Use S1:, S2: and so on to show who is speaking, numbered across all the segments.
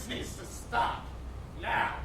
S1: This needs to stop. Now.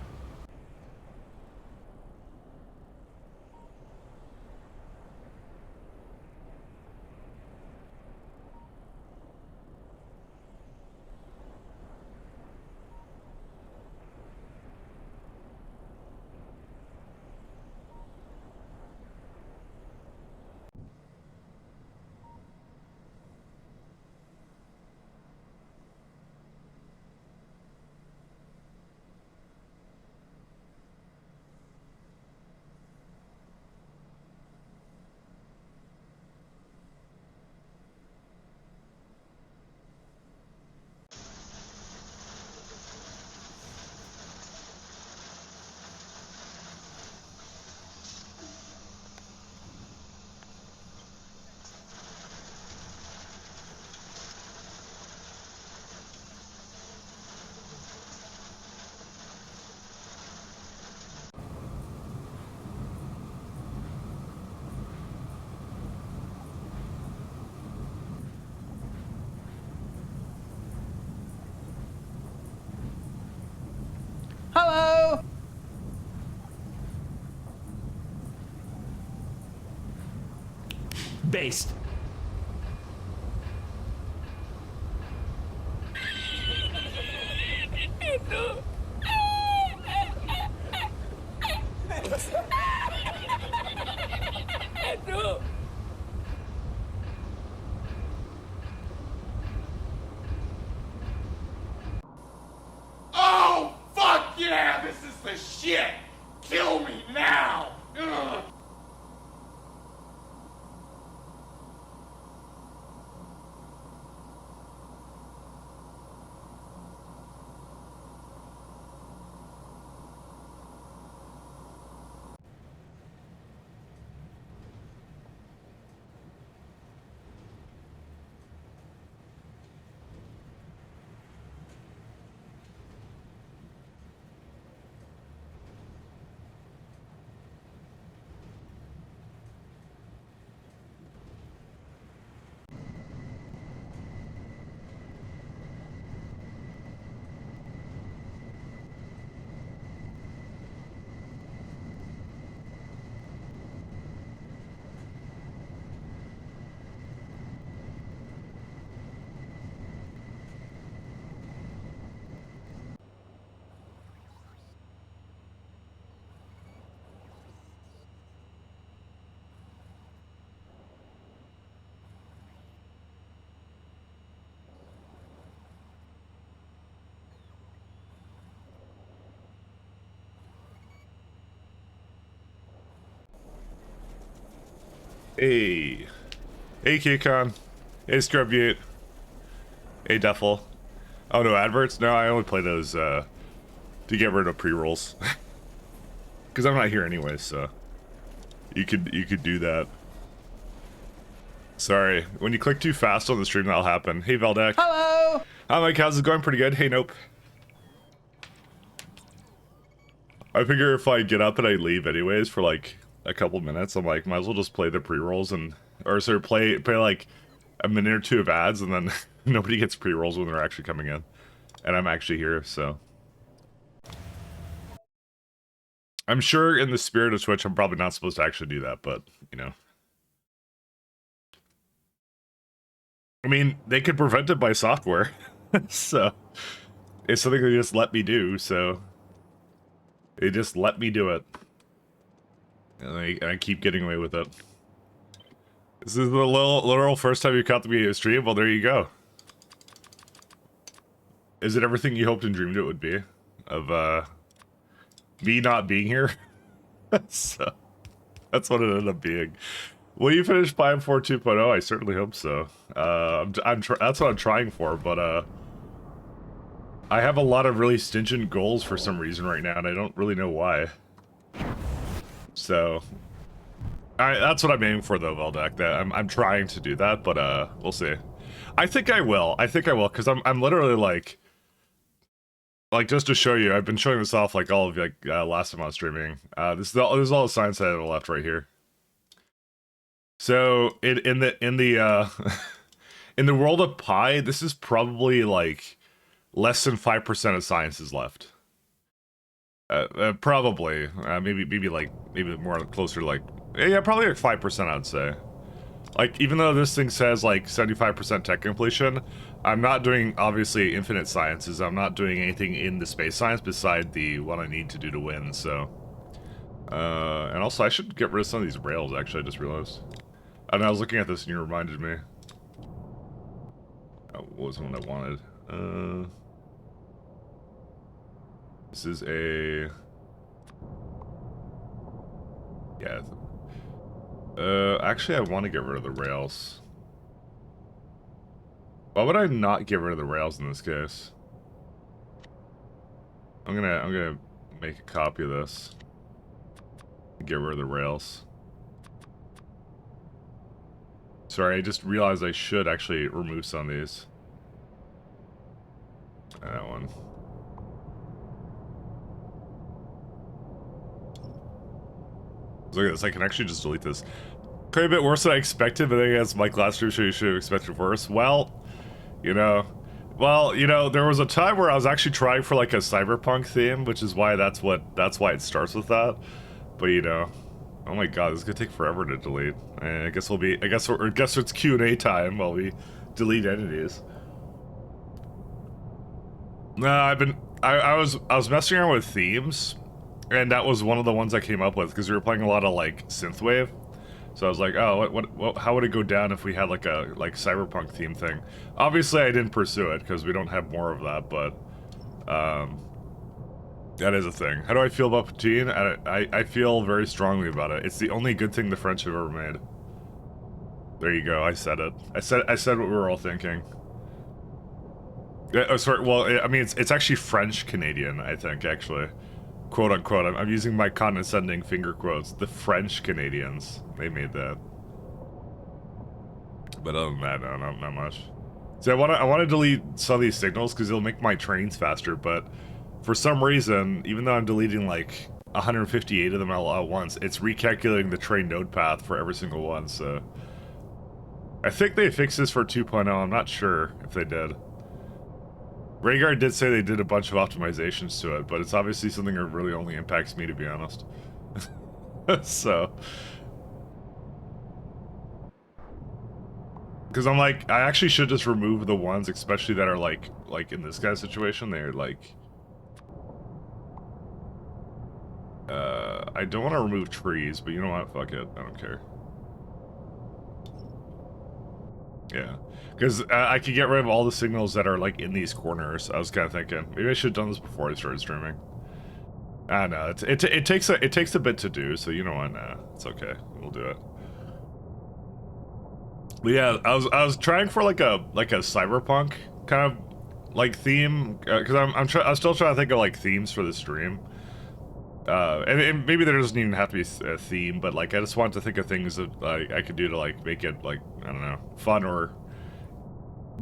S2: Hello! Based.
S1: Oh, fuck yeah! This is the shit! Kill me now! Ugh.
S3: Hey. Hey, QCon. Hey, Scrubute. Hey, Duffel. Oh, no adverts? No, I only play those, to get rid of pre-rolls. Because I'm not here anyway, so... You could do that. Sorry. When you click too fast on the stream, that'll happen. Hey, Veldek.
S2: Hello!
S3: Hi, Mike. How's it going? Pretty good. Hey, Nope. I figure if I get up and I leave anyways for, like, a couple minutes, I'm like, might as well just play the pre-rolls and... Or, sorry, play, like, a minute or two of ads, and then nobody gets pre-rolls when they're actually coming in. And I'm actually here, so... I'm sure in the spirit of Twitch, I'm probably not supposed to actually do that, but, you know. I mean, they could prevent it by software, so... It's something they just let me do, so... They just let me do it. And I keep getting away with it. This is the literal first time you caught me a stream? Well, there you go. Is it everything you hoped and dreamed it would be? Of, me not being here? So, that's what it ended up being. Will you finish Pine 4 2.0? I certainly hope so. That's what I'm trying for, but, I have a lot of really stingent goals for some reason right now, and I don't really know why. So, that's what I'm aiming for, though, Veldek. That I'm trying to do that, but we'll see. I think I will. I think I will, because I'm literally like, just to show you, I've been showing this off like all of last time I was streaming. This is all the science I have left right here. So in the in the world of Pi, this is probably like less than 5% of science is left. Probably. Maybe more closer to like, yeah, probably like 5%, I'd say. Like, even though this thing says like 75% tech completion, I'm not doing, obviously, infinite sciences. I'm not doing anything in the space science beside the what I need to do to win, so. And also, I should get rid of some of these rails, actually, I just realized. And I was looking at this and you reminded me. What was the one I wanted? This is a... Yeah. Actually, I want to get rid of the rails. Why would I not get rid of the rails in this case? I'm gonna make a copy of this. Get rid of the rails. Sorry, I just realized I should actually remove some of these. That one. Look at this, I can actually just delete this. Quite a bit worse than I expected, but I guess Mike last year you should have expected worse. Well, you know, there was a time where I was actually trying for like a cyberpunk theme, which is why that's why it starts with that. But you know, oh my god, this is gonna take forever to delete. I guess it's Q&A time while we delete entities. No, I was messing around with themes, and that was one of the ones I came up with because we were playing a lot of like synthwave. So I was like, oh, how would it go down if we had like a cyberpunk theme thing? Obviously, I didn't pursue it because we don't have more of that, but that is a thing. How do I feel about poutine? I feel very strongly about it. It's the only good thing the French have ever made. There you go. I said it. I said what we were all thinking. Oh, sorry. Well, I mean, it's actually French Canadian. I think actually. Quote unquote, I'm using my condescending finger quotes. The French Canadians, they made that. But other than that, no, not much. See, I want to delete some of these signals because it'll make my trains faster. But for some reason, even though I'm deleting like 158 of them all at once, it's recalculating the train node path for every single one. So I think they fixed this for 2.0. I'm not sure if they did. Rhaegar did say they did a bunch of optimizations to it, but it's obviously something that really only impacts me, to be honest. So... Because I'm like, I actually should just remove the ones, especially that are like in this guy's situation, they're like... I don't want to remove trees, but you know what, fuck it, I don't care. Yeah, because I could get rid of all the signals that are like in these corners. I was kind of thinking maybe I should have done this before I started streaming. I know it takes a bit to do, so you know what? Nah, it's okay. We'll do it. But yeah, I was trying for like a cyberpunk kind of like theme because I'm still trying to think of like themes for the stream. And maybe there doesn't even have to be a theme, but like I just wanted to think of things that like I could do to like make it like, I don't know, fun or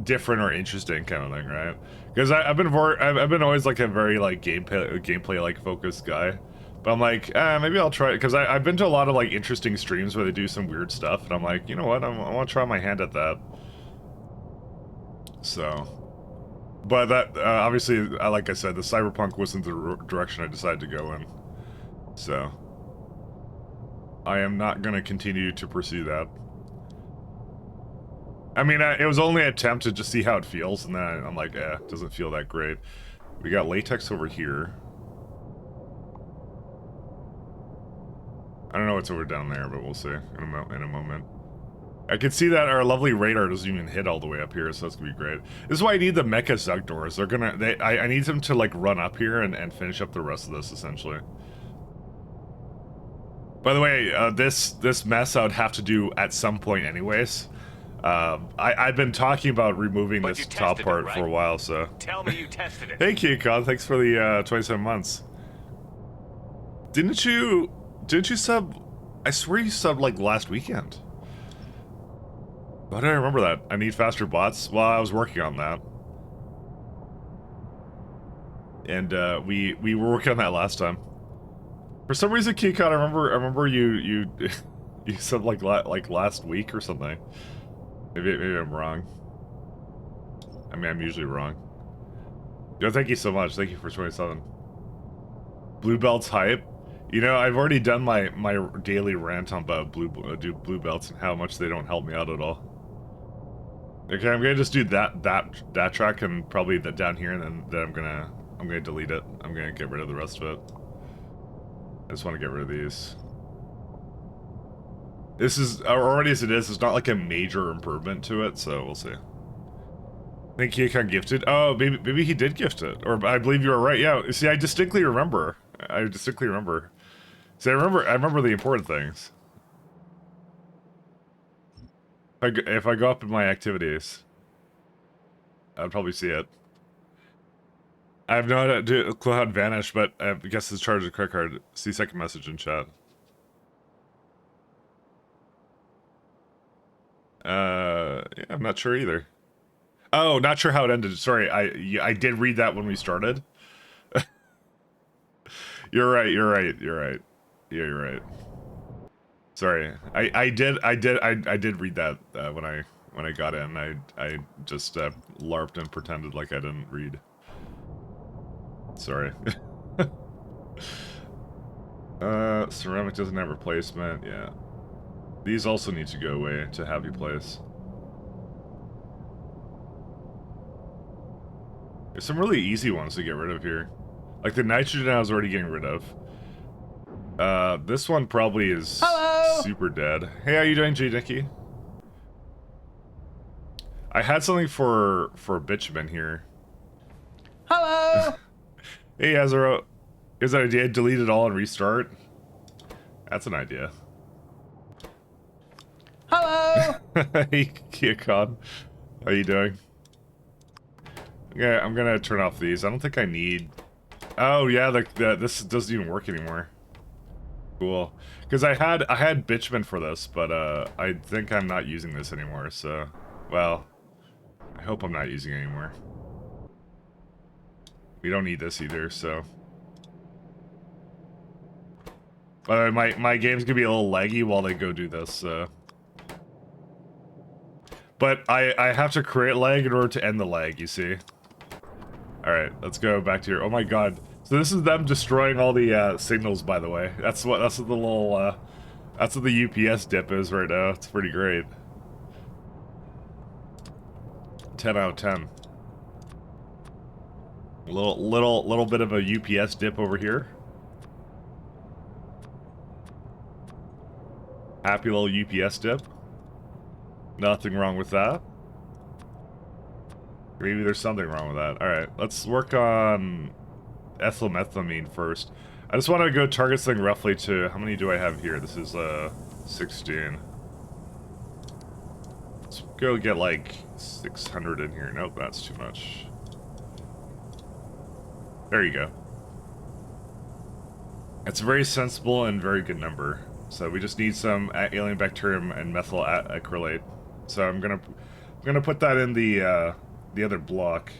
S3: different or interesting kind of thing, right? Because I've been always like a very like gameplay like focused guy, but I'm like maybe I'll try it because I've been to a lot of like interesting streams where they do some weird stuff, and I'm like, you know what, I want to try my hand at that. So, but that obviously, like I said, the cyberpunk wasn't the direction I decided to go in. So, I am not going to continue to pursue that. I mean, it was only an attempt to just see how it feels, and then I'm like, it doesn't feel that great. We got latex over here. I don't know what's over down there, but we'll see in a moment. I can see that our lovely radar doesn't even hit all the way up here, so that's gonna be great. This is why I need the mecha Zug doors. They're gonna, I need them to like run up here and finish up the rest of this essentially. By the way, this mess I would have to do at some point anyways. I've been talking about removing this top part for a while, so.
S2: Tell me you tested it.
S3: Hey KCon, thanks for the 27 months. Didn't you sub? I swear you subbed like last weekend. Why did I remember that? I need faster bots? Well, I was working on that. And we were working on that last time. For some reason, KCon, I remember you you said like last week or something. Maybe I'm wrong. I mean, I'm usually wrong. Yo, thank you so much. Thank you for 27. Blue belts hype. You know, I've already done my daily rant on about blue belts and how much they don't help me out at all. Okay, I'm gonna just do that track and probably that down here, and then I'm gonna delete it. I'm gonna get rid of the rest of it. I just want to get rid of these. This is already as it is. It's not like a major improvement to it, so we'll see. I think Kiakan gifted. Oh, maybe he did gift it, or I believe you were right. Yeah. See, I distinctly remember. See, I remember the important things. If I go up in my activities, I'd probably see it. I have no idea. Cloud vanished, but I guess it's charged a credit card. See second message in chat. Yeah, I'm not sure either. Oh, not sure how it ended. Sorry, I did read that when we started. You're right. Yeah, you're right. Sorry, I did read that when I got in. I just larped and pretended like I didn't read. Sorry. Ceramic doesn't have replacement. Yeah, these also need to go away to happy place. There's some really easy ones to get rid of here. Like the nitrogen I was already getting rid of. This one probably is super dead. Hey, how you doing, J. Nicky? I had something for bitumen here.
S2: Hello!
S3: Hey, Azaro. Here's an idea. Delete it all and restart. That's an idea.
S2: Hello!
S3: Hey, Kiakon. How you doing? Yeah, I'm gonna turn off these. I don't think I need... Oh, yeah, this doesn't even work anymore. Cool. Because I had bitumen for this, but I think I'm not using this anymore, so... Well, I hope I'm not using it anymore. We don't need this either, so... By the way, my game's gonna be a little laggy while they go do this, so... But I have to create lag in order to end the lag, you see? Alright, let's go back to here. Oh my god. So this is them destroying all the signals, by the way. That's what the little that's what the UPS dip is right now. It's pretty great. 10 out of 10. Little bit of a UPS dip over here. Happy little UPS dip. Nothing wrong with that. Maybe there's something wrong with that. Alright, let's work on ethylethylamine first. I just want to go target this thing roughly to... How many do I have here? This is 16. Let's go get like 600 in here. Nope, that's too much. There you go. It's a very sensible and very good number. So we just need some alien bacterium and methyl acrylate. So I'm gonna put that in the other block.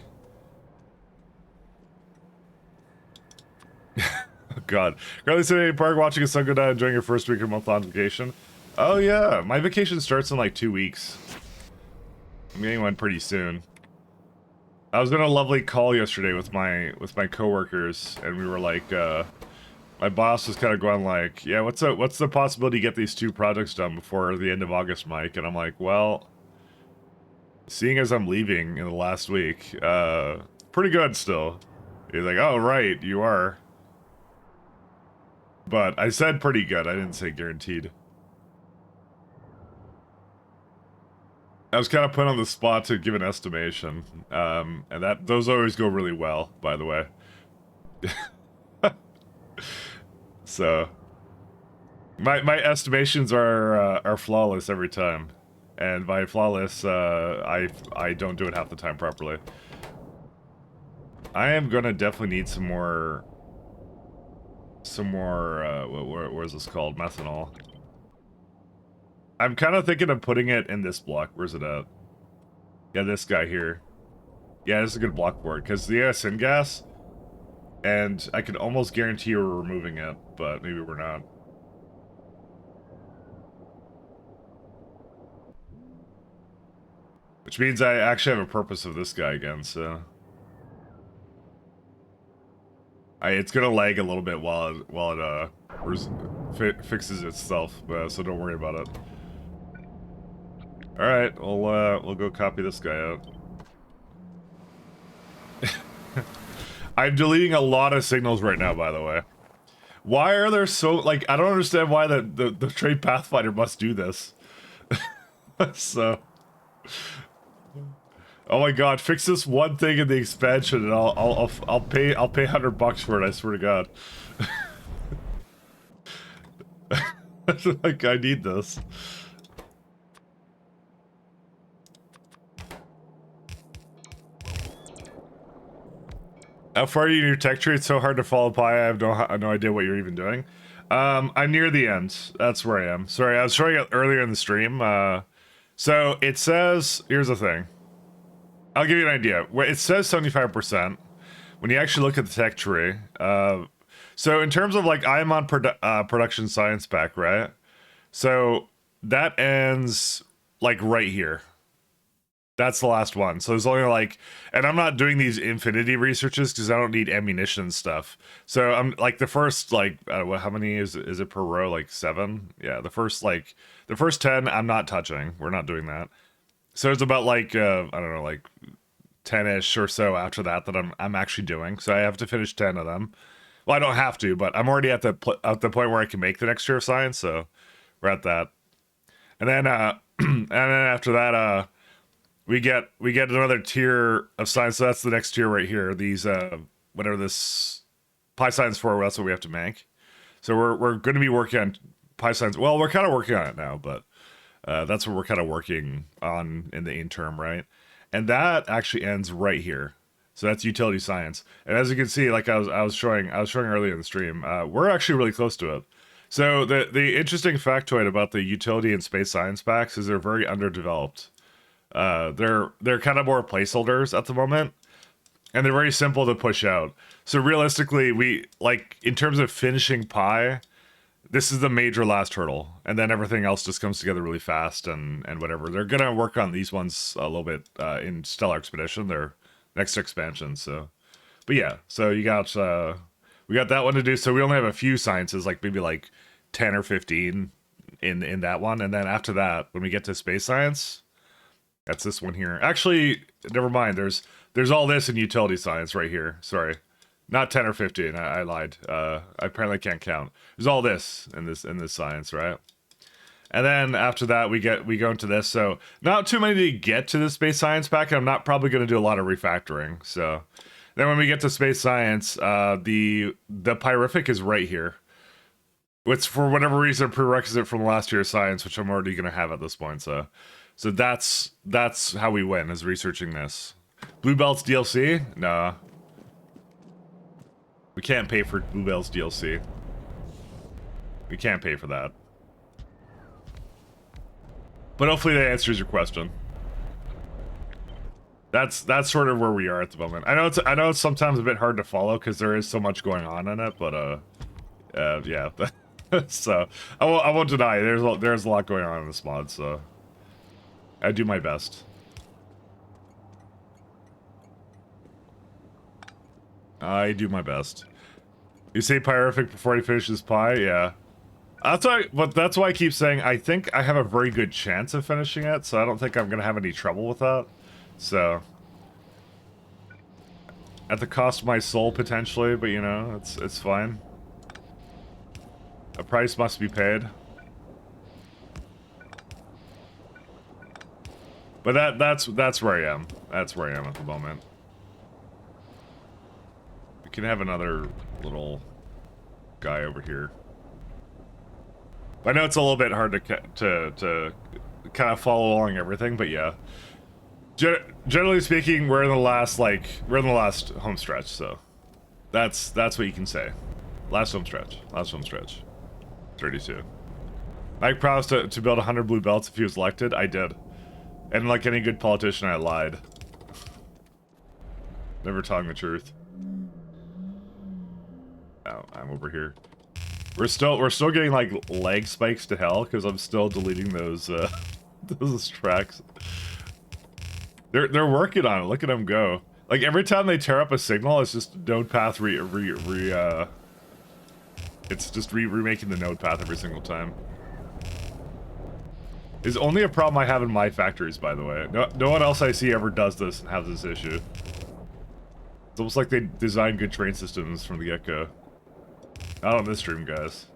S3: Oh god. Currently sitting in a park watching a sun go down, enjoying your first week of month long vacation. Oh yeah, my vacation starts in like 2 weeks. I'm getting one pretty soon. I was on a lovely call yesterday with my coworkers, and we were like, my boss was kind of going like, yeah, what's the possibility to get these 2 projects done before the end of August, Mike? And I'm like, well, seeing as I'm leaving in the last week, pretty good still. He's like, oh, right, you are. But I said pretty good, I didn't say guaranteed. I was kind of put on the spot to give an estimation, and those always go really well, by the way. So, my estimations are flawless every time, and by flawless, I don't do it half the time properly. I am gonna definitely need some more, what is this called? Methanol. I'm kind of thinking of putting it in this block. Where's it at? Yeah, this guy here. Yeah, this is a good block for it, because the syngas, and I can almost guarantee we're removing it, but maybe we're not. Which means I actually have a purpose of this guy again, so... It's gonna lag a little bit while it fixes itself, so don't worry about it. All right, we'll go copy this guy out. I'm deleting a lot of signals right now, by the way. Why are there so, like, I don't understand why the Trade Pathfinder must do this. So, oh my god, fix this one thing in the expansion and I'll pay $100 for it, I swear to god. Like, I need this. How far are you in your tech tree? It's so hard to follow Pi. I have no idea what you're even doing. I'm near the end. That's where I am. Sorry, I was showing it earlier in the stream. So it says, here's the thing. I'll give you an idea. It says 75%. When you actually look at the tech tree, so in terms of like, I'm on production science pack, right? So that ends like right here. That's the last one. So there's only like, and I'm not doing these infinity researches because I don't need ammunition stuff. So I'm like the first, like, how many is it per row? Like 7? Yeah, the first 10 I'm not touching. We're not doing that. So it's about like, I don't know, like 10-ish or so after that I'm actually doing. So I have to finish 10 of them. Well, I don't have to, but I'm already at the point where I can make the next year of science. So we're at that. And then, and then after that, we get another tier of science. So that's the next tier right here. These whatever this Pi Science 4, that's what we have to make. So we're going to be working on Pi Science. Well, we're kind of working on it now, but that's what we're kind of working on in the interim, right? And that actually ends right here. So that's utility science. And as you can see, like I was showing earlier in the stream, we're actually really close to it. So the interesting factoid about the utility and space science packs is they're very underdeveloped. They're kind of more placeholders at the moment, and they're very simple to push out. So realistically, we like in terms of finishing Pi, this is the major last hurdle, and then everything else just comes together really fast and whatever. They're gonna work on these ones a little bit in Stellar Expedition, their next expansion. So, but yeah, so we got that one to do. So we only have a few sciences, like maybe like 10 or 15 in that one, and then after that, when we get to space science. That's this one here. Actually, never mind. There's all this in utility science right here. Sorry, not 10 or 15. I lied. I apparently can't count. There's all this in this science, right? And then after that, we go into this. So not too many to get to the space science pack. I'm not probably going to do a lot of refactoring. So then when we get to space science, the pyrific is right here. Which for whatever reason prerequisite from last year's science, which I'm already going to have at this point. So that's how we win, is researching this. Blue Belts DLC? Nah. We can't pay for Blue Belts DLC. We can't pay for that. But hopefully that answers your question. That's sort of where we are at the moment. I know it's sometimes a bit hard to follow because there is so much going on in it, but yeah. So I won't deny there's a lot going on in this mod, so I do my best. I do my best. You say pyrific before he finishes Pi? Yeah. That's why I keep saying I think I have a very good chance of finishing it, so I don't think I'm gonna have any trouble with that. So at the cost of my soul potentially, but you know, it's fine. A price must be paid. But that's where I am. That's where I am at the moment. We can have another little guy over here. I know it's a little bit hard to kind of follow along everything, but yeah. Generally speaking, we're in the last home stretch, so that's what you can say. Last home stretch. 32. Mike promised to build 100 blue belts if he was elected. I did. And like any good politician, I lied. Never telling the truth. Oh, I'm over here. We're still getting like lag spikes to hell because I'm still deleting those those tracks. They're working on it. Look at them go. Like every time they tear up a signal, it's just node path it's just remaking the node path every single time. Is only a problem I have in my factories, by the way. No one else I see ever does this and has this issue. It's almost like they designed good train systems from the get-go. Not on this stream, guys.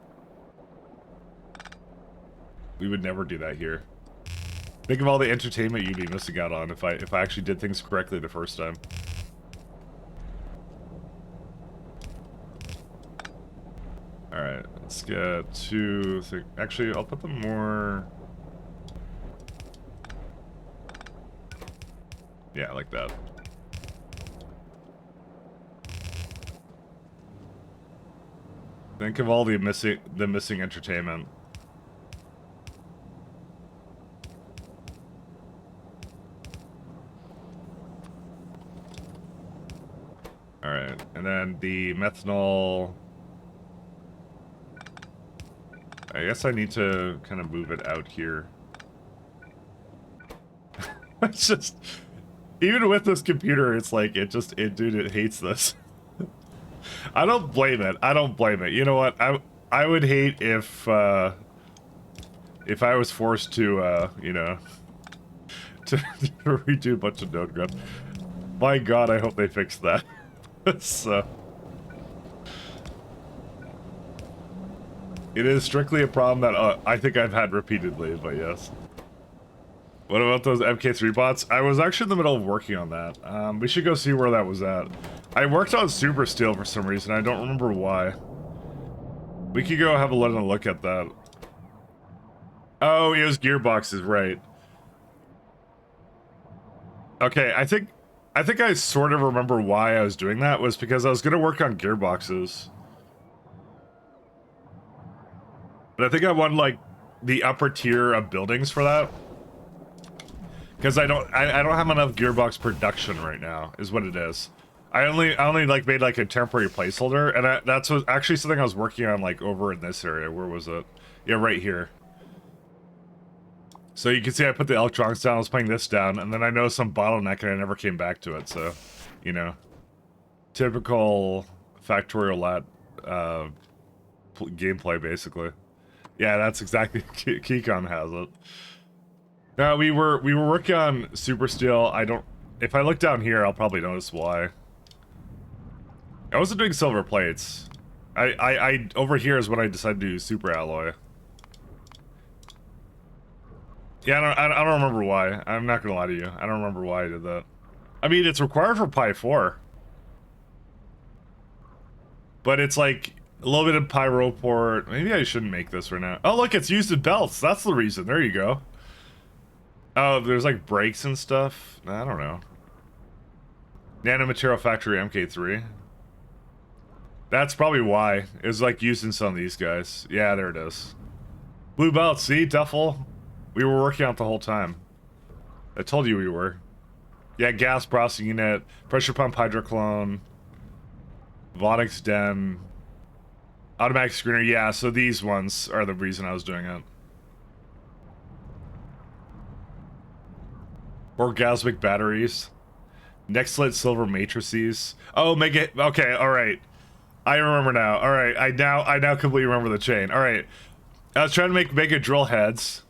S3: We would never do that here. Think of all the entertainment you'd be missing out on if I actually did things correctly the first time. Alright, let's get to... Actually, I'll put them more... Yeah, like that. Think of all the missing entertainment. Alright, and then the methanol... I guess I need to kind of move it out here. It's just... Even with this computer, it's like, dude, it hates this. I don't blame it. I don't blame it. You know what? I would hate if I was forced to, you know, to redo a bunch of node growth. My God, I hope they fix that. So, it is strictly a problem that I think I've had repeatedly, but yes. What about those MK3 bots? I was actually in the middle of working on that. We should go see where that was at. I worked on Super Steel for some reason. I don't remember why. We could go have a look at that. Oh, it was gearboxes, right. Okay, I think I sort of remember why I was doing that was because I was going to work on gearboxes. But I think I wanted, like, the upper tier of buildings for that. Because I don't have enough gearbox production right now, is what it is. I only like made like a temporary placeholder, and that's what, actually something I was working on like over in this area. Where was it? Yeah, right here. So you can see I put the electronics down, I was putting this down, and then I noticed some bottleneck and I never came back to it, so, you know. Typical Factorio Lat gameplay, basically. Yeah, that's exactly, Keycon has it. No, we were working on Super Steel. If I look down here, I'll probably notice why. I wasn't doing silver plates. I over here is when I decided to do super alloy. Yeah, I don't remember why. I'm not gonna lie to you. I don't remember why I did that. I mean, it's required for Pi 4. But it's like a little bit of Pyroport. Maybe I shouldn't make this right now. Oh, look, it's used in belts. That's the reason. There you go. Oh, there's like brakes and stuff. I don't know. Nanomaterial Factory MK3. That's probably why. It was like used in some of these guys. Yeah, there it is. Blue belt, see, Duffel? We were working on it the whole time. I told you we were. Yeah, gas processing unit, pressure pump hydroclone, Vonix den, automatic screener. Yeah, so these ones are the reason I was doing it. Orgasmic batteries. Nextlit silver matrices. Oh, make it okay, alright. I remember now. Alright, I now completely remember the chain. Alright. I was trying to make mega drill heads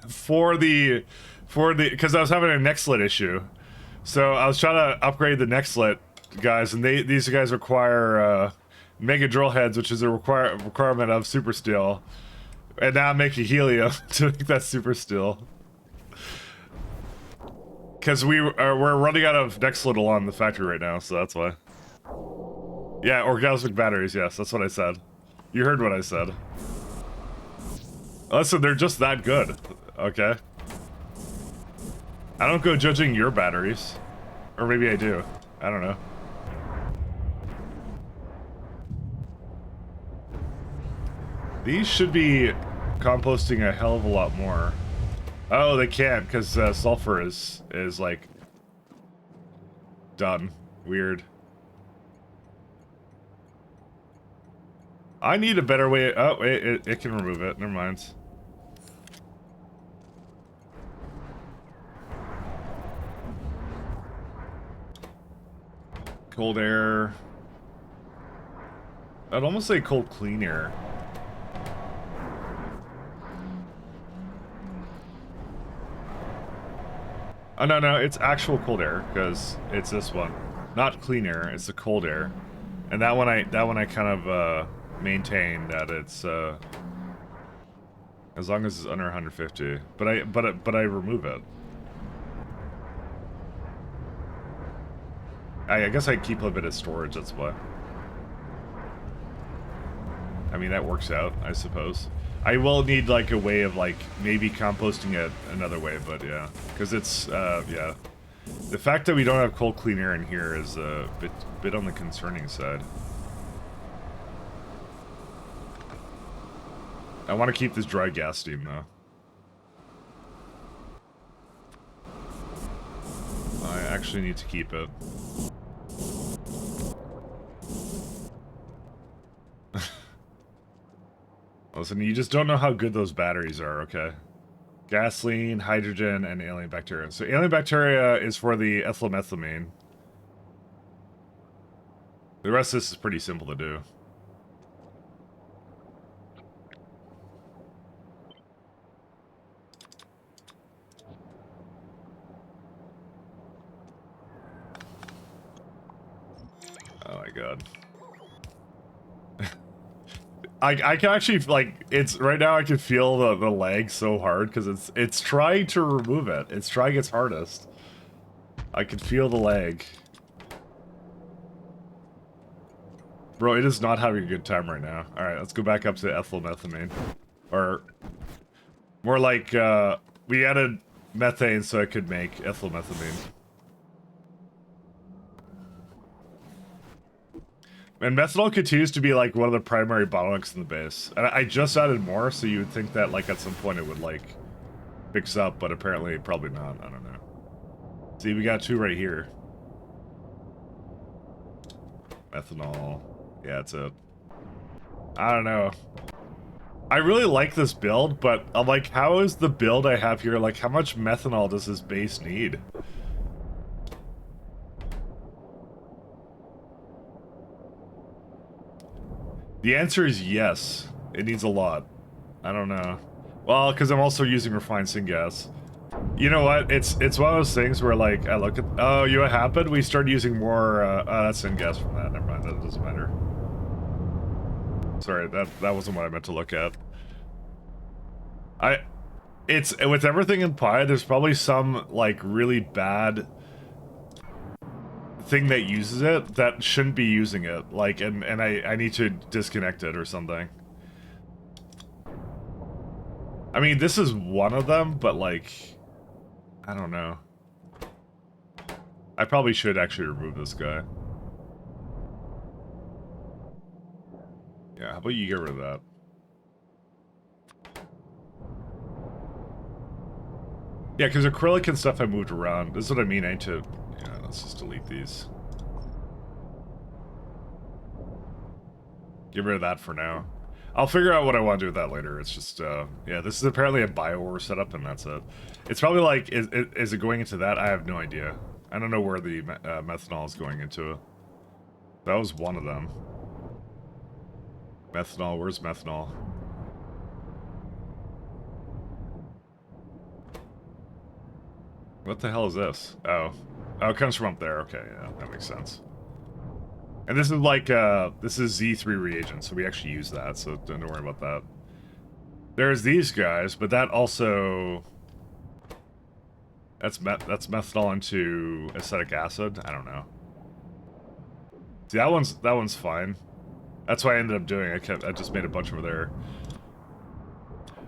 S3: for the because I was having a Nextlit issue. So I was trying to upgrade the Nextlit guys, and these guys require mega drill heads, which is a requirement of super steel. And now I'm making helium to make that super steel. Because we're running out of Nextlit along the factory right now, so that's why. Yeah, orgasmic batteries, yes, that's what I said. You heard what I said. Listen, they're just that good, okay? I don't go judging your batteries. Or maybe I do. I don't know. These should be composting a hell of a lot more. Oh, they can't, because sulfur is like done. Weird. I need a better way. Oh, it can remove it. Never mind. Cold air. I'd almost say cold clean air. Oh, no, it's actual cold air, because it's this one. Not clean air, it's the cold air. And that one I kind of maintain that it's as long as it's under 150. But I remove it. I guess I keep a bit of storage, that's why. I mean, that works out, I suppose. I will need, like, a way of, like, maybe composting it another way, but yeah. Because it's, yeah. The fact that we don't have cold clean air in here is a bit on the concerning side. I want to keep this dry gas steam, though. I actually need to keep it. Listen, you just don't know how good those batteries are, okay? Gasoline, hydrogen, and alien bacteria. So alien bacteria is for the ethylethylamine. The rest of this is pretty simple to do. Oh my god. I can actually, like, it's, right now I can feel the lag so hard, because it's trying to remove it. It's trying its hardest. I can feel the lag. Bro, it is not having a good time right now. Alright, let's go back up to ethylethylamine. Or, more like, we added methane so I could make ethylethylamine. And methanol continues to be, like, one of the primary bottlenecks in the base. And I just added more, so you would think that, like, at some point it would, like, fix up, but apparently probably not. I don't know. See, we got 2 right here. Methanol. Yeah, that's it. I don't know. I really like this build, but I'm like, how is the build I have here, like, how much methanol does this base need? The answer is yes. It needs a lot. I don't know. Well, because I'm also using refined syngas. You know what? It's one of those things where, like, I look at... Oh, you know what happened? We started using more... that's syngas from that. Never mind. That doesn't matter. Sorry, that wasn't what I meant to look at. It's... With everything in Pi, there's probably some, like, really bad... thing that uses it that shouldn't be using it, like, and I need to disconnect it or something. I mean, this is one of them, but, like, I don't know. I probably should actually remove this guy. Yeah, how about you get rid of that? Yeah, because acrylic and stuff I moved around. This is what I mean. I need to... Yeah, let's just delete these. Get rid of that for now. I'll figure out what I want to do with that later. It's just, yeah, this is apparently a bio-ore setup, and that's it. It's probably like, is it going into that? I have no idea. I don't know where the methanol is going into it. That was one of them. Methanol, where's methanol? What the hell is this? Oh. Oh, it comes from up there. Okay, yeah, that makes sense. And this is like, this is Z3 reagent, so we actually use that, so don't worry about that. There's these guys, but that also... That's methanol into acetic acid? I don't know. See, that one's fine. That's what I ended up doing. I just made a bunch over there.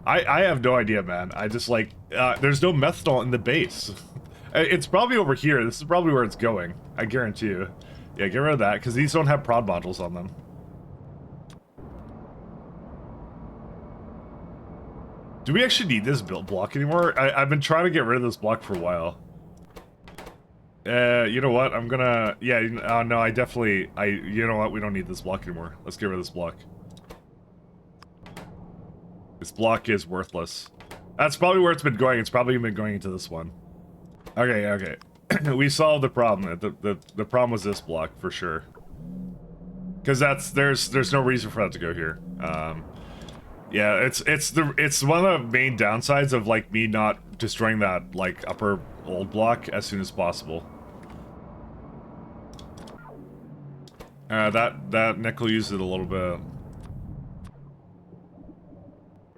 S3: I have no idea, man. I just, like, there's no methanol in the base. It's probably over here. This is probably where it's going. I guarantee you. Yeah, get rid of that, because these don't have prod modules on them. Do we actually need this build block anymore? I've been trying to get rid of this block for a while. You know what? I'm gonna... Yeah, no, I definitely... You know what? We don't need this block anymore. Let's get rid of this block. This block is worthless. That's probably where it's been going. It's probably been going into this one. Okay, okay. we solved the problem. The problem was this block for sure. Because there's no reason for that to go here. Yeah, it's one of the main downsides of like me not destroying that like upper old block as soon as possible. That nickel used it a little bit.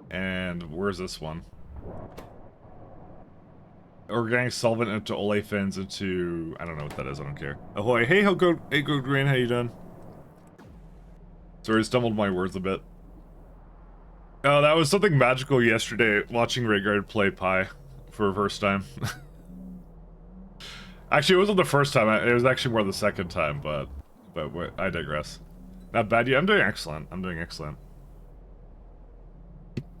S3: And where's this one? Organic solvent into olefins into I don't know what that is. I don't care. Ahoy! Hey, hey, good green. How you doing? Sorry, I stumbled my words a bit. Oh, that was something magical yesterday, watching Rhaegar play Pi for the first time. Actually, it wasn't the first time, it was actually more the second time, but I digress. Not bad, yeah, I'm doing excellent. I'm doing excellent.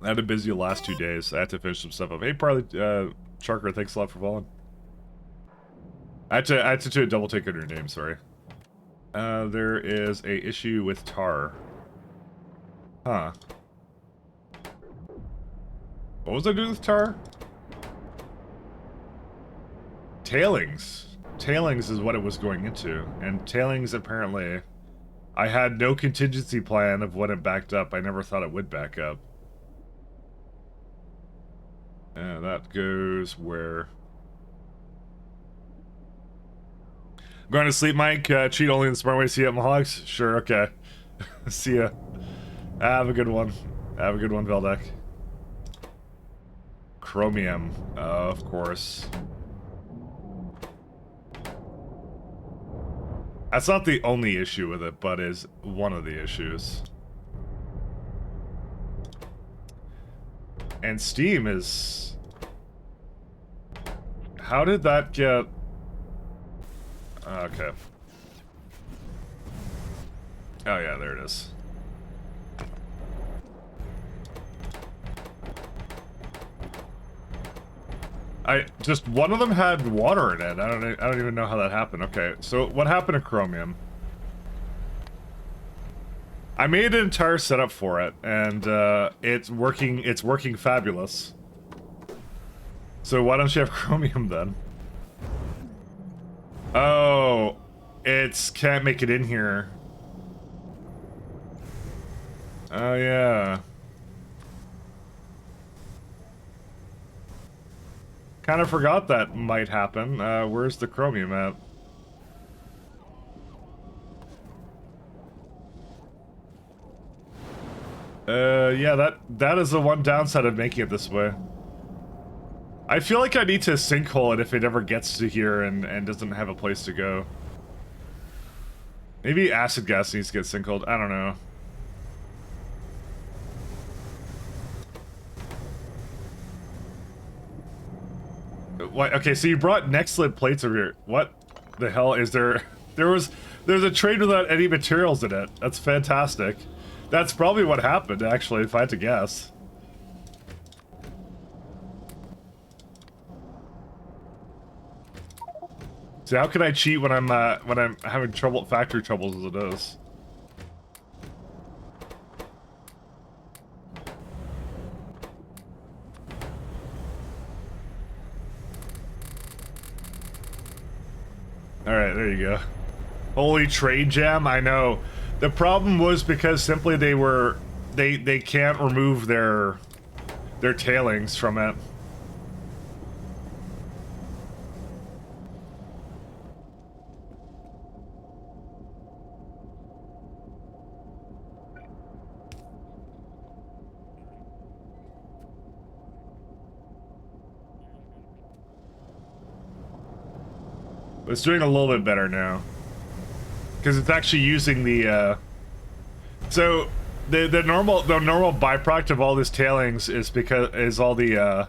S3: I had a busy last 2 days. I had to finish some stuff up. Hey, Parley, Charker, thanks a lot for following. I had to do a double take on your name, sorry. There is a issue with tar. Huh. What was I doing with tar? Tailings. Tailings is what it was going into. And tailings, apparently, I had no contingency plan of when it backed up. I never thought it would back up. That goes where... Going to sleep, Mike. Cheat only in the smart way. See you at Mahog's? Sure, okay. See ya. Have a good one. Have a good one, Veldek. Chromium, of course. That's not the only issue with it, but is one of the issues. And Steam is... How did that get... Okay. Oh yeah, there it is. Just one of them had water in it. I don't even know how that happened. Okay, so what happened to Chromium? I made an entire setup for it, and it's working fabulous. So why don't you have Chromium then? Oh, can't make it in here. Oh yeah. Kind of forgot that might happen. Where's the Chromium at? Yeah, that is the one downside of making it this way. I feel like I need to sinkhole it if it ever gets to here and doesn't have a place to go. Maybe acid gas needs to get sinkholed. I don't know. What? Okay, so you brought next lid plates over here. What the hell is there? There's a train without any materials in it. That's fantastic. That's probably what happened, actually, if I had to guess. See, how can I cheat when I'm having factory troubles as it is? Alright, there you go. Holy trade jam, I know. The problem was because simply they can't remove their tailings from it. It's doing a little bit better now. Because it's actually using the, so the normal byproduct of all this tailings is all the,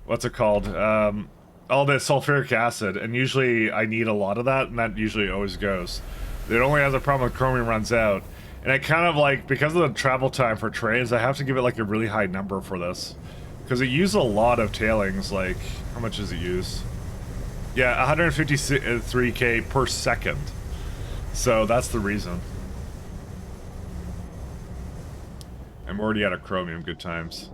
S3: what's it called? All the sulfuric acid, and usually I need a lot of that, and that usually always goes. It only has a problem when chromium runs out. And I kind of like, because of the travel time for trains, I have to give it like a really high number for this. Because it uses a lot of tailings, like, how much does it use? Yeah, 153k per second. So that's the reason. I'm already out of chromium, good times.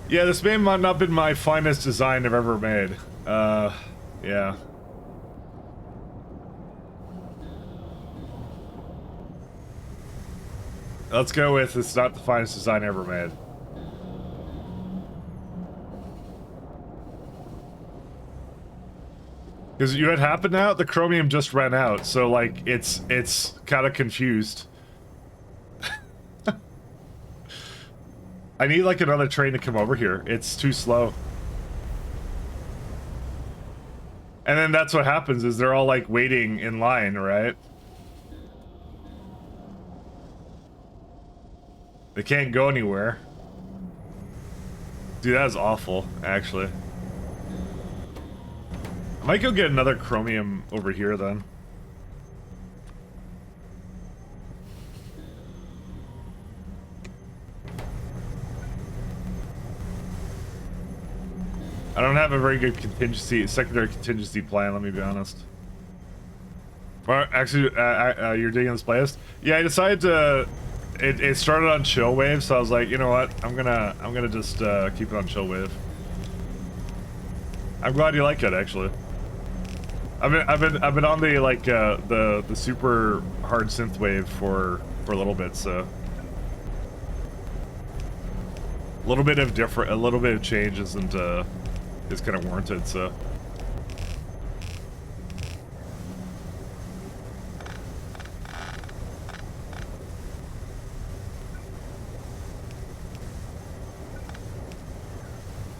S3: Yeah, this may not have been my finest design I've ever made. Yeah. Let's go with it's not the finest design ever made. Because you had happened now, the chromium just ran out, so like it's kind of confused. I need like another train to come over here. It's too slow. And then that's what happens is they're all like waiting in line, right? They can't go anywhere. Dude, that is awful, actually. I might go get another chromium over here then. I don't have a very good secondary contingency plan, let me be honest. Well, actually, you're digging this playlist? Yeah, I decided to... It started on chill wave, so I was like, you know what? I'm gonna just keep it on chill wave. I'm glad you like it, actually. I've been on the like the super hard synth wave for a little bit, so a little bit of change isn't is kind of warranted, so.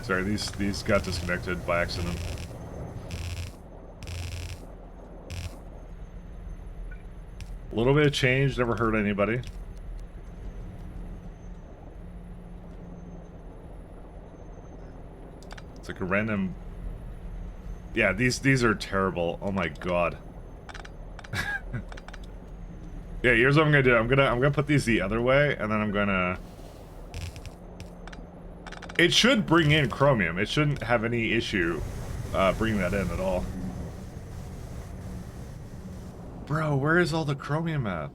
S3: Sorry, these got disconnected by accident. A little bit of change, never hurt anybody. It's like a random... Yeah, these are terrible. Oh my god. Yeah, here's what I'm gonna do. I'm gonna put these the other way, and then I'm gonna... It should bring in chromium. It shouldn't have any issue bringing that in at all. Bro, where is all the chromium at?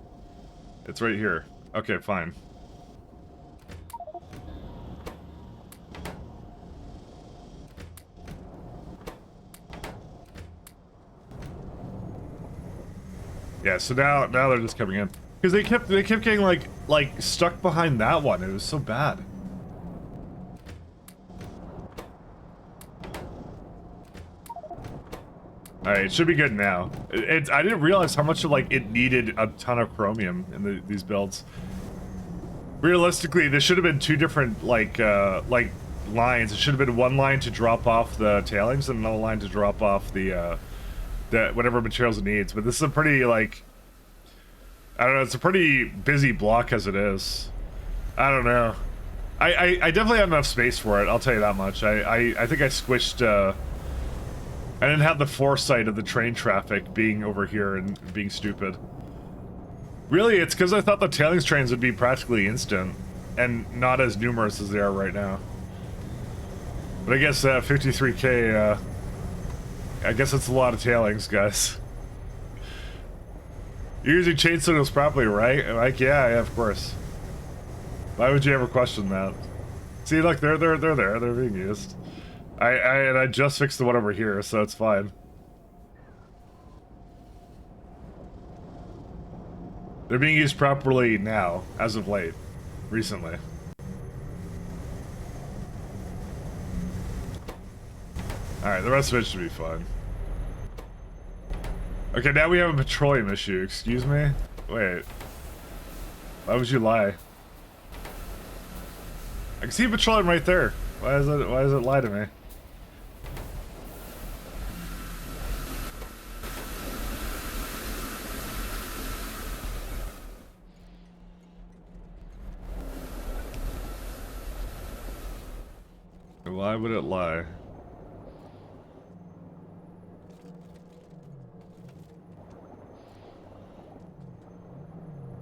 S3: It's right here. Okay, fine. Yeah, so now they're just coming in. Because they kept getting like stuck behind that one. It was so bad. Alright, it should be good now. I didn't realize how much of, like, it needed a ton of chromium in these builds. Realistically, there should have been two different, like lines. It should have been one line to drop off the tailings and another line to drop off the whatever materials it needs. But this is a pretty, like... I don't know, it's a pretty busy block as it is. I don't know. I definitely have enough space for it, I'll tell you that much. I think I squished, I didn't have the foresight of the train traffic being over here and being stupid. Really, it's because I thought the tailings trains would be practically instant, and not as numerous as they are right now. But I guess 53k, I guess it's a lot of tailings, guys. You're using chain signals properly, right? I'm like, yeah, of course. Why would you ever question that? See, look, they're there, they're being used. I just fixed the one over here, so it's fine. They're being used properly now, as of late, recently. Alright, the rest of it should be fine. Okay, now we have a petroleum issue, excuse me? Wait. Why would you lie? I can see petroleum right there. Why does it lie to me? Why would it lie?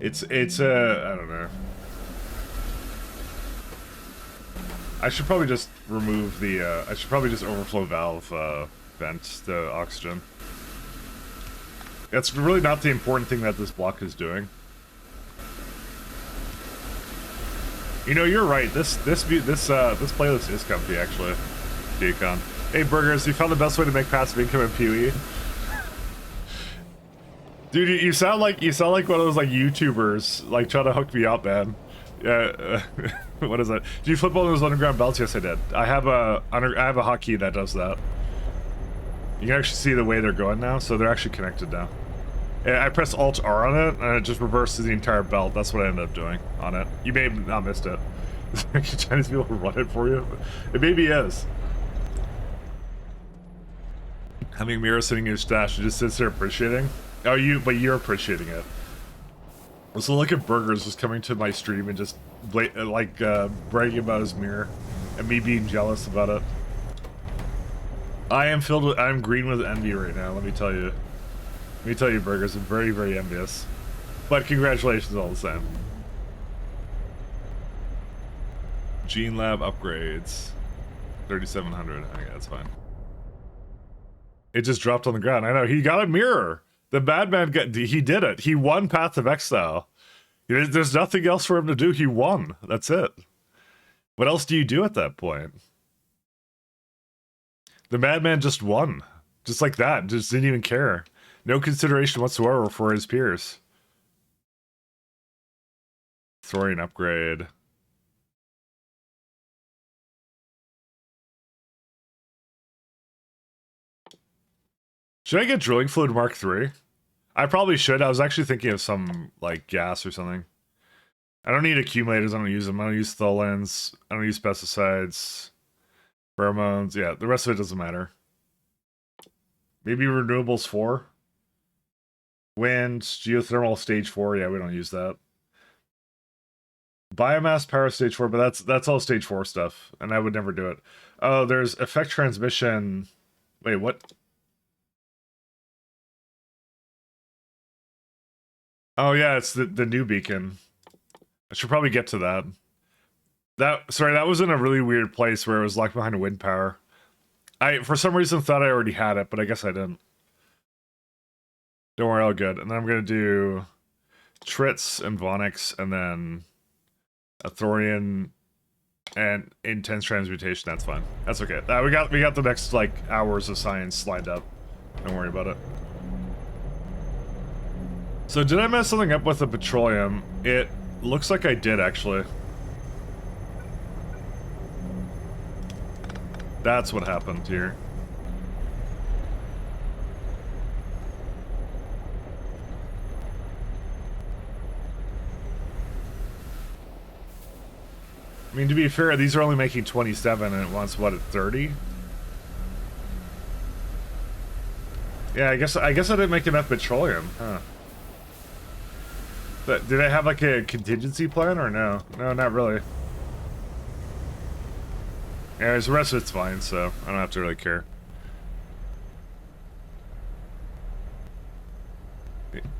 S3: It's I don't know. I should probably just remove the, I should probably just overflow valve, vent the oxygen. That's really not the important thing that this block is doing. You know, you're right. This playlist is comfy, actually. Decon. Hey, Burgers, you found the best way to make passive income in PoE? Dude, you sound like one of those like YouTubers, like trying to hook me up, man. Yeah. What is that? Do you flip all those underground belts? Yes, I did. I have a hotkey that does that. You can actually see the way they're going now, so they're actually connected now. I press Alt R on it, and it just reverses the entire belt. That's what I ended up doing on it. You may have not missed it. Chinese people run it for you. It maybe is. Having mirror sitting in your stash, it just sits there appreciating. Oh, but you're appreciating it. So look at Burgers just coming to my stream and just bragging about his mirror, and me being jealous about it. I'm green with envy right now. Let me tell you. Let me tell you, Burgers, I'm very, very envious. But congratulations all the same. Gene Lab upgrades. 3,700. Okay, that's fine. It just dropped on the ground. I know, he got a mirror. The bad man he did it. He won Path of Exile. There's nothing else for him to do. He won. That's it. What else do you do at that point? The madman just won. Just like that. Just didn't even care. No consideration whatsoever for his peers. Thorian upgrade. Should I get drilling fluid Mark III? I probably should. I was actually thinking of some, like, gas or something. I don't need accumulators. I don't use them. I don't use tholins. I don't use pesticides. Pheromones. Yeah, the rest of it doesn't matter. Maybe renewables 4? Wind, geothermal stage 4. Yeah, we don't use that. Biomass power stage 4, but that's all stage 4 stuff, and I would never do it. Oh, there's effect transmission. Wait, what? Oh yeah, it's the new beacon. I should probably get to that. Sorry, that was in a really weird place where it was locked behind a wind power. I, for some reason, thought I already had it, but I guess I didn't. Don't worry, all good. And then I'm gonna do Trits and Vonix, and then a Thorian and intense transmutation. That's fine. That's okay. We got the next like hours of science lined up. Don't worry about it. So did I mess something up with the petroleum? It looks like I did, actually. That's what happened here. I mean, to be fair, these are only making 27 and it wants, what, at 30? Yeah, I guess I didn't make enough petroleum, huh? But did I have like a contingency plan or no? No, not really. Anyways, the rest of it's fine, so I don't have to really care.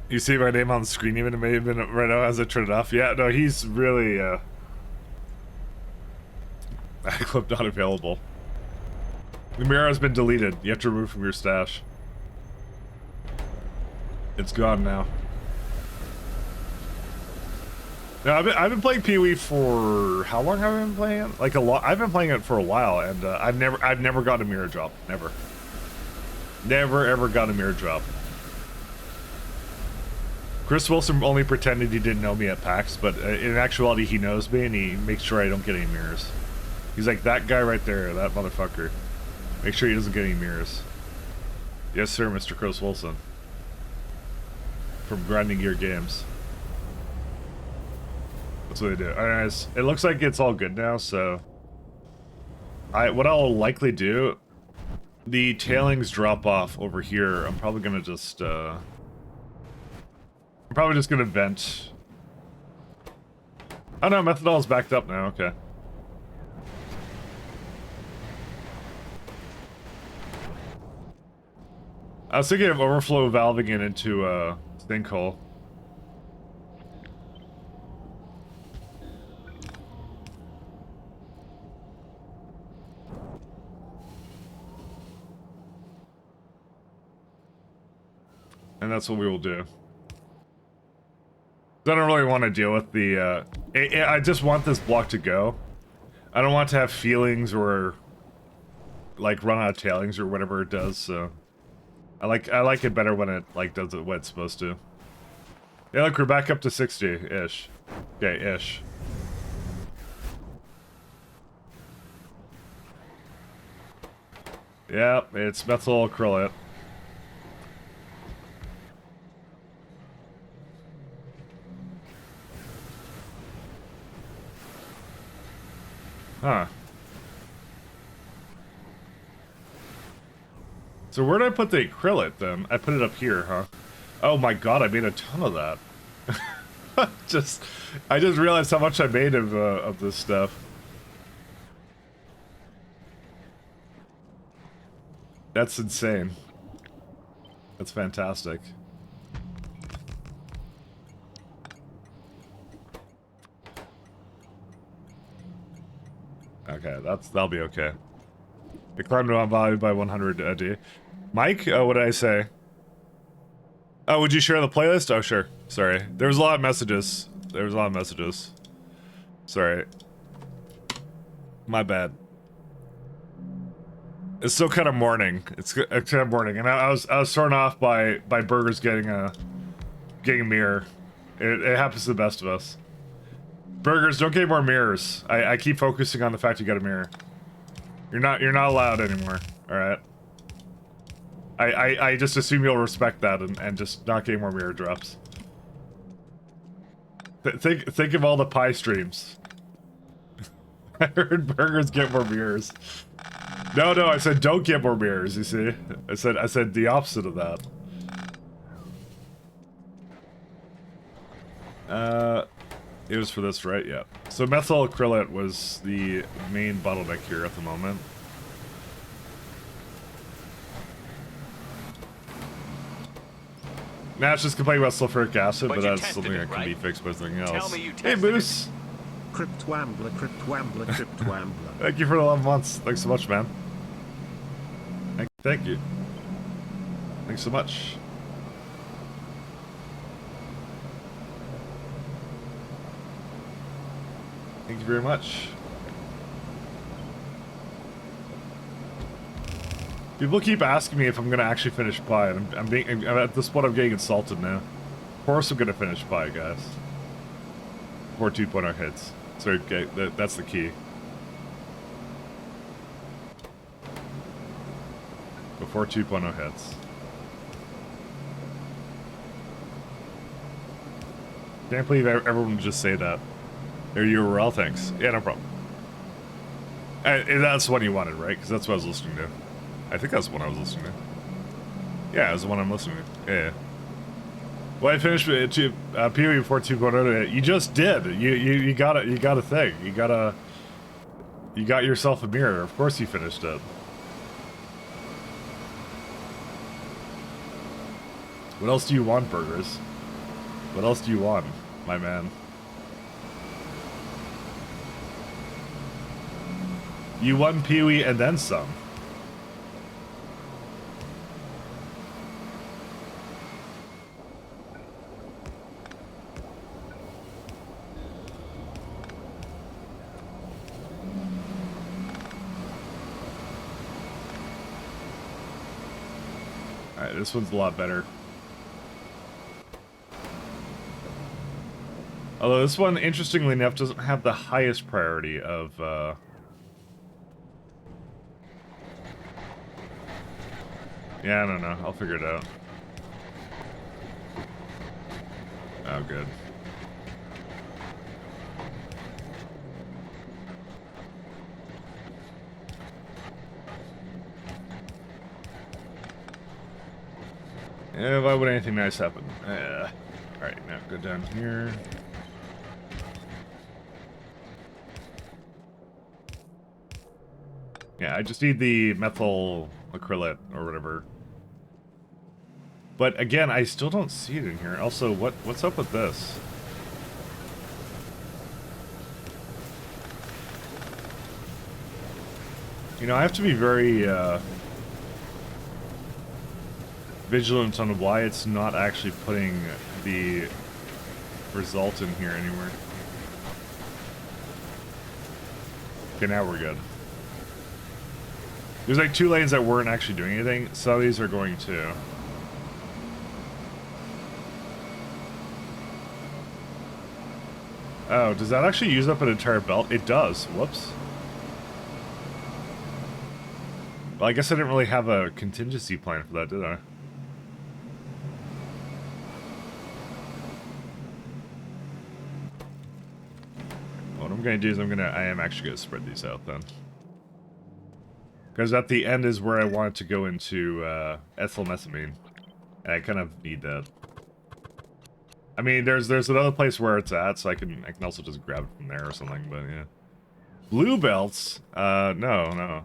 S3: You see my name on the screen even? It may have been right now as I turned it off. Yeah, no, he's really, clip not available. The mirror has been deleted. You have to remove from your stash. It's gone now. No, I've been playing PoE for how long have I been playing it? Like a lot. I've been playing it for a while, and I've never got a mirror drop. Never ever got a mirror drop. Chris Wilson only pretended he didn't know me at PAX, but in actuality he knows me and he makes sure I don't get any mirrors. He's like, that guy right there, that motherfucker. Make sure he doesn't get any mirrors. Yes, sir, Mr. Chris Wilson. From Grinding Gear Games. That's what they do. Alright, it looks like it's all good now, so... what I'll likely do... The tailings drop off over here. I'm probably gonna just, I'm probably just gonna vent. Oh no, methanol's backed up now, okay. I was thinking of overflow valving it into a sinkhole. And that's what we will do. I don't really want to deal with the, I just want this block to go. I don't want to have feelings or, like, run out of tailings or whatever it does, so... I like it better when it, like, does it what it's supposed to. Yeah, look, we're back up to 60-ish. Okay, ish. Yeah, it's methyl acrylate. Huh. So where did I put the acrylate then? I put it up here, huh? Oh my god, I made a ton of that. I just realized how much I made of this stuff. That's insane. That's fantastic. Okay, that'll be okay. The climbed on value by 100 D. Mike, what did I say? Oh, would you share the playlist? Oh, sure. Sorry. There was a lot of messages. Sorry. My bad. It's still kind of morning. It's kind of morning, and I was thrown off by Burgers getting a mirror. It happens to the best of us. Burgers, don't get more mirrors. I keep focusing on the fact you got a mirror. You're not allowed anymore. All right. I just assume you'll respect that and just not get more mirror drops. Think of all the pie streams. I heard Burgers get more mirrors. No, I said don't get more mirrors, you see? I said the opposite of that. It was for this, right? Yeah. So methyl acrylate was the main bottleneck here at the moment. Nah, it's just complaining about sulfuric acid, but that's something that can be fixed by something else. Hey, Moose!
S4: Cryptwambler.
S3: Thank you for the 11 months. Thanks so much, man. Thank you. Thanks so much. Thank you very much. People keep asking me if I'm gonna actually finish pie, and I'm at this point I'm getting insulted now. Of course I'm gonna finish pie, guys. Before 2.0 hits. So okay, that's the key. Before 2.0 hits. Can't believe everyone would just say that. There you were, all thanks. Yeah, no problem. And that's the one you wanted, right? Because that's what I was listening to. I think that's the one I was listening to. Yeah, it was the one I'm listening to. Yeah. Well, I finished PoE before 2.0. You just did. You got it. You got a thing. You got yourself a mirror. Of course you finished it. What else do you want, Burgers? What else do you want, my man? You won PoE and then some. Alright, this one's a lot better. Although this one, interestingly enough, doesn't have the highest priority of, yeah, I don't know. I'll figure it out. Oh, good. Yeah, why would anything nice happen? Alright, now go down here. Yeah, I just need the methyl acrylate or whatever. But again, I still don't see it in here. Also, what's up with this? You know, I have to be very vigilant on why it's not actually putting the result in here anywhere. Okay, now we're good. There's like 2 lanes that weren't actually doing anything. Some of these are going to. Oh, does that actually use up an entire belt? It does. Whoops. Well, I guess I didn't really have a contingency plan for that, did I? What I'm going to do is I am actually going to spread these out then. Because at the end is where I want to go into ethylmethamine. And I kind of need that. I mean, there's another place where it's at, so I can also just grab it from there or something, but yeah. Blue belts? No.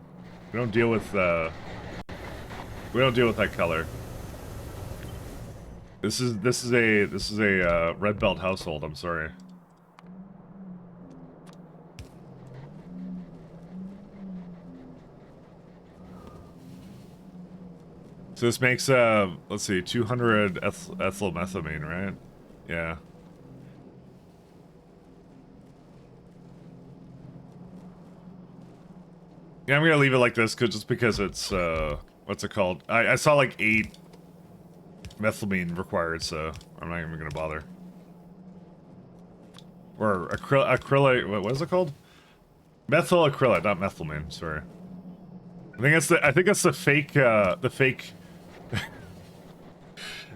S3: We don't deal with that color. This is a red belt household, I'm sorry. So this makes, let's see, 200 ethylmethamine, right? Yeah. Yeah, I'm gonna leave it like this, just because it's, what's it called? I saw like 8 methylamine required, so I'm not even gonna bother. Or acrylate, what is it called? Methyl acrylate, not methylamine, sorry. I think that's the fake,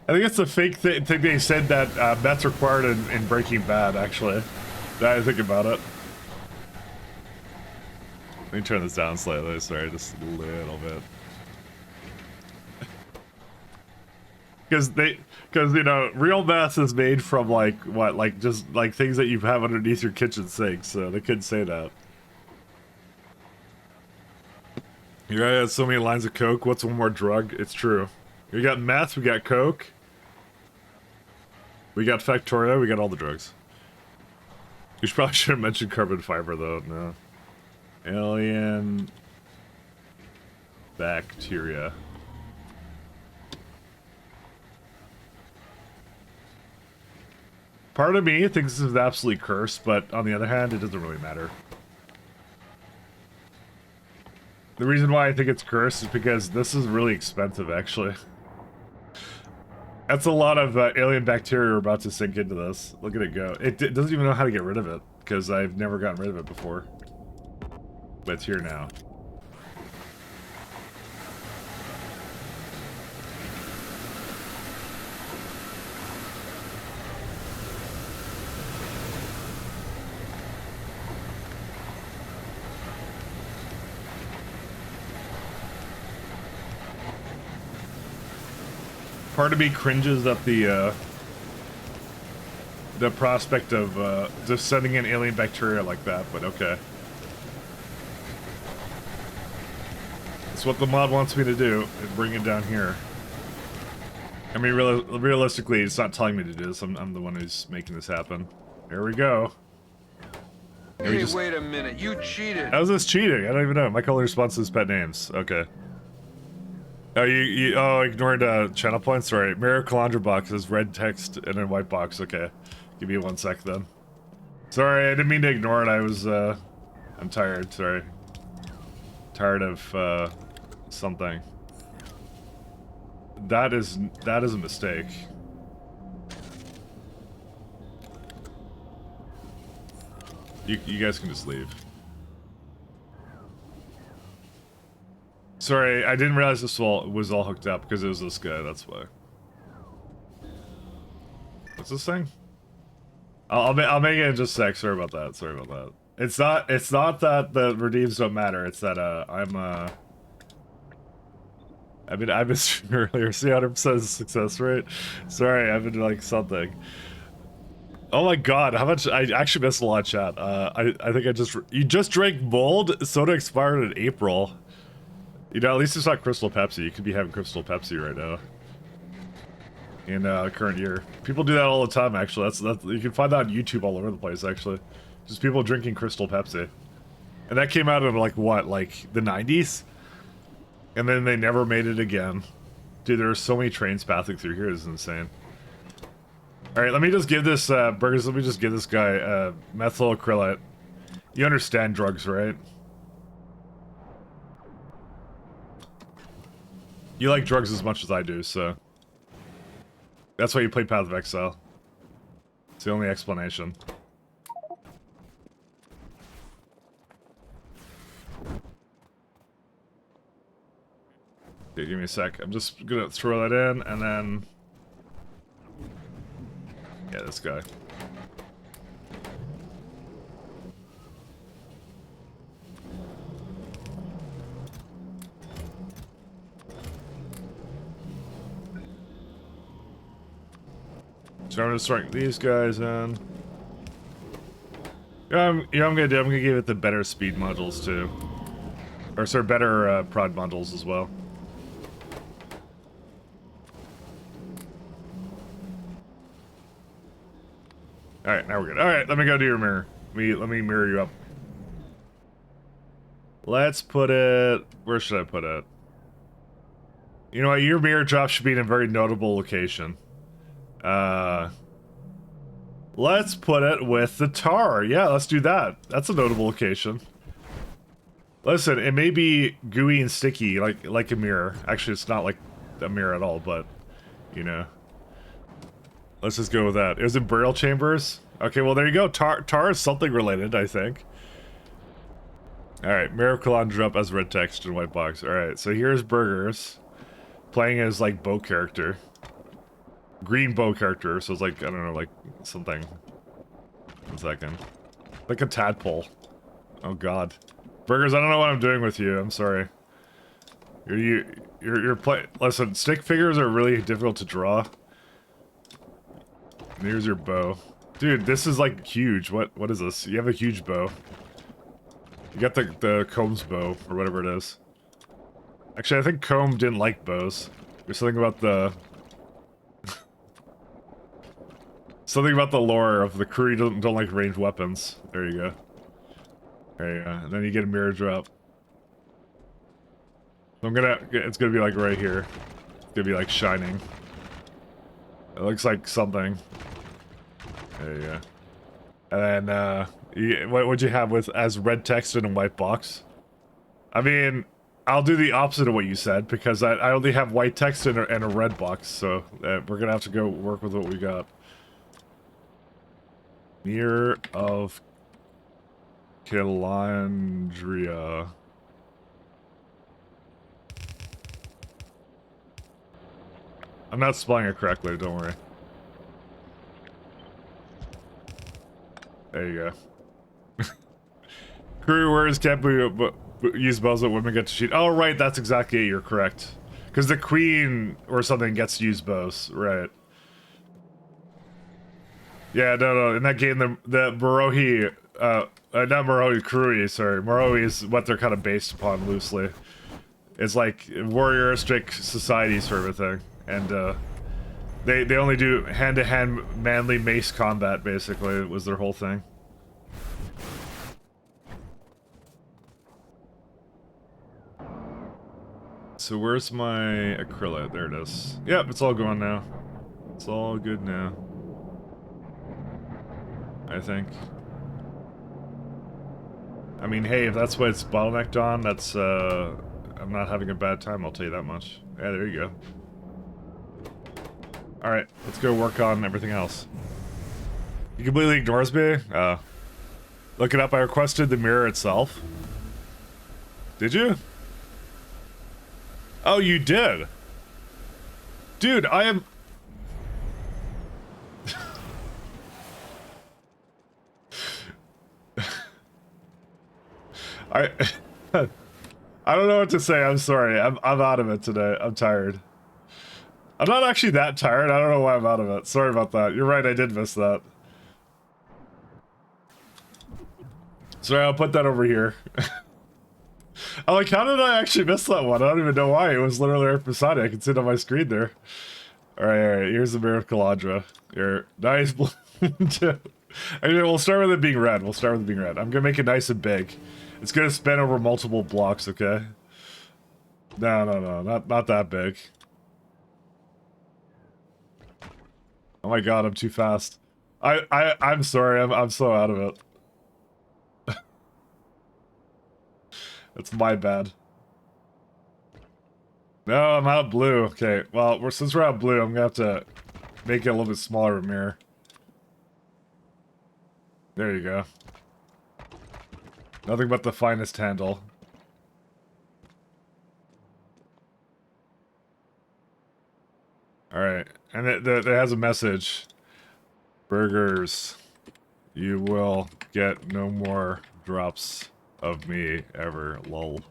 S3: I think it's the fake thing they said that meth's required in Breaking Bad, actually. Now I think about it. Let me turn this down slightly, sorry, just a little bit. Because, you know, real meth is made from, like, what, like, just, like, things that you have underneath your kitchen sink, so they couldn't say that. You guys have so many lines of coke, what's one more drug? It's true. We got meth, we got coke. We got Factorio, we got all the drugs. You probably should have mentioned carbon fiber, though, no. Alien bacteria. Part of me thinks this is absolutely cursed, but on the other hand, it doesn't really matter. The reason why I think it's cursed is because this is really expensive, actually. That's a lot of alien bacteria we're about to sink into this. Look at it go. It doesn't even know how to get rid of it, because I've never gotten rid of it before. But it's here now. Part of me cringes at the prospect of just sending in alien bacteria like that, but okay. That's what the mod wants me to do, is bring it down here. I mean, realistically, it's not telling me to do this. I'm the one who's making this happen. There we go.
S4: Hey, wait a minute. You cheated.
S3: How is this cheating? I don't even know. My color response is pet names. Okay. Oh, oh, ignored channel points? Sorry. Mirror Calandra box is red text and then white box. Okay. Give me 1 sec then. Sorry, I didn't mean to ignore it. I was, I'm tired. Sorry. Tired of, something. That is a mistake. You guys can just leave. Sorry, I didn't realize this was all hooked up because it was this guy, that's why. What's this thing? I'll make it in just a sec, sorry about that, It's not that the redeems don't matter, it's that, I've been streaming earlier, see 100% success rate? Sorry, I've been like something. Oh my god, how much, I actually missed a lot of chat. I think you just drank mold? Soda expired in April. You know, at least it's not Crystal Pepsi. You could be having Crystal Pepsi right now. In current year. People do that all the time, actually. That's you can find that on YouTube all over the place, actually. Just people drinking Crystal Pepsi. And that came out in, like, what, like, the 90s? And then they never made it again. Dude, there are so many trains passing through here, it's insane. Alright, let me just give this, Burgers, let me just give this guy, methyl acrylate. You understand drugs, right? You like drugs as much as I do, so... That's why you play Path of Exile. It's the only explanation. Okay, give me a sec. I'm just gonna throw that in, and then... Yeah, this guy. So I'm gonna start these guys in. I'm gonna give it the better speed modules too. Or sorry, better prod modules as well. Alright, now we're good. Alright, let me go to your mirror. Let me mirror you up. Let's put it... Where should I put it? You know what, your mirror drop should be in a very notable location. Let's put it with the tar. Yeah, let's do that. That's a notable location. Listen, it may be gooey and sticky, like a mirror. Actually, it's not like a mirror at all, but, you know. Let's just go with that. It was in burial chambers? Okay, well, there you go. Tar is something related, I think. Alright, Mirror of Calandra up as red text and white box. Alright, so here's Burgers. Playing as, like, bow character. Green bow character, so it's like, I don't know, like, something. 1 second. Like a tadpole. Oh god. Burgers, I don't know what I'm doing with you, I'm sorry. You're listen, stick figures are really difficult to draw. And here's your bow. Dude, this is like huge. What is this? You have a huge bow. You got the Combs bow, or whatever it is. Actually, I think Comb didn't like bows. There's something about the... something about the lore of the crew don't like ranged weapons. There you go. There you go. And then you get a mirror drop. So it's gonna be like right here. It's gonna be like shining. It looks like something. There you go. And then, what would you have with as red text in a white box? I mean, I'll do the opposite of what you said, because I only have white text and a red box, so we're gonna have to go work with what we got. Mirror of Calandria. I'm not spelling it correctly, don't worry. There you go. Crew warriors can't use bows that women get to shoot. Oh, right, that's exactly it, you're correct. Because the queen or something gets to use bows, right. Yeah, no, in that game, the Morohi, not Morohi, Kurui, sorry. Morohi is what they're kind of based upon loosely. It's like warrioristic society sort of a thing. And, they only do hand-to-hand manly mace combat, basically, was their whole thing. So where's my acrylate? There it is. Yep, it's all going now. It's all good now. I think. I mean, hey, if that's what it's bottlenecked on, that's, I'm not having a bad time, I'll tell you that much. Yeah, there you go. Alright, let's go work on everything else. You completely ignores me? Look it up, I requested the mirror itself. Did you? Oh, you did? Dude, I am... I don't know what to say, I'm sorry. I'm out of it today. I'm tired. I'm not actually that tired. I don't know why I'm out of it. Sorry about that. You're right, I did miss that. Sorry, I'll put that over here. I'm like, how did I actually miss that one? I don't even know why. It was literally right beside it. I can see it on my screen there. Alright. Here's the Mirror of Calandra. Here. Nice blue. Actually, we'll start with it being red. I'm gonna make it nice and big. It's gonna span over multiple blocks, okay? No. Not that big. Oh my god, I'm too fast. I'm sorry, I'm so out of it. It's my bad. No, I'm out of blue. Okay, well, since we're out of blue, I'm gonna have to make it a little bit smaller of a mirror. There you go. Nothing but the finest handle. Alright, and it has a message. Burgers, you will get no more drops of me ever, lol.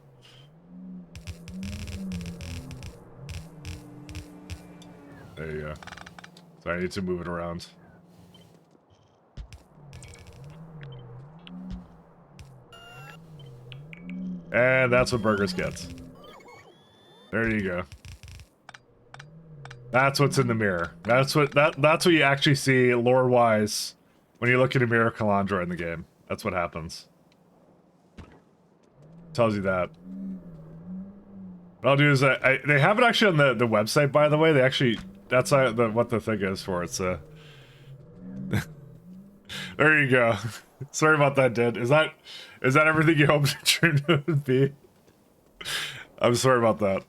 S3: There you go. So I need to move it around. And that's what burgers gets. There you go. That's what's in the mirror. That's what you actually see lore-wise when you look in a mirror Calandra in the game. That's what happens. Tells you that. What I'll do is they have it actually on the website, by the way. They actually that's what the thing is for. It's there you go. Sorry about that, Did. Is that everything you hoped it would be? I'm sorry about that.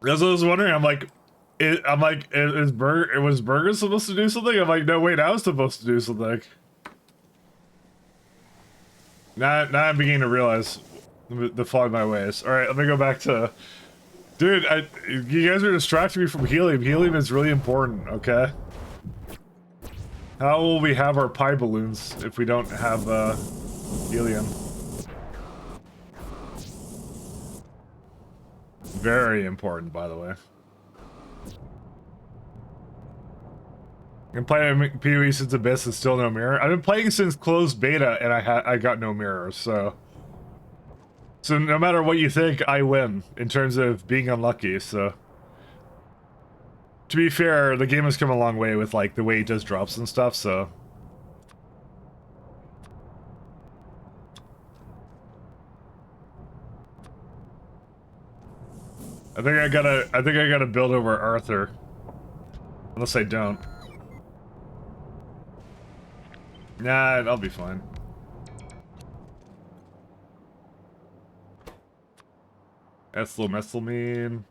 S3: As I was wondering, was Burger supposed to do something? I'm like, no, wait, I was supposed to do something. Now I'm beginning to realize the fog in my ways. All right, let me go back to. Dude, you guys are distracting me from helium. Helium is really important. Okay. How will we have our pie balloons if we don't have helium? Very important, by the way. I'm playing PoE since Abyss and still no mirror. I've been playing since closed beta and I got no mirrors, so no matter what you think, I win in terms of being unlucky. So to be fair, the game has come a long way with like the way it does drops and stuff. So I think I gotta build over Arthur. Unless I don't. Nah, I'll be fine. Ethyl-methylamine.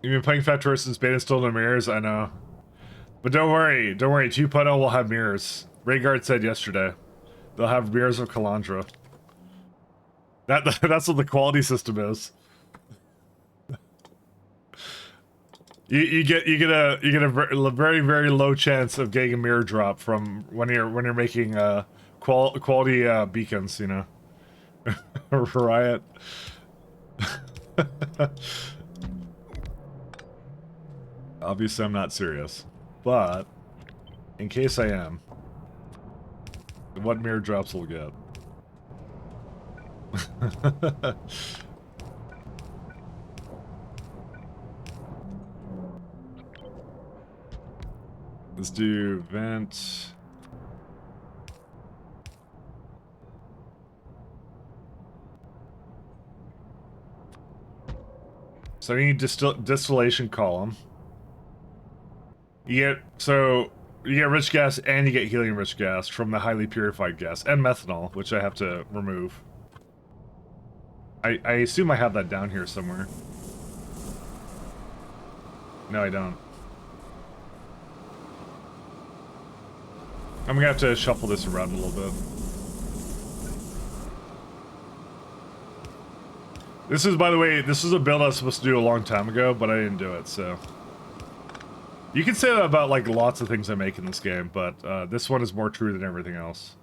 S3: You've been playing Factorio since beta, still no mirrors? I know. But don't worry, 2.0 will have mirrors. Rhaegar said yesterday. They'll have mirrors of Calandra. That's what the quality system is. You get a very, very low chance of getting a mirror drop from when you're making quality beacons, you know. Riot. Obviously I'm not serious, but in case I am, what mirror drops will get? Let's do vent. So we need distillation column. You get rich gas and you get helium rich gas from the highly purified gas and methanol, which I have to remove. I assume I have that down here somewhere. No, I don't. I'm gonna have to shuffle this around a little bit. This is, by the way, this is a build I was supposed to do a long time ago, but I didn't do it, so. You can say that about, like, lots of things I make in this game, but this one is more true than everything else.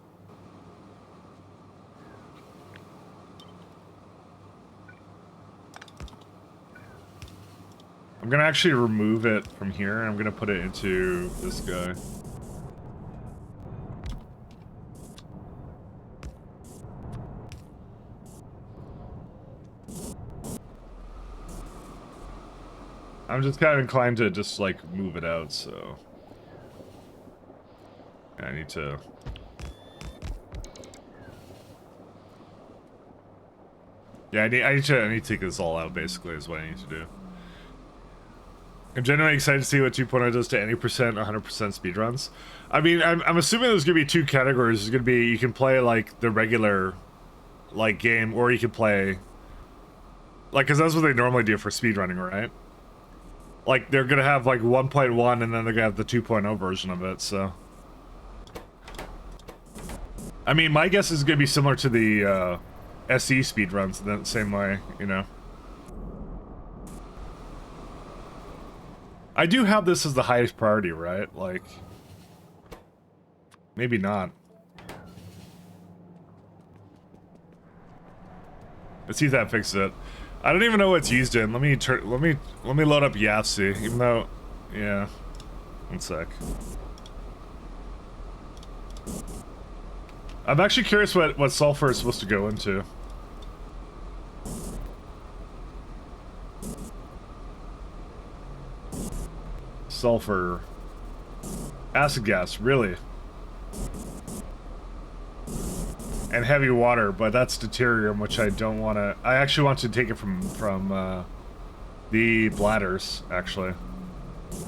S3: I'm gonna actually remove it from here, and I'm gonna put it into this guy. I'm just kind of inclined to just, like, move it out, so... I need to... Yeah, I need to take this all out, basically, is what I need to do. I'm genuinely excited to see what 2.0 does to any percent, 100% speedruns. I mean, I'm assuming there's going to be two categories. There's going to be, you can play, like, the regular, like, game, or you can play... Like, because that's what they normally do for speedrunning, right? Like, they're going to have, like, 1.1, and then they're going to have the 2.0 version of it, so... I mean, my guess is going to be similar to the, SE speedruns in the same way, you know? I do have this as the highest priority, right? Like... Maybe not. Let's see if that fixes it. I don't even know what it's used in. Let me load up Yafsi, even though... Yeah. One sec. I'm actually curious what sulfur is supposed to go into. Sulfur. Acid gas, really? And heavy water, but that's deuterium, which I don't want to... I actually want to take it from the bladders, actually.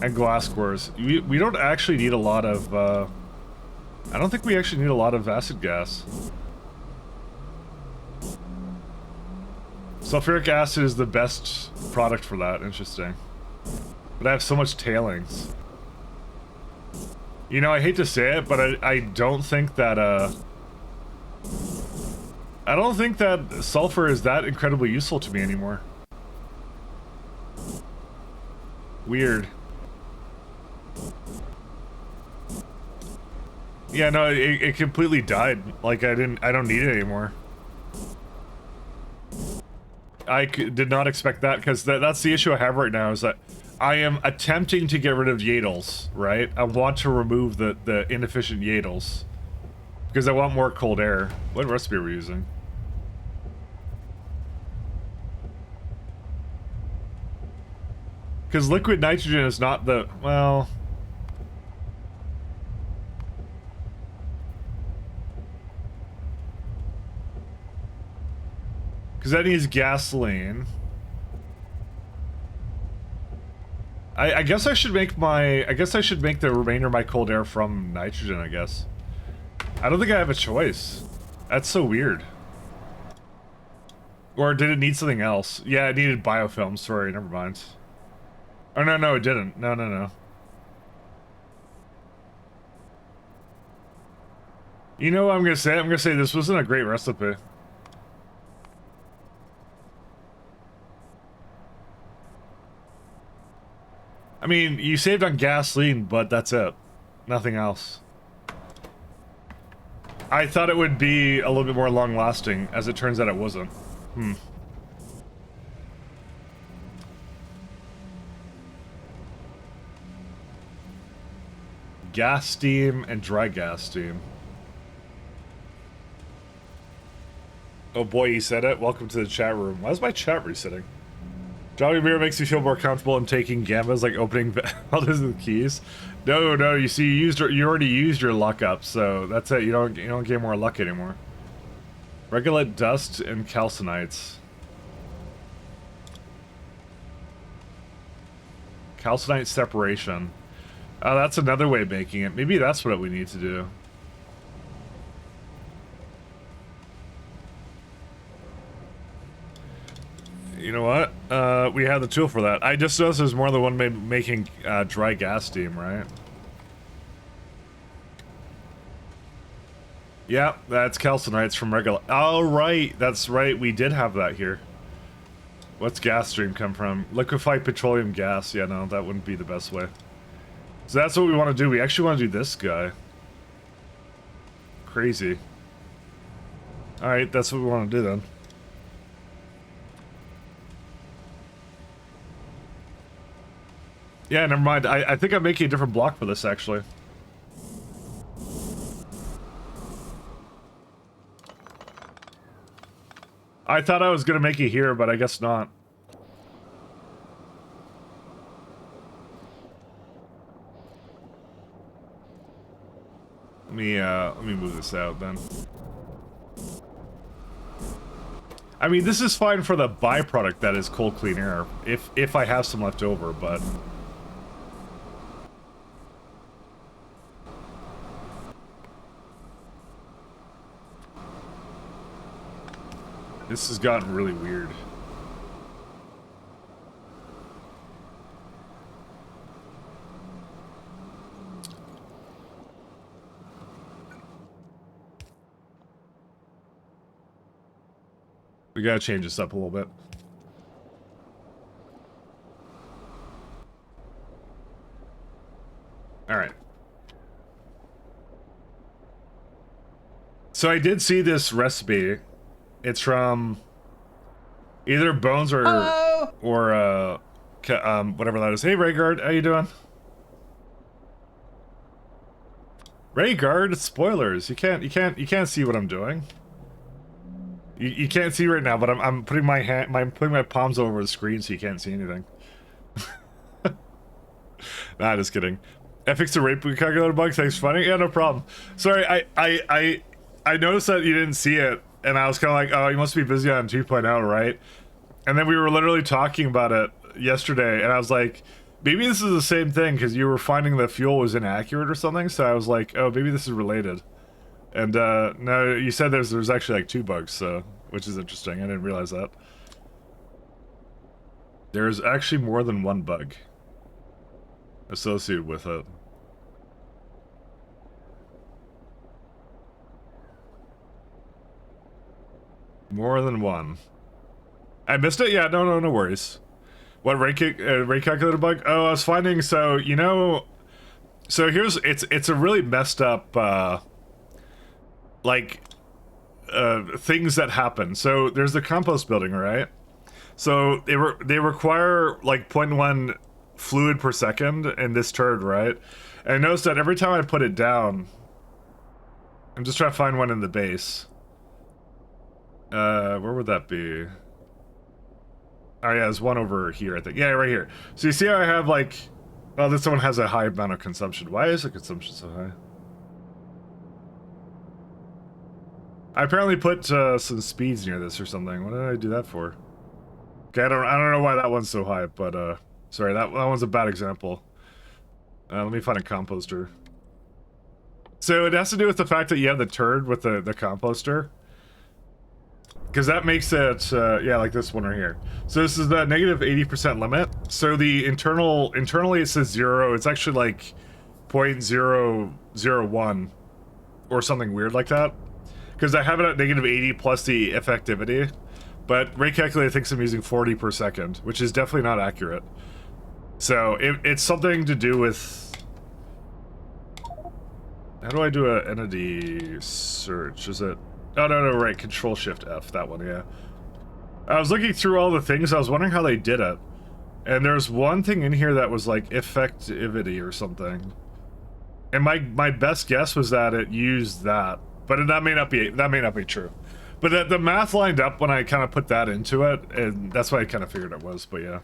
S3: And glass cores. We don't actually need a lot of... I don't think we actually need a lot of acid gas. Sulfuric acid is the best product for that. Interesting. But I have so much tailings. You know, I hate to say it, but I don't think that, I don't think that sulfur is that incredibly useful to me anymore. Weird. Yeah, no, it completely died. Like, I don't need it anymore. I did not expect that, because that's the issue I have right now, is that I am attempting to get rid of Yadles, right? I want to remove the inefficient Yadles. Because I want more cold air. What recipe are we using? Because liquid nitrogen is not the... well... Because that needs gasoline. I guess I should make my... I guess I should make the remainder of my cold air from nitrogen, I guess. I don't think I have a choice. That's so weird. Or did it need something else? Yeah, it needed biofilm. Sorry, never mind. Oh, no, it didn't. No. You know what I'm gonna say? I'm gonna say this wasn't a great recipe. I mean, you saved on gasoline, but that's it. Nothing else. I thought it would be a little bit more long-lasting. As it turns out, it wasn't. Gas steam and dry gas steam. Oh boy, he said it. Welcome to the chat room. Why is my chat resetting? Johnny Beer makes you feel more comfortable in taking gambas, like opening valves with keys. No, you see, you already used your luck up, so that's it. You don't get more luck anymore. Regulate dust and calcinites. Calcinite separation. Oh, that's another way of making it. Maybe that's what we need to do. You know what? We have the tool for that. I just noticed there's more than one making dry gas steam, right? Yeah, that's calcinites from regular. Oh, right. That's right. We did have that here. What's gas stream come from? Liquefied petroleum gas. Yeah, no, that wouldn't be the best way. So that's what we want to do. We actually want to do this guy. Crazy. Alright, that's what we want to do then. Yeah, never mind. I think I'm making a different block for this, actually. I thought I was going to make it here, but I guess not. Let me move this out then. I mean, this is fine for the byproduct that is cold clean air, if I have some left over, but... This has gotten really weird. We gotta change this up a little bit. Alright. So I did see this recipe. It's from either Bones or
S2: Hello?
S3: or whatever that is. Hey Rhaegar, how you doing? Rhaegar, spoilers. You can't see what I'm doing. You can't see right now, but I'm putting my palms over the screen so you can't see anything. Nah, just kidding. I fixed the rate calculator bug. Thanks for finding it. Yeah, no problem. Sorry, I noticed that you didn't see it, and I was kind of like, oh, you must be busy on 2.0, right? And then we were literally talking about it yesterday, and I was like, maybe this is the same thing because you were finding the fuel was inaccurate or something. So I was like, oh, maybe this is related. And no, you said there's actually like 2 bugs, so which is interesting. I didn't realize that. There's actually more than 1 bug associated with it. More than 1. I missed it? Yeah, no worries. What rate calculator bug? Oh, I was finding, so, you know, so here's, it's a really messed up, like, things that happen. So there's the compost building, right? So they require like 0.1 fluid per second in this turd, right? And I noticed that every time I put it down, I'm just trying to find one in the base. Where would that be? Oh yeah, there's one over here, I think. Yeah, right here. So you see how I have like, oh, this one has a high amount of consumption. Why is the consumption so high? I apparently put some speeds near this or something. What did I do that for? Okay, I don't know why that one's so high, but sorry, that one's a bad example. Let me find a composter. So it has to do with the fact that you have the turd with the composter. Because that makes it, yeah, like this one right here. So this is the negative 80% limit. So the internally it says 0. It's actually like 0.001 or something weird like that. Because I have it at negative 80 plus the effectivity. But rate calculator thinks I'm using 40 per second, which is definitely not accurate. So it's something to do with... How do I do an entity search? Is it... Oh, no, right. Control Shift F, that one, yeah. I was looking through all the things. I was wondering how they did it. And there's one thing in here that was like effectivity or something. And my best guess was that it used that. But that may not be true. But the math lined up when I kind of put that into it, and that's what I kind of figured it was, but yeah.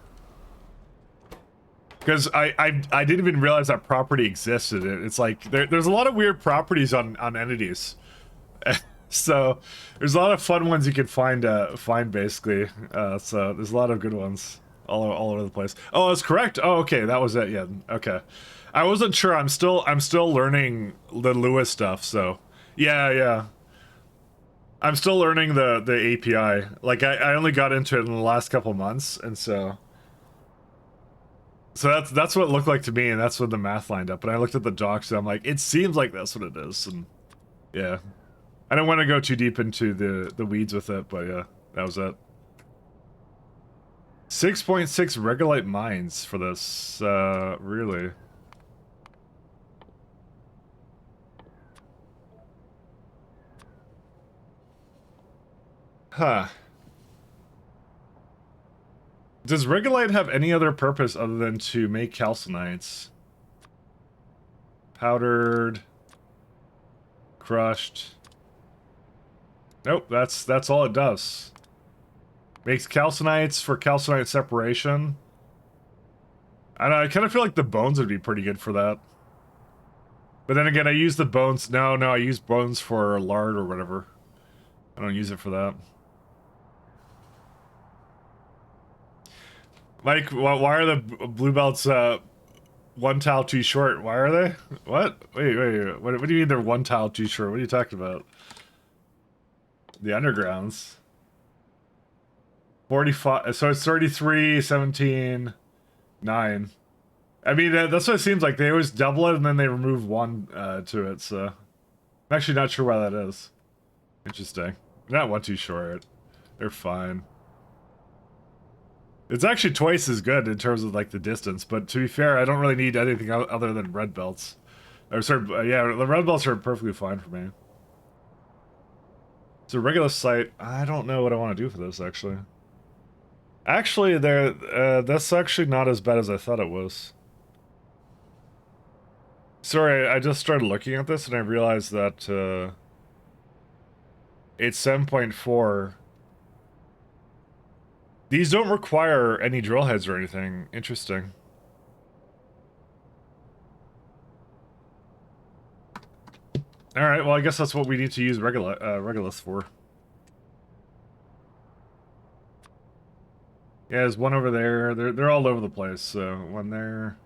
S3: Because I didn't even realize that property existed. It's like, there's a lot of weird properties on entities. So there's a lot of fun ones you can find basically. So there's a lot of good ones all over the place. Oh, that's correct. Oh, okay, that was it. Yeah, okay. I wasn't sure. I'm still learning the Lewis stuff. So yeah. I'm still learning the API. Like I only got into it in the last couple months, and so that's what it looked like to me, and that's when the math lined up. And I looked at the docs, and I'm like, it seems like that's what it is, and yeah. I don't want to go too deep into the weeds with it, but yeah, that was it. 6.6 regolite mines for this, really. Huh. Does regolite have any other purpose other than to make calcinites? Powdered. Crushed. Nope, that's all it does. Makes calcinites for calcinite separation. I don't know, I kind of feel like the bones would be pretty good for that. But then again, I use the bones... No, I use bones for lard or whatever. I don't use it for that. Mike, why are the blue belts one tile too short? Why are they? What? Wait. What do you mean they're one tile too short? What are you talking about? The undergrounds. 45. So it's 33, 17, 9. I mean, that's what it seems like. They always double it and then they remove one to it. So I'm actually not sure why that is. Interesting. They're not one too short. They're fine. It's actually twice as good in terms of like the distance, but to be fair, I don't really need anything other than red belts. Or sorry, yeah, the red belts are perfectly fine for me. It's a regular site. I don't know what I want to do for this actually. Actually, that's actually not as bad as I thought it was. Sorry, I just started looking at this and I realized that it's 7.4. These don't require any drill heads or anything. Interesting. Alright, well I guess that's what we need to use Regulus for. Yeah, there's one over there. They're all over the place, so one there.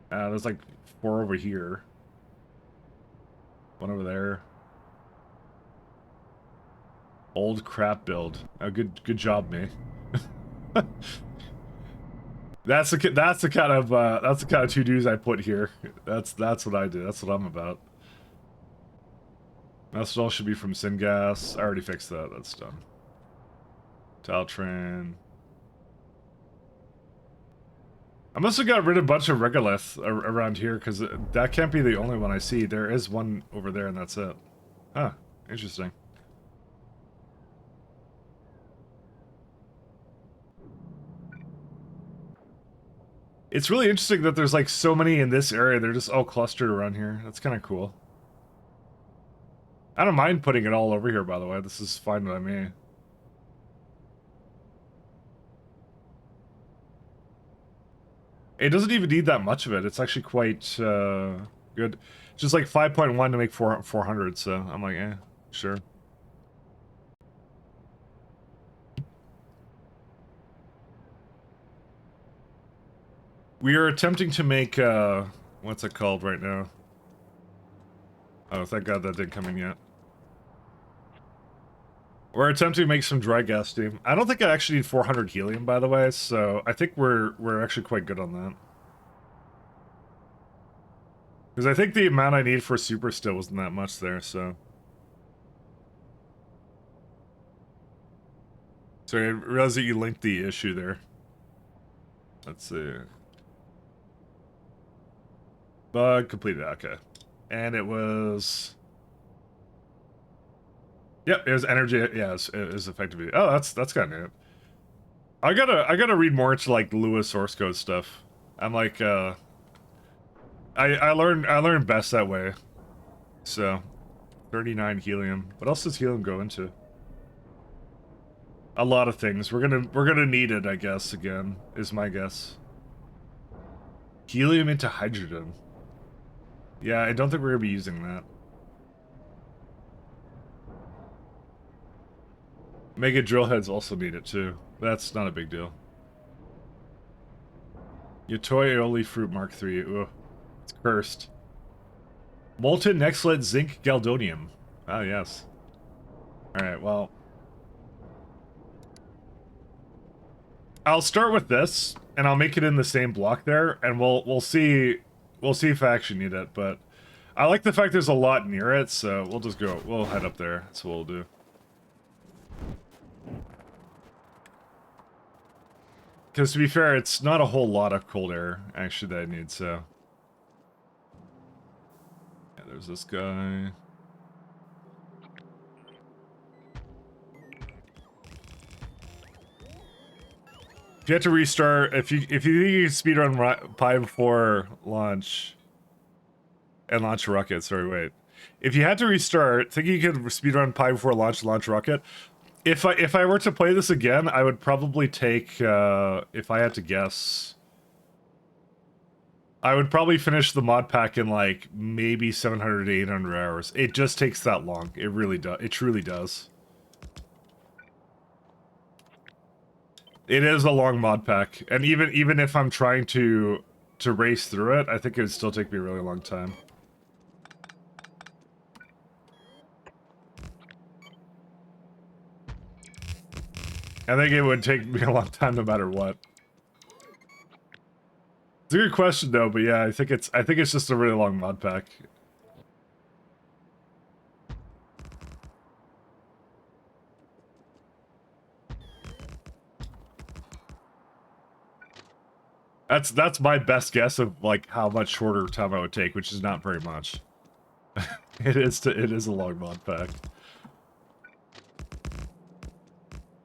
S3: There's like 4 over here. One over there. Old crap build. Oh, good job, me. that's the kind of to-dos I put here. That's what I do. That's what I'm about. Methadol should be from Syngas. I already fixed that. That's done. Taltran. I must have got rid of a bunch of regolith around here because that can't be the only one I see. There is one over there, and that's it. Huh. Interesting. It's really interesting that there's like so many in this area. They're just all clustered around here. That's kind of cool. I don't mind putting it all over here, by the way. This is fine by me. It doesn't even need that much of it. It's actually quite good. Just like 5.1 to make 400, so I'm like, eh, sure. We are attempting to make, what's it called right now? Oh, thank God that didn't come in yet. We're attempting to make some dry gas steam. I don't think I actually need 400 helium, by the way, so I think we're actually quite good on that. Because I think the amount I need for super still wasn't that much there, so... So I realized that you linked the issue there. Let's see. Bug completed, okay. And it was... Yep, it was energy, yeah, it was effectively... Oh, that's kind of neat. I gotta read more into, like, Lua source code stuff. I'm like, I learned best that way. So, 39 helium. What else does helium go into? A lot of things. We're gonna need it, I guess, again, is my guess. Helium into hydrogen. Yeah, I don't think we're gonna be using that. Mega drill heads also need it too. That's not a big deal. Yatoi Aioli Fruit Mark III. Ugh. It's cursed. Molten Nexlet Zinc Galdonium. Ah, yes. Alright, well. I'll start with this, and I'll make it in the same block there, and we'll see if I actually need it, but I like the fact there's a lot near it, so we'll head up there. That's what we'll do. Because to be fair, it's not a whole lot of cold air, actually, that I need, so... Yeah, there's this guy. If you have to restart, if you think you can speedrun Pi before launch... And launch a rocket, sorry, wait. If you had to restart, think you could speedrun Pi before launch a rocket? If I were to play this again, I would probably take, if I had to guess, I would probably finish the mod pack in like maybe 700 to 800 hours. It just takes that long. It really does. It truly does. It is a long mod pack, and even if I'm trying to race through it, I think it would still take me a really long time. I think it would take me a long time no matter what. It's a good question though, but yeah, I think it's just a really long mod pack. That's my best guess of like how much shorter time I would take, which is not very much. It is a long mod pack.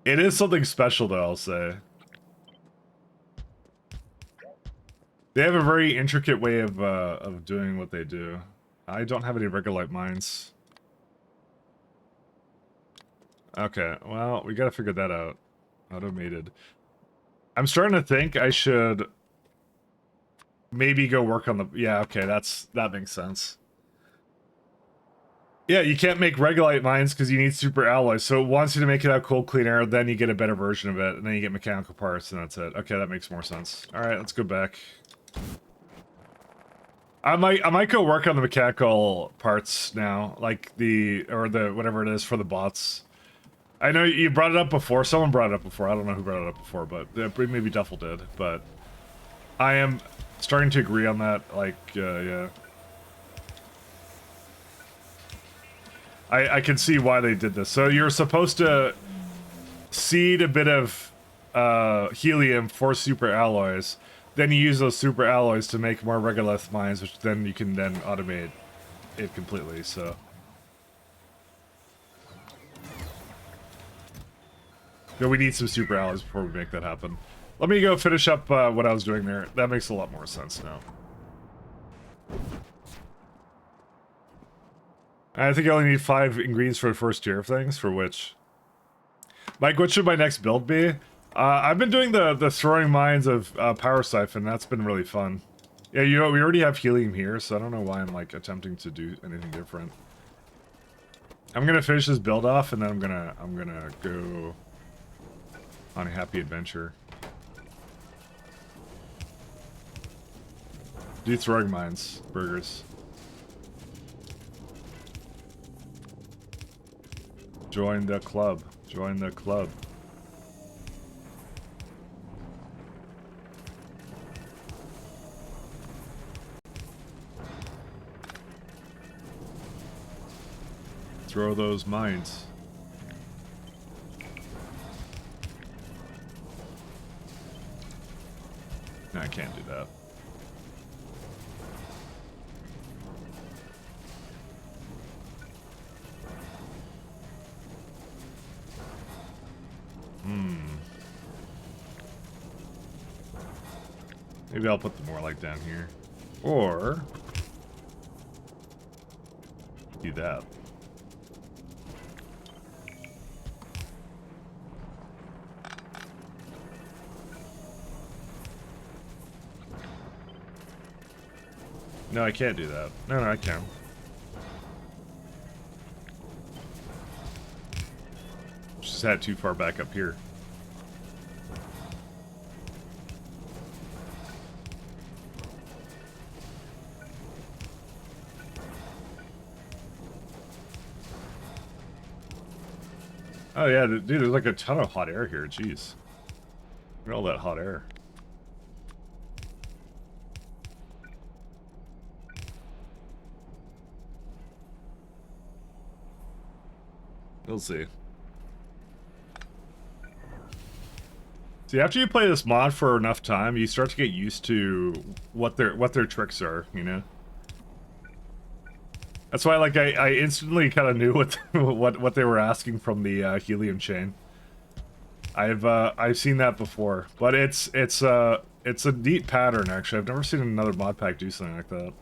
S3: It is something special though, I'll say. They have a very intricate way of doing what they do. I don't have any Regulite mines. Okay, well, we gotta figure that out. Automated. I'm starting to think I should maybe go work on the... Yeah, okay, that makes sense. Yeah, you can't make Regulite mines because you need super alloys, so it wants you to make it out cold, clean air, then you get a better version of it, and then you get mechanical parts, and that's it. Okay, that makes more sense. Alright, let's go back. I might go work on the mechanical parts now, like whatever it is for the bots. I know you brought it up before. Someone brought it up before. I don't know who brought it up before, but maybe Duffel did. But I am starting to agree on that. Like, yeah. I can see why they did this. So you're supposed to seed a bit of helium for super alloys. Then you use those super alloys to make more regolith mines, which then you can then automate it completely, so... No, we need some super alloys before we make that happen. Let me go finish up what I was doing there. That makes a lot more sense now. I think I only need 5 ingredients for the first tier of things, for which... Mike, what should my next build be? I've been doing the throwing mines of Power Siphon. That's been really fun. Yeah, we already have helium here, so I don't know why I'm like attempting to do anything different. I'm gonna finish this build off, and then I'm gonna go on a happy adventure. Do throwing mines, burgers. Join the club. Join the club. Throw those mines. No, I can't do that. Maybe I'll put the more like down here. Or do that. No, I can't do that. No, I can. Just had it too far back up here. Oh yeah, dude, there's like a ton of hot air here, jeez. Look at all that hot air. We'll see. See, after you play this mod for enough time, you start to get used to what their tricks are, you know? That's why, like, I instantly kind of knew what they were asking from the helium chain. I've seen that before, but it's a neat pattern actually. I've never seen another mod pack do something like that.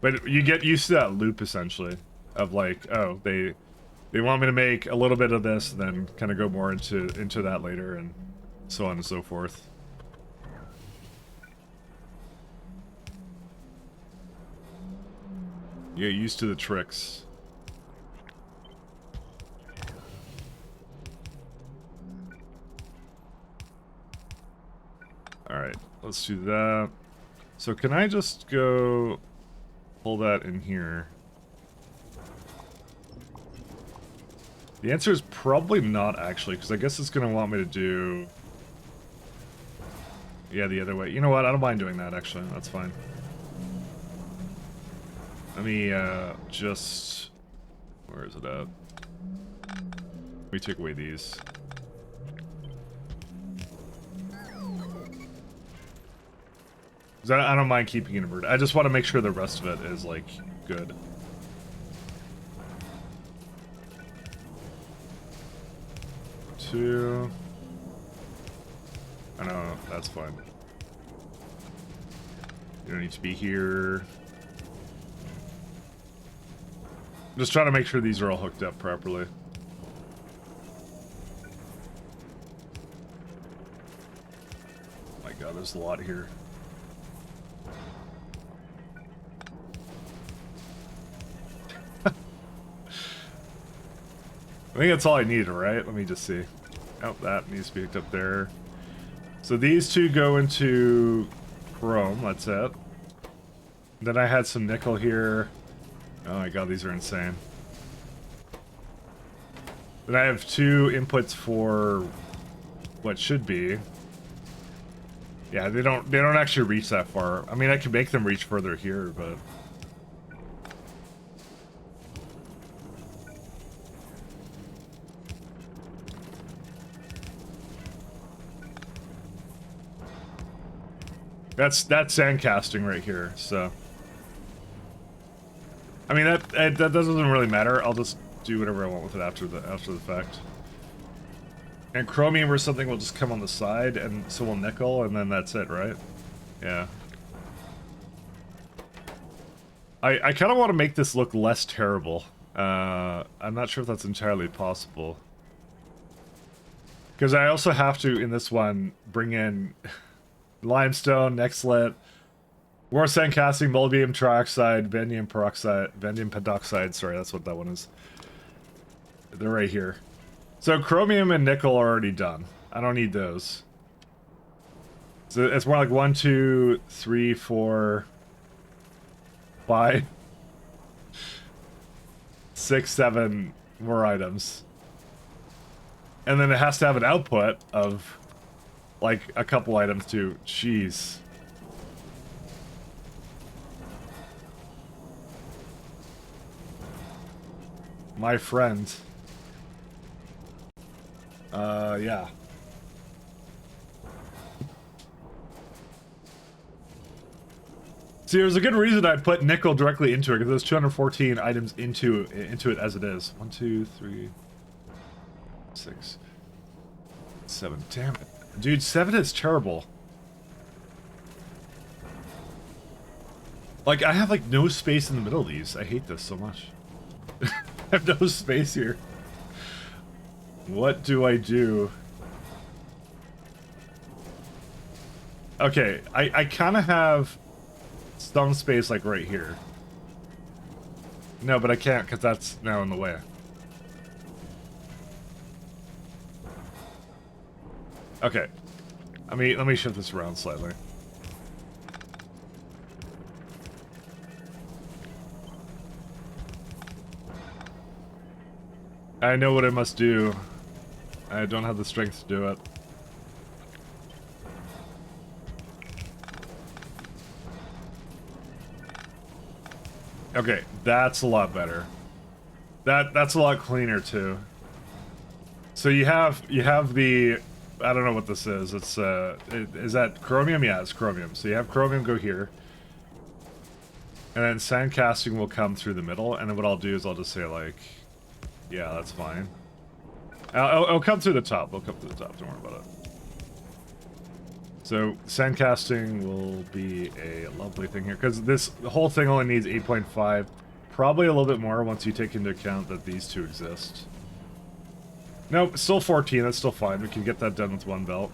S3: But you get used to that loop essentially of like, oh, they want me to make a little bit of this, and then kind of go more into that later, and so on and so forth. You get used to the tricks. Alright, let's do that. So can I just go pull that in here? The answer is probably not, actually, because I guess it's going to want me to do... Yeah, the other way. You know what? I don't mind doing that, actually. That's fine. Let me, just... Where is it at? Let me take away these. I don't mind keeping it inverted. I just want to make sure the rest of it is, like, good. Two. I know, that's fine. You don't need to be here. Just trying to make sure these are all hooked up properly. Oh my god, there's a lot here. I think that's all I needed, right? Let me just see. Oh, that needs to be hooked up there. So these two go into chrome, that's it. Then I had some nickel here. Oh my god, these are insane. Then I have two inputs for what should be. Yeah, they don't actually reach that far. I mean, I could make them reach further here, but that's sand casting right here, so I mean that doesn't really matter. I'll just do whatever I want with it after the fact. And chromium or something will just come on the side, and so will nickel, and then that's it, right? Yeah. I kind of want to make this look less terrible. I'm not sure if that's entirely possible. Because I also have to, in this one, bring in limestone, nextlit, more sand casting, molybdenum trioxide, vanadium pentoxide, sorry, that's what that one is. They're right here. So chromium and nickel are already done. I don't need those. So it's more like 1, 2, 3, 4, 5, 6, 7 more items. And then it has to have an output of like a couple items too. Jeez. My friend. Yeah. See, there's a good reason I put nickel directly into it, because there's 214 items into it as it is. 1, 2, 3, 6, 7. Damn it. Dude, 7 is terrible. Like, I have, like, no space in the middle of these. I hate this so much. I have no space here. What do I do? Okay, I kind of have some space, like, right here. No, but I can't, because that's now in the way. Okay. Let me shift this around slightly. I know what I must do. I don't have the strength to do it. Okay, that's a lot better. That's a lot cleaner too. So you have the, I don't know what this is. It's is that chromium? Yeah, it's chromium. So you have chromium go here. And then sand casting will come through the middle, and then what I'll do is I'll just say, like, yeah, that's fine. I'll come through the top. We'll come through the top. Don't worry about it. So sand casting will be a lovely thing here, because this whole thing only needs 8.5, probably a little bit more once you take into account that these two exist. Nope, still 14. That's still fine. We can get that done with one belt.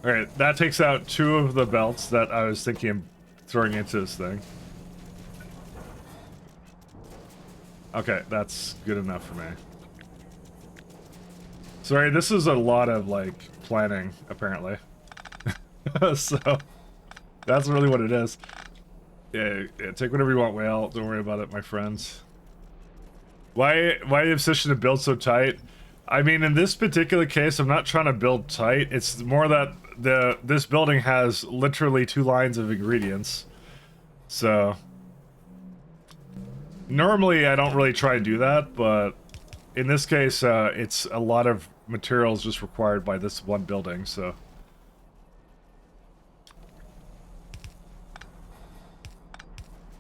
S3: Alright, that takes out 2 of the belts that I was thinking of throwing into this thing. Okay, that's good enough for me. Sorry, this is a lot of, like, planning, apparently. So, that's really what it is. Yeah, take whatever you want, Whale. Don't worry about it, my friends. Why the obsession to build so tight? I mean, in this particular case, I'm not trying to build tight. It's more that this building has literally 2 lines of ingredients. So, normally I don't really try to do that, but in this case, it's a lot of materials just required by this one building, so.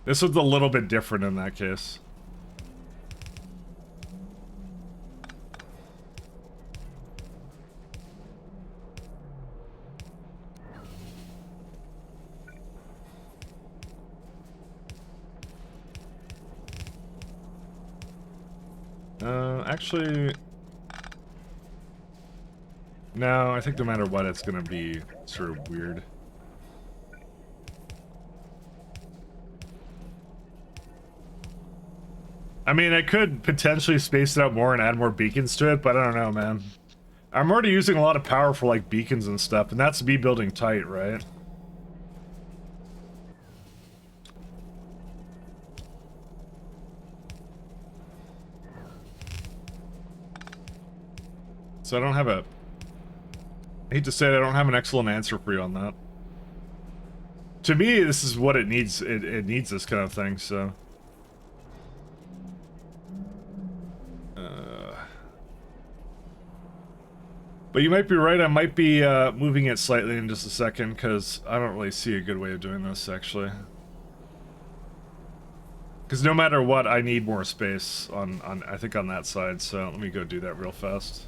S3: This was a little bit different in that case. Actually... No, I think no matter what, it's gonna be sort of weird. I mean, I could potentially space it out more and add more beacons to it, but I don't know, man. I'm already using a lot of power for, like, beacons and stuff, and that's me building tight, right? So I don't have a... I hate to say it, I don't have an excellent answer for you on that. To me, this is what it needs. It needs this kind of thing, so... But you might be right, I might be moving it slightly in just a second, because I don't really see a good way of doing this, actually. Because no matter what, I need more space on I think on that side, so let me go do that real fast.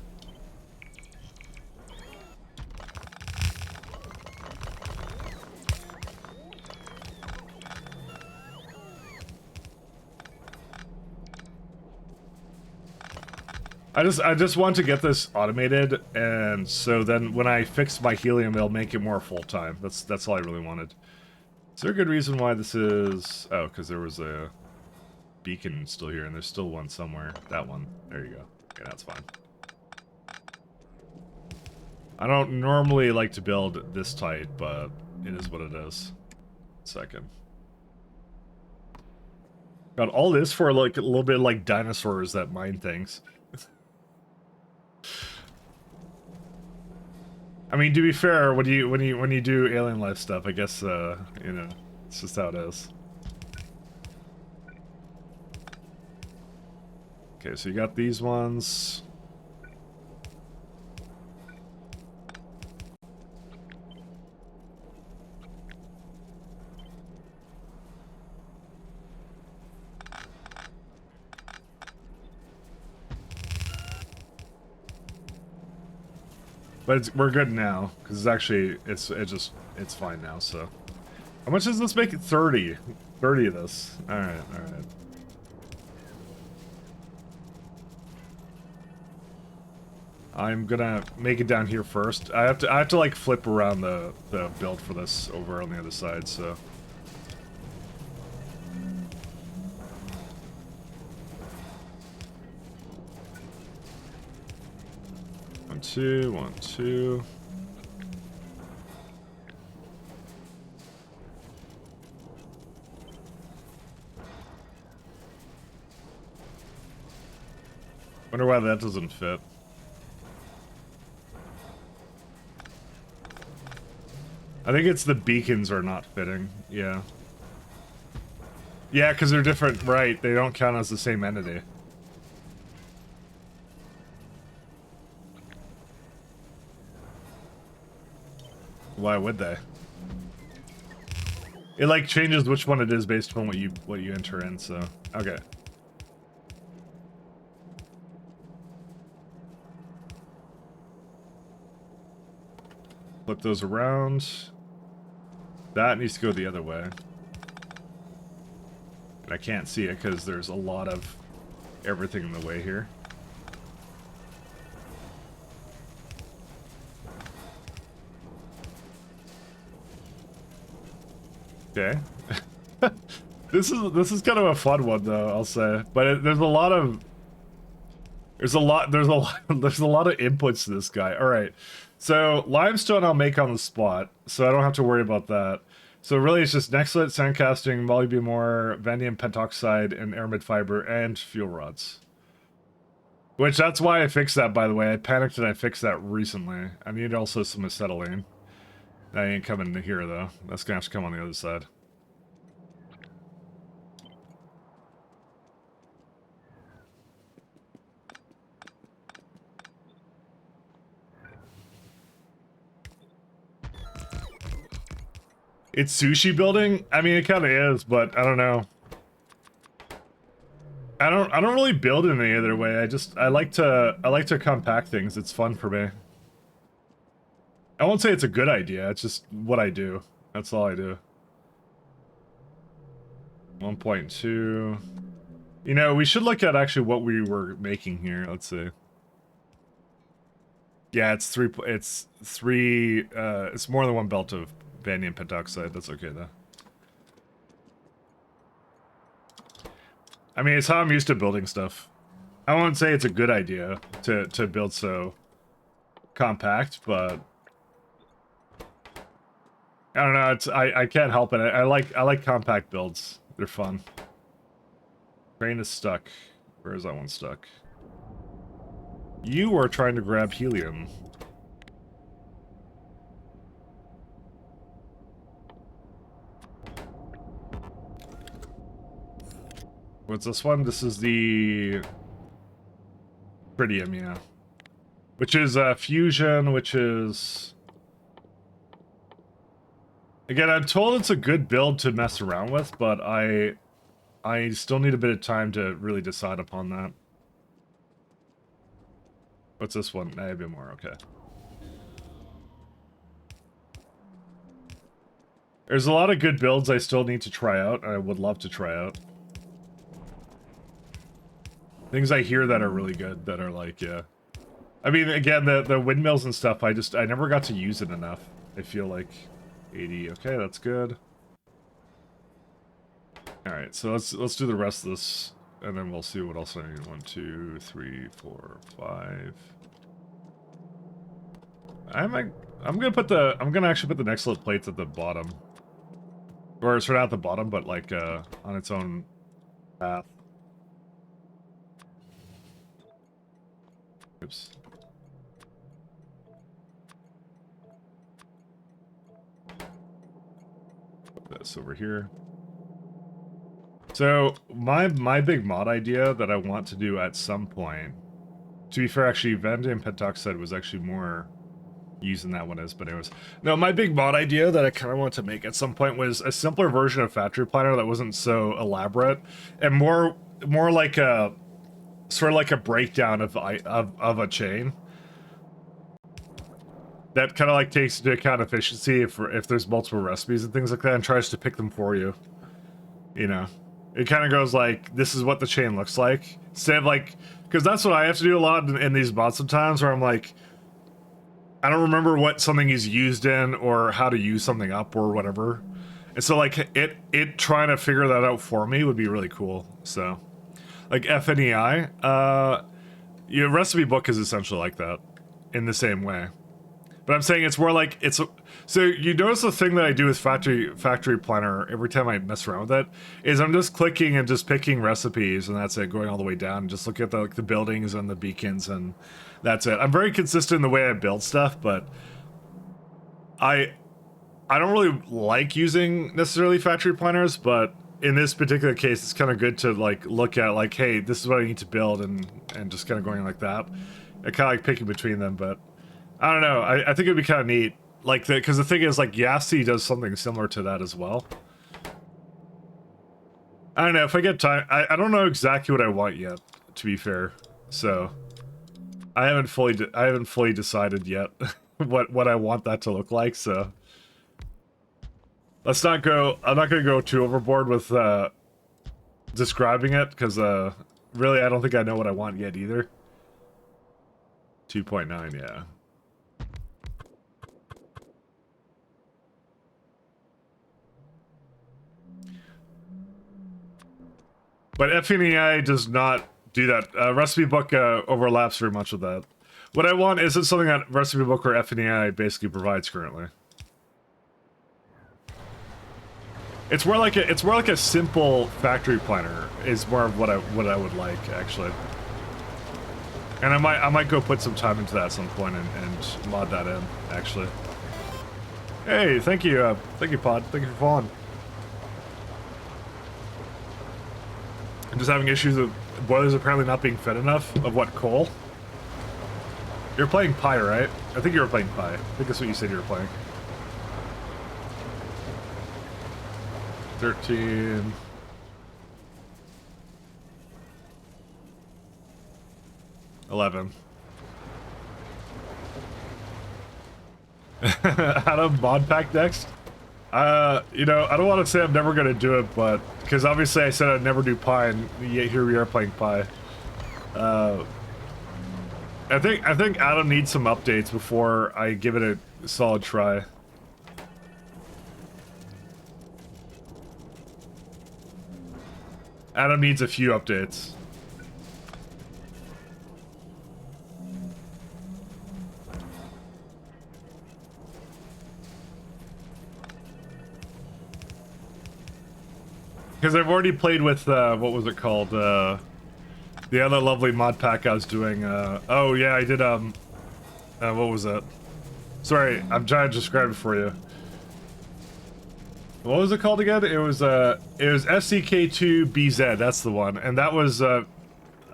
S3: I just want to get this automated, and so then when I fix my helium, it'll make it more full-time. That's all I really wanted. Is there a good reason why this is... Oh, because there was a beacon still here, and there's still one somewhere. That one. There you go. Okay, that's fine. I don't normally like to build this tight, but it is what it is. Second. Got all this for, like, a little bit like dinosaurs that mine things. I mean, to be fair, when you do alien life stuff, I guess you know, it's just how it is. Okay, so you got these ones. But we're good now, because it's actually, it's fine now, so. How much does this make it? 30. 30 of this. Alright, alright. I'm gonna make it down here first. I have to like flip around the build for this over on the other side, so. One, two. Wonder why that doesn't fit. I think it's the beacons are not fitting, yeah. Yeah, because they're different, right, they don't count as the same entity. Why would they? It like changes which one it is based upon what you enter in, so okay. Flip those around. That needs to go the other way. And I can't see it because there's a lot of everything in the way here. Okay. This is kind of a fun one though, I'll say. But there's a lot of There's a lot there's a lot there's a lot of inputs to this guy. Alright. So limestone I'll make on the spot, so I don't have to worry about that. So really it's just Nexlet, sandcasting, molybdenum ore, vanadium pentoxide, and aramid fiber, and fuel rods. Which, that's why I fixed that, by the way. I panicked and I fixed that recently. I need also some acetylene. That ain't coming to here, though. That's gonna have to come on the other side. It's sushi building? I mean, it kind of is, but I don't know. I don't really build in any other way. I like to compact things. It's fun for me. I won't say it's a good idea. It's just what I do. That's all I do. 1.2. You know, we should look at actually what we were making here. Let's see. Yeah, it's it's more than one belt of vanadium pentoxide. That's okay though. I mean, it's how I'm used to building stuff. I won't say it's a good idea to build so compact, but I don't know. It's I can't help it. I like compact builds. They're fun. Train is stuck. Where is that one stuck? You are trying to grab helium. What's this one? This is the tritium, yeah. Which is fusion, which is... Again, I'm told it's a good build to mess around with, but I still need a bit of time to really decide upon that. What's this one? A bit more, okay. There's a lot of good builds I still need to try out, I would love to try out. Things I hear that are really good, that are like, yeah. I mean, again, the windmills and stuff, I never got to use it enough. I feel like 80, okay, that's good. Alright, so let's do the rest of this, and then we'll see what else I need. 1, 2, 3, 4, 5. I'm gonna actually put the next little plates at the bottom. Or sort of at the bottom, but like on its own path. Oops. Put this over here. So my big mod idea that I want to do at some point, to be fair, actually vanadium pentoxide was actually more using that one as, but anyways. No, my big mod idea that I kind of want to make at some point was a simpler version of Factory Planner that wasn't so elaborate and more like a sort of like a breakdown of a chain that kind of like takes into account efficiency if there's multiple recipes and things like that and tries to pick them for you. You know, it kind of goes like, this is what the chain looks like, instead of like, because that's what I have to do a lot in these mods sometimes, where I'm like, I don't remember what something is used in or how to use something up or whatever. And so like it trying to figure that out for me would be really cool. So like FNEI, your recipe book is essentially like that in the same way. But I'm saying it's more like so you notice the thing that I do with Factory Planner every time I mess around with it is I'm just clicking and just picking recipes and that's it, going all the way down and just look at the buildings and the beacons and that's it. I'm very consistent in the way I build stuff, but I don't really like using necessarily Factory Planners, but in this particular case it's kind of good to like look at like, hey, this is what I need to build and just kind of going like that. I kind of like picking between them, but I don't know. I think it'd be kind of neat, like because the thing is, like Yassi does something similar to that as well. I don't know if I get time. I don't know exactly what I want yet, to be fair. So I haven't fully decided yet what I want that to look like. So let's not go. I'm not going to go too overboard with describing it because really I don't think I know what I want yet either. 2.9, yeah. But FNEI does not do that. Recipe book overlaps very much with that. What I want isn't something that recipe book or FNEI basically provides currently. It's more like a simple factory planner is more of what I would like actually. And I might go put some time into that at some point and mod that in actually. Hey, thank you Pod. Thank you for following. I'm just having issues with boilers apparently not being fed enough of what coal. You're playing Pi, right? I think you were playing Pi. I think that's what you said you were playing. 13. $11. Adam, mod pack next? You know, I don't want to say I'm never gonna do it, but because obviously I said I'd never do Pi, and yet here we are playing Pi. I think Adam needs some updates before I give it a solid try. Adam needs a few updates. Because I've already played with, what was it called, the other lovely mod pack I was doing, oh yeah, I did, what was it? Sorry, I'm trying to describe it for you. What was it called again? It was SCK2BZ, that's the one, and that was,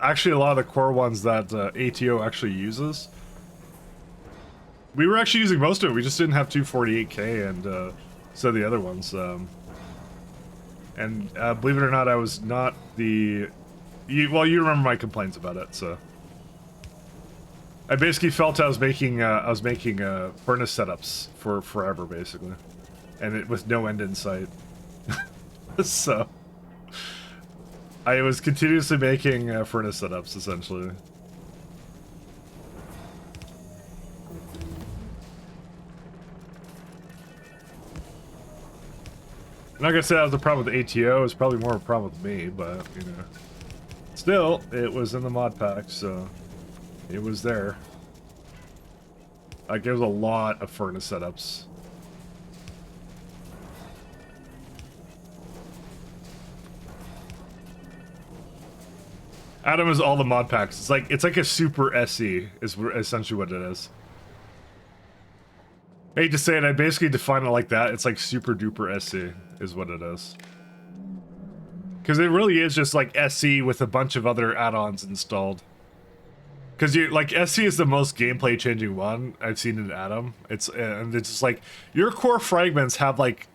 S3: actually a lot of the core ones that, ATO actually uses. We were actually using most of it, we just didn't have 248K and, so the other ones, and believe it or not, I was not the... well, you remember my complaints about it, so... I basically felt I was making furnace setups for forever, basically. And it with no end in sight. So... I was continuously making furnace setups, essentially. I'm not gonna say that was the problem with the ATO, it's probably more of a problem with me, but, you know. Still, it was in the mod pack, so it was there. Like, there was a lot of furnace setups. Adam is all the mod packs. It's like a super SE, is essentially what it is. I hate to say it, I basically define it like that. It's like super duper SC is what it is. Because it really is just like SC with a bunch of other add-ons installed. Because you like SC is the most gameplay changing one I've seen in Atom. It's just like your core fragments have like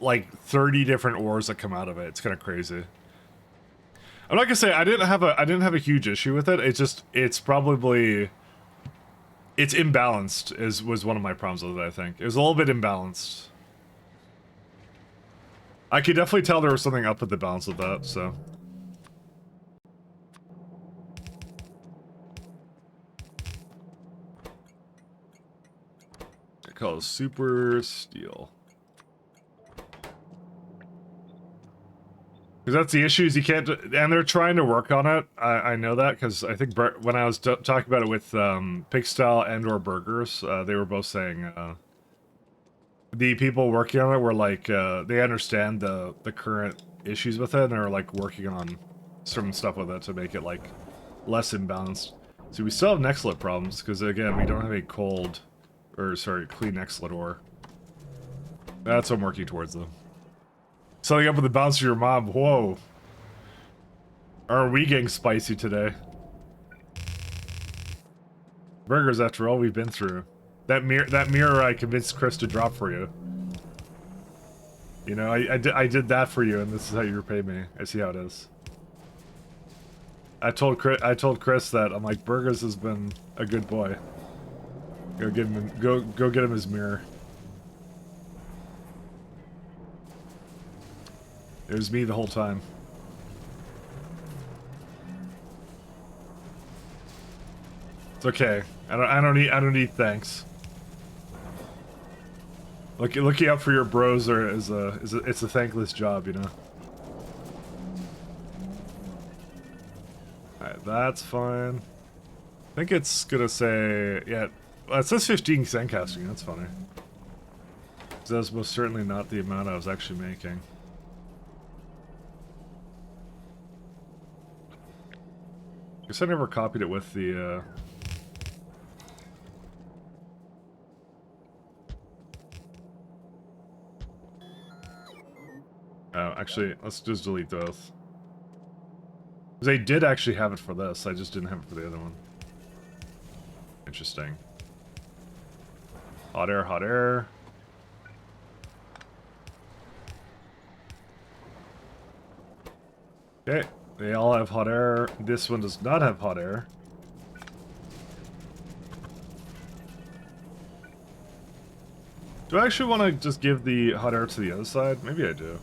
S3: 30 different ores that come out of it. It's kind of crazy. I'm not gonna say I didn't have a huge issue with it. It's probably. It's imbalanced, was one of my problems with it, I think. It was a little bit imbalanced. I could definitely tell there was something up with the balance of that, so... I call it Super Steel. Because that's the issue, is you can't... And they're trying to work on it. I know that, because I think when I was talking about it with Pigstyle and or Burgers, they were both saying... the people working on it were like, they understand the current issues with it, and they're like working on certain stuff with it to make it like less imbalanced. So we still have Nextlet problems, because again, we don't have a clean Nextlet ore. That's what I'm working towards though. Setting up with the bounce of your mom. Whoa. Are we getting spicy today? Burgers, after all we've been through. That mirror I convinced Chris to drop for you. You know, I did that for you, and this is how you repay me. I see how it is. I told Chris that I'm like, Burgers has been a good boy. Go get him his mirror. It was me the whole time. It's okay. I don't need thanks. Looking out for your bros it's a thankless job, you know. Alright, That's fine. I think it's gonna say, yeah, well, it says 15 casting. That's funny. So that's most certainly not the amount I was actually making. Guess I never copied it with the, Oh, actually, let's just delete those. They did actually have it for this, I just didn't have it for the other one. Interesting. Hot air, hot air. Okay, they all have hot air. This one does not have hot air. Do I actually want to just give the hot air to the other side? Maybe I do.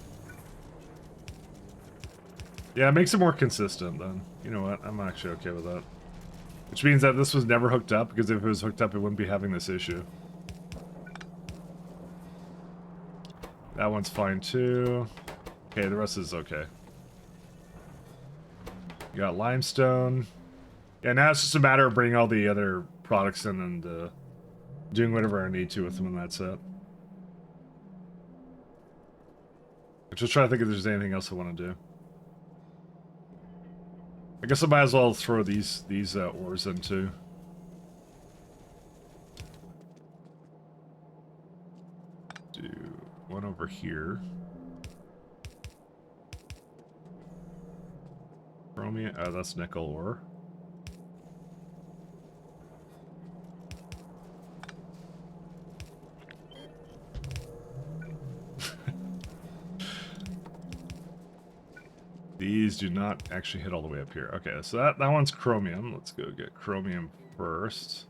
S3: Yeah, it makes it more consistent then. You know what? I'm actually okay with that. Which means that this was never hooked up, because if it was hooked up, it wouldn't be having this issue. That one's fine too. Okay, the rest is okay. You got limestone. Yeah, now it's just a matter of bringing all the other products in and doing whatever I need to with them, and that's it. I'm just trying to think if there's anything else I want to do. I guess I might as well throw these ores in too. Do one over here. Chromium. Oh, that's nickel ore. These do not actually hit all the way up here. Okay, so that one's chromium. Let's go get chromium first.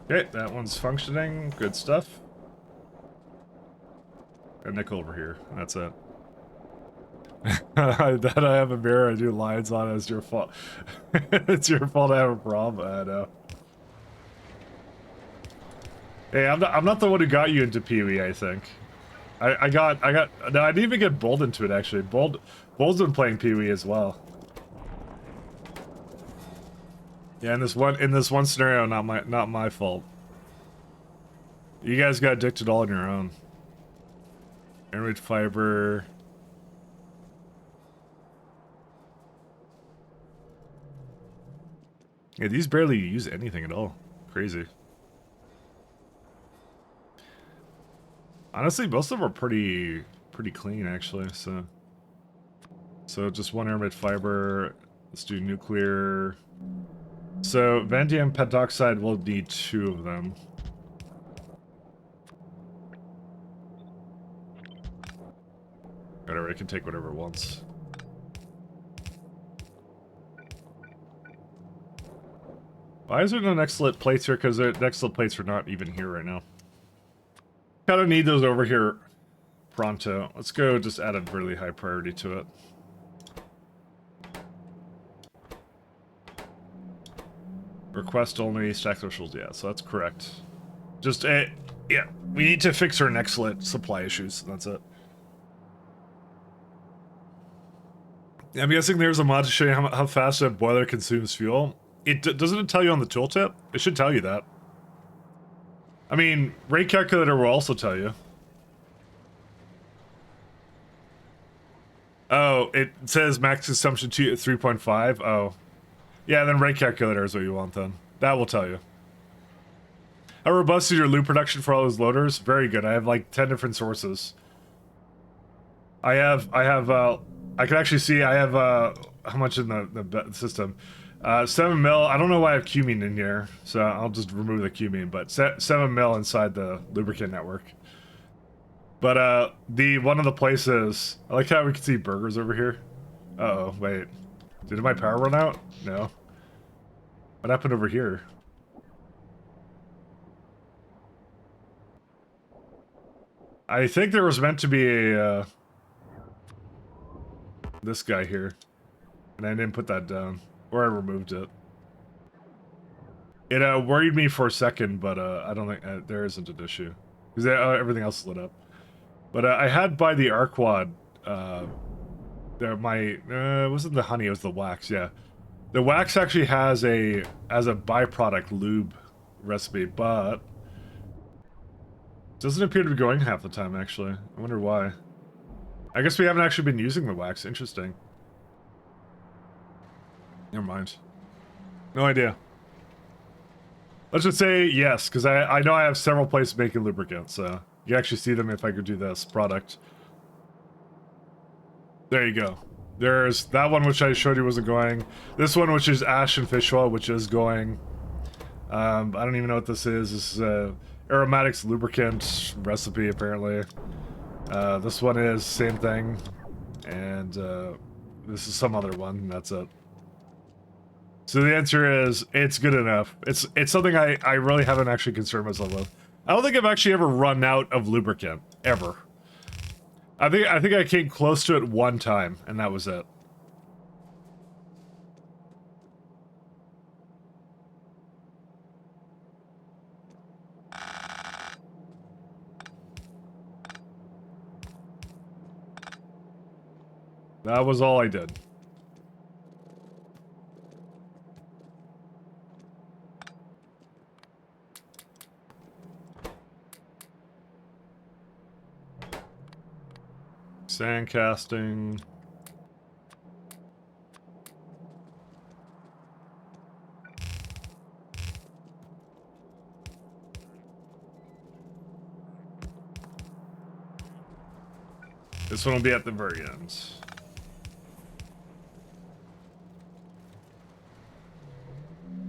S3: Okay, that one's functioning. Good stuff. And nickel over here. That's it. That I have a mirror I do lines on is your fault. It's your fault I have a problem. I know. Hey, I'm not the one who got you into Pee-wee, I think. I got no, I didn't even get Bold into it actually. Bold's been playing Pee-wee as well. Yeah, in this one scenario, not my fault. You guys got addicted all on your own. Airweight fiber. Yeah, these barely use anything at all. Crazy. Honestly, most of them are pretty clean actually, so just one aramid fiber. Let's do nuclear. So vanadium pentoxide will need 2 of them. Whatever, it can take whatever it wants. Why is there no next lit plates here? Because the next lit plates are not even here right now. Kind of need those over here pronto. Let's go just add a really high priority to it. Request only, stack thresholds, yeah, so that's correct. Just, yeah, we need to fix our next lit supply issues, that's it. I'm guessing there's a mod to show you how fast a boiler consumes fuel. Doesn't it tell you on the tooltip? It should tell you that. I mean, rate calculator will also tell you. Oh, it says max consumption 3.5. Oh. Yeah, then rate calculator is what you want then. That will tell you. How robust is your loot production for all those loaders? Very good. I have like 10 different sources. I can actually see I have how much in the system. 7 mil. I don't know why I have cumene in here, so I'll just remove the cumene. But 7 mil inside the lubricant network. But one of the places, I like how we can see burgers over here. Uh-oh, wait. Did my power run out? No. What happened over here? I think there was meant to be a this guy here, and I didn't put that down, or I removed it. It worried me for a second, but I don't think there isn't an issue because everything else is lit up. But I had by the Arquad. There, it wasn't the honey, it was the wax. Yeah, the wax actually has a byproduct lube recipe, but doesn't appear to be going half the time. Actually, I wonder why. I guess we haven't actually been using the wax. Interesting. Never mind. No idea. Let's just say yes, because I know I have several places making lubricants, so you actually see them if I could do this product. There you go. There's that one which I showed you wasn't going. This one which is ash and fish oil, which is going. I don't even know what this is. This is aromatics lubricant recipe apparently. This one is same thing, and this is some other one. That's it. So the answer is it's good enough. It's something I really haven't actually concerned myself with. I don't think I've actually ever run out of lubricant ever. I think I came close to it one time, and that was it. That was all I did. Sand casting. This one will be at the very end.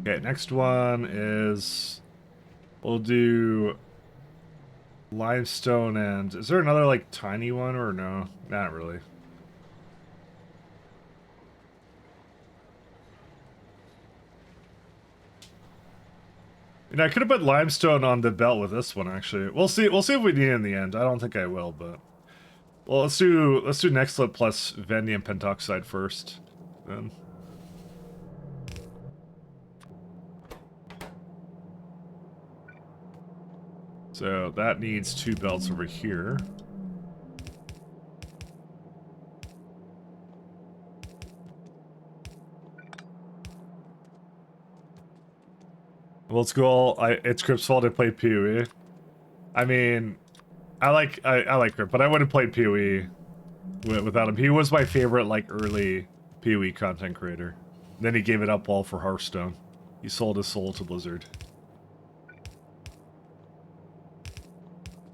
S3: Okay, next one is we'll do limestone and is there another like tiny one or no? Not really. And I could have put limestone on the belt with this one actually. We'll see if we need it in the end. I don't think I will, but well, let's do Nextlit plus vanadium pentoxide first. Then. So that needs 2 belts over here. Well, it's cool. It's Crip's fault I played PoE. I mean, I like Crip, but I would have played PoE without him. He was my favorite like early PoE content creator. Then he gave it up all for Hearthstone. He sold his soul to Blizzard.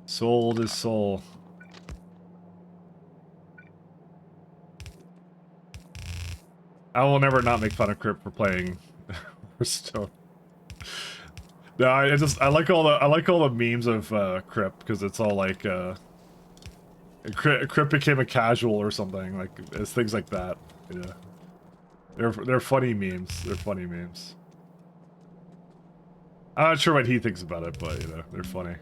S3: Sold his soul. I will never not make fun of Crip for playing Hearthstone. No, I like all the memes of Crip because it's all like Crip became a casual or something, like it's things like that. Yeah, they're funny memes. They're funny memes. I'm not sure what he thinks about it, but you know, they're funny.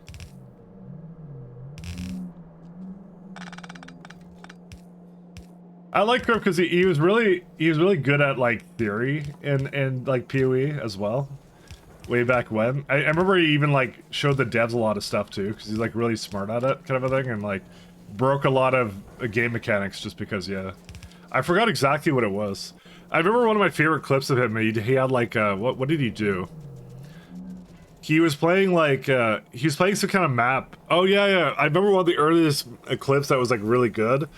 S3: I like Crip because he was really good at like theory and like PoE as well. Way back when. I remember he even like showed the devs a lot of stuff too, because he's like really smart at it, kind of a thing, and like broke a lot of game mechanics just because, yeah. I forgot exactly what it was. I remember one of my favorite clips of him. He had like what did he do? He was playing like he was playing some kind of map. Oh yeah. I remember one of the earliest clips that was like really good.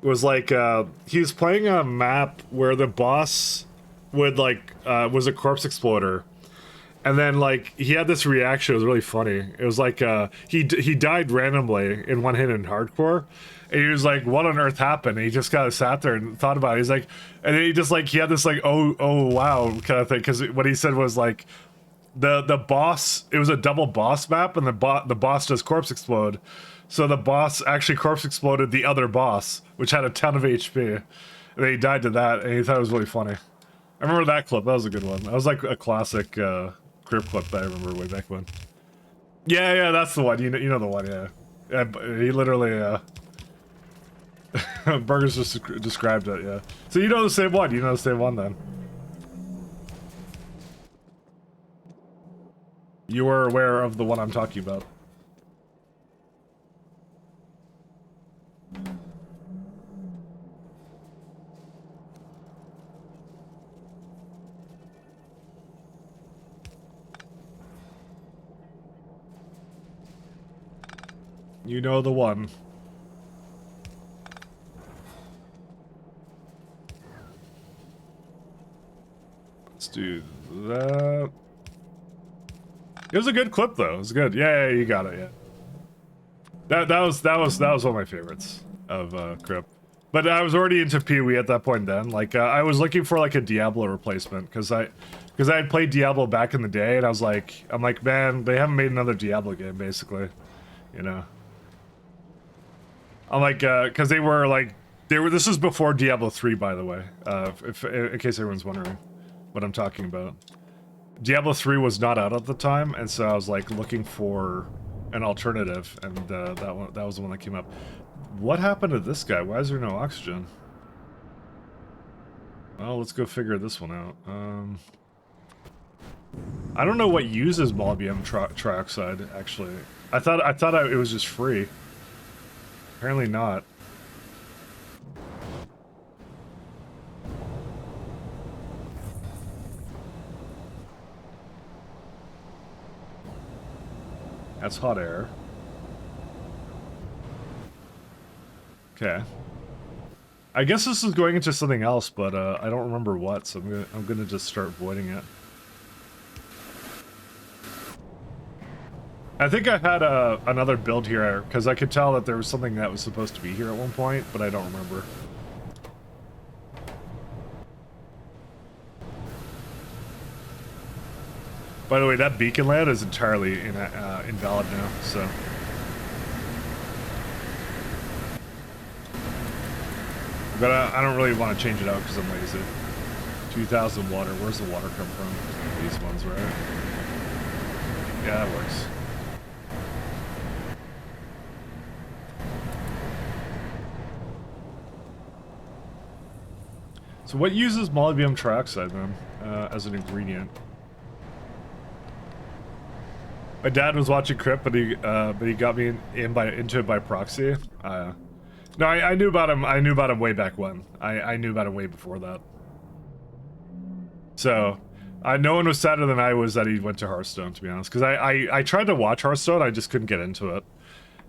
S3: Was like he was playing a map where the boss would like was a corpse exploder. And then, like, he had this reaction. It was really funny. It was like, he died randomly in one hit in hardcore. And he was like, what on earth happened? And he just kind of sat there and thought about it. He's like, and then he just, like, he had this, like, oh, wow kind of thing. Because what he said was, like, the boss, it was a double boss map, and the boss does corpse explode. So the boss actually corpse exploded the other boss, which had a ton of HP. And then he died to that, and he thought it was really funny. I remember that clip. That was a good one. That was, like, a classic, Crip clip that I remember way back when. Yeah, that's the one. You know the one, yeah. He literally, Burgers just described it, yeah. So you know the same one. You know the same one, then. You were aware of the one I'm talking about. You know the one. Let's do that. It was a good clip though. It was good. Yeah, you got it. Yeah. That was one of my favorites of Crip. But I was already into PoE at that point then. Like I was looking for like a Diablo replacement because I had played Diablo back in the day and I'm like, man, they haven't made another Diablo game basically, you know. I'm like, because this was before Diablo 3, by the way, in case everyone's wondering what I'm talking about. Diablo 3 was not out at the time, and so I was like looking for an alternative, and that was the one that came up. What happened to this guy? Why is there no oxygen? Well, let's go figure this one out. I don't know what uses molybdenum trioxide, actually. I thought it was just free. Apparently not. That's hot air. Okay. I guess this is going into something else, but I don't remember what, so I'm gonna just start voiding it. I think I had another build here, because I could tell that there was something that was supposed to be here at one point, but I don't remember. By the way, that beacon land is entirely invalid now, so... But I don't really want to change it out because I'm lazy. 2,000 water. Where's the water come from? These ones, right? Yeah, that works. So what uses molybdenum trioxide then as an ingredient? My dad was watching Crip, but he got me into it by proxy. No, I knew about him. I knew about him way back when. I knew about him way before that. So, no one was sadder than I was that he went to Hearthstone, to be honest. Because I tried to watch Hearthstone, I just couldn't get into it.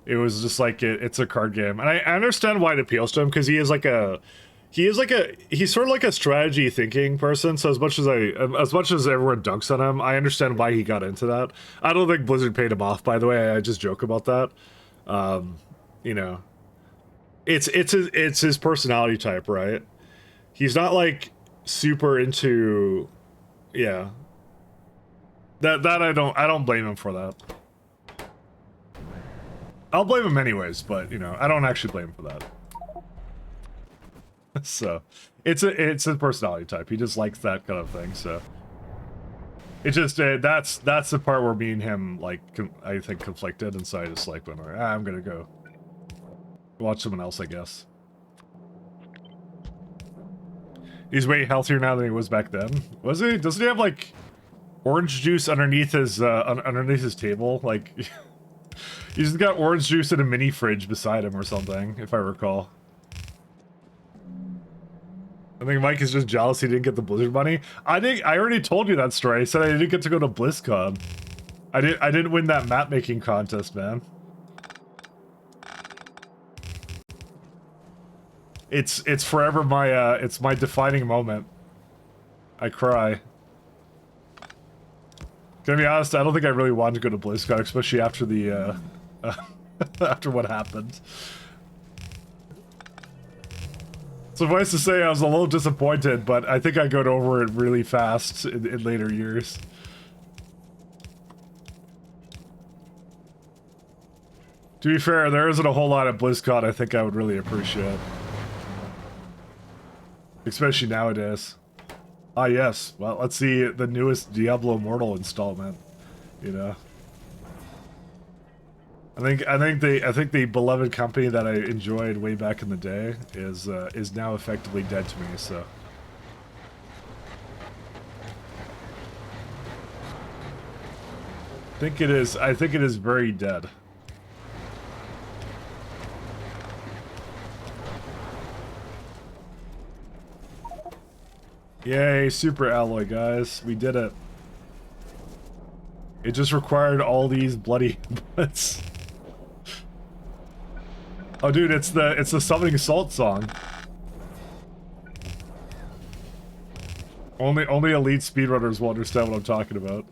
S3: It was just like it's a card game, and I understand why it appeals to him because he's sort of like a strategy thinking person. So as much as everyone dunks on him, I understand why he got into that. I don't think Blizzard paid him off, by the way. I just joke about that. You know. It's his personality type, right? He's not like super into, yeah. That I don't blame him for that. I'll blame him anyways, but you know, I don't actually blame him for that. So, it's a personality type. He just likes that kind of thing. So, it just that's the part where me and him like I think conflicted, and so I just like went, I'm gonna go watch someone else, I guess. He's way healthier now than he was back then. Was he? Doesn't he have like orange juice underneath his table? Like he's got orange juice in a mini fridge beside him or something, if I recall. I think Mike is just jealous he didn't get the Blizzard money. I already told you that story. I said I didn't get to go to BlizzCon. I didn't win that map making contest, man. It's forever my it's my defining moment. I cry. Gonna be honest, I don't think I really wanted to go to BlizzCon, especially after the after what happened. Suffice to say, I was a little disappointed, but I think I got over it really fast in later years. To be fair, there isn't a whole lot of BlizzCon I think I would really appreciate. Especially nowadays. Ah, yes. Well, let's see the newest Diablo Immortal installment. You know, I think the beloved company that I enjoyed way back in the day is now effectively dead to me. So. think it is. I think it is very dead. Yay, super alloy, guys. We did it. It just required all these bloody bullets. Oh, dude, it's the Summoning Salt song. Only elite speedrunners will understand what I'm talking about.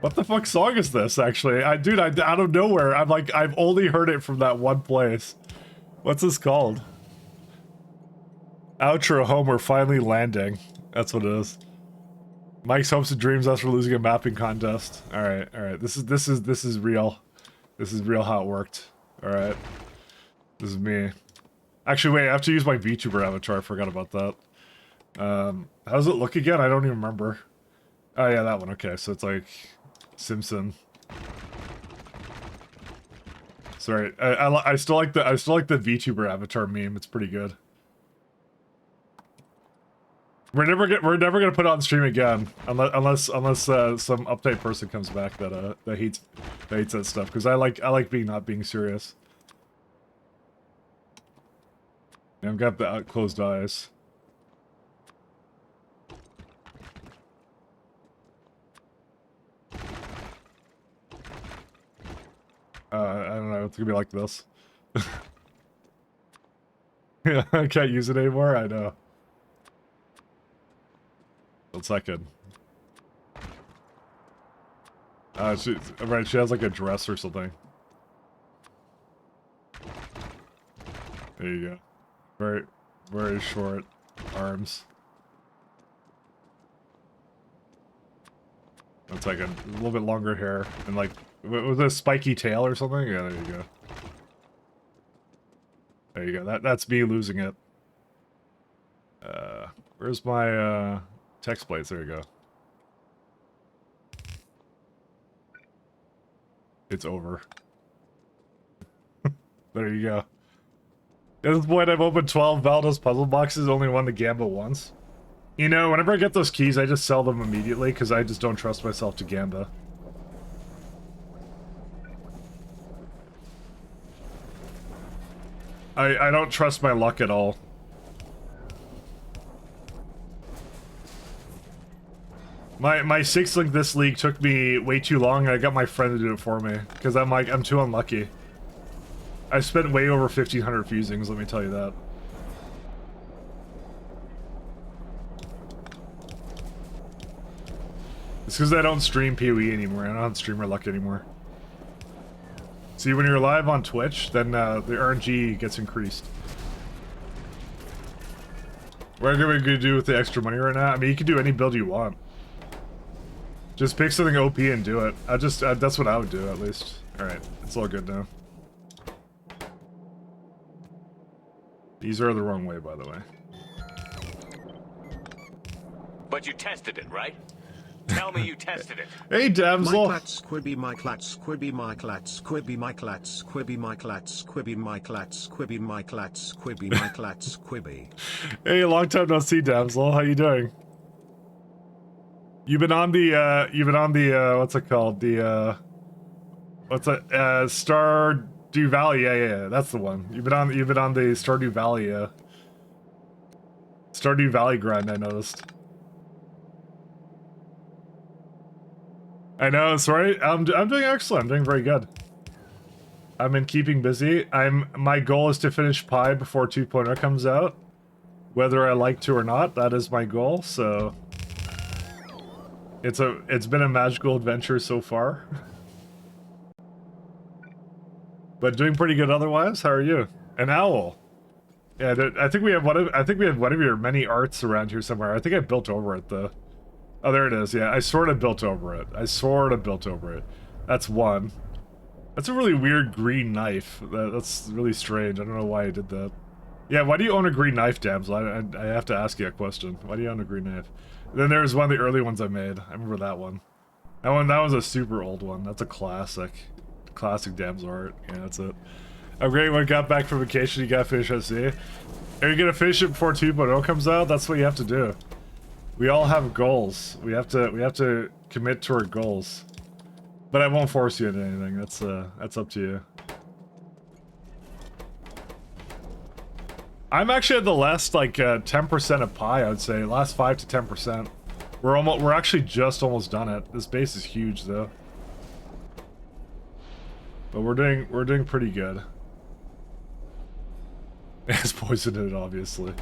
S3: What the fuck song is this, actually? Dude, out of nowhere, I've only heard it from that one place. What's this called? Outro home, we're finally landing. That's what it is. Mike's hopes and dreams us for losing a mapping contest. Alright, alright. This is real. This is real how it worked. Alright. This is me. Actually, wait, I have to use my VTuber avatar. I forgot about that. How does it look again? I don't even remember. Oh yeah, that one. Okay, so it's like Simpson. Sorry, I still like the VTuber avatar meme. It's pretty good. We're never gonna put it on stream again unless some uptight person comes back that hates that stuff, because I like not being serious. Yeah, I've got the closed eyes. I don't know, it's gonna be like this. Yeah, I can't use it anymore, I know. 1 second. Right, she has like a dress or something. There you go. Very, very short arms. 1 second. A little bit longer hair and like with a spiky tail or something. Yeah, there you go. There you go. That's me losing it. Where's my text plates? There you go. It's over. There you go. At this point, I've opened 12 Valdos puzzle boxes, only won the Gamba once. You know, whenever I get those keys, I just sell them immediately, because I just don't trust myself to Gamba. I don't trust my luck at all. My 6 link this league took me way too long, and I got my friend to do it for me, because I'm too unlucky. I spent way over 1,500 fusings, let me tell you that. It's because I don't stream PoE anymore. I don't have streamer luck anymore. See, when you're live on Twitch, then the RNG gets increased. What are we gonna do with the extra money right now? I mean, you can do any build you want. Just pick something OP and do it. That's what I would do, at least. Alright, it's all good now. These are the wrong way, by the way.
S5: But you tested it, right? Tell me you tested it.
S3: Hey, damsel!
S6: My clats, squibby, my clats, squibby, my clats, squibby, my clats, squibby, my clats, squibby, my clats, squibby, my clats, squibby, my clats, squibby.
S3: Hey, long time no see, damsel. How you doing? You've been on the, what's it called? The, what's it, Stardew Valley, yeah, that's the one. You've been on the Stardew Valley, Stardew Valley grind, I noticed. I know, sorry. I'm doing excellent. I'm doing very good. I've been keeping busy. My goal is to finish Pi before 2.0 comes out. Whether I like to or not, that is my goal, so... It's been a magical adventure so far. But doing pretty good otherwise. How are you? An owl. Yeah, I think we have one of your many arts around here somewhere. I think I built over it though. Oh, there it is. Yeah, I sort of built over it. That's one. That's a really weird green knife. That's really strange. I don't know why I did that. Yeah, why do you own a green knife, damsel? I have to ask you a question. Why do you own a green knife? Then there's one of the early ones I made. I remember that one. That was a super old one. That's a classic. Classic damsel art. Yeah, that's it. Oh great, when I got back from vacation, you gotta finish SC. Are you gonna finish it before 2.0 comes out? That's what you have to do. We all have goals. We have to commit to our goals. But I won't force you into anything. That's up to you. I'm actually at the last like 10% of pi, I would say. Last 5 to 10%. We're actually just almost done it. This base is huge though. But we're doing pretty good. It's poisoned it, obviously.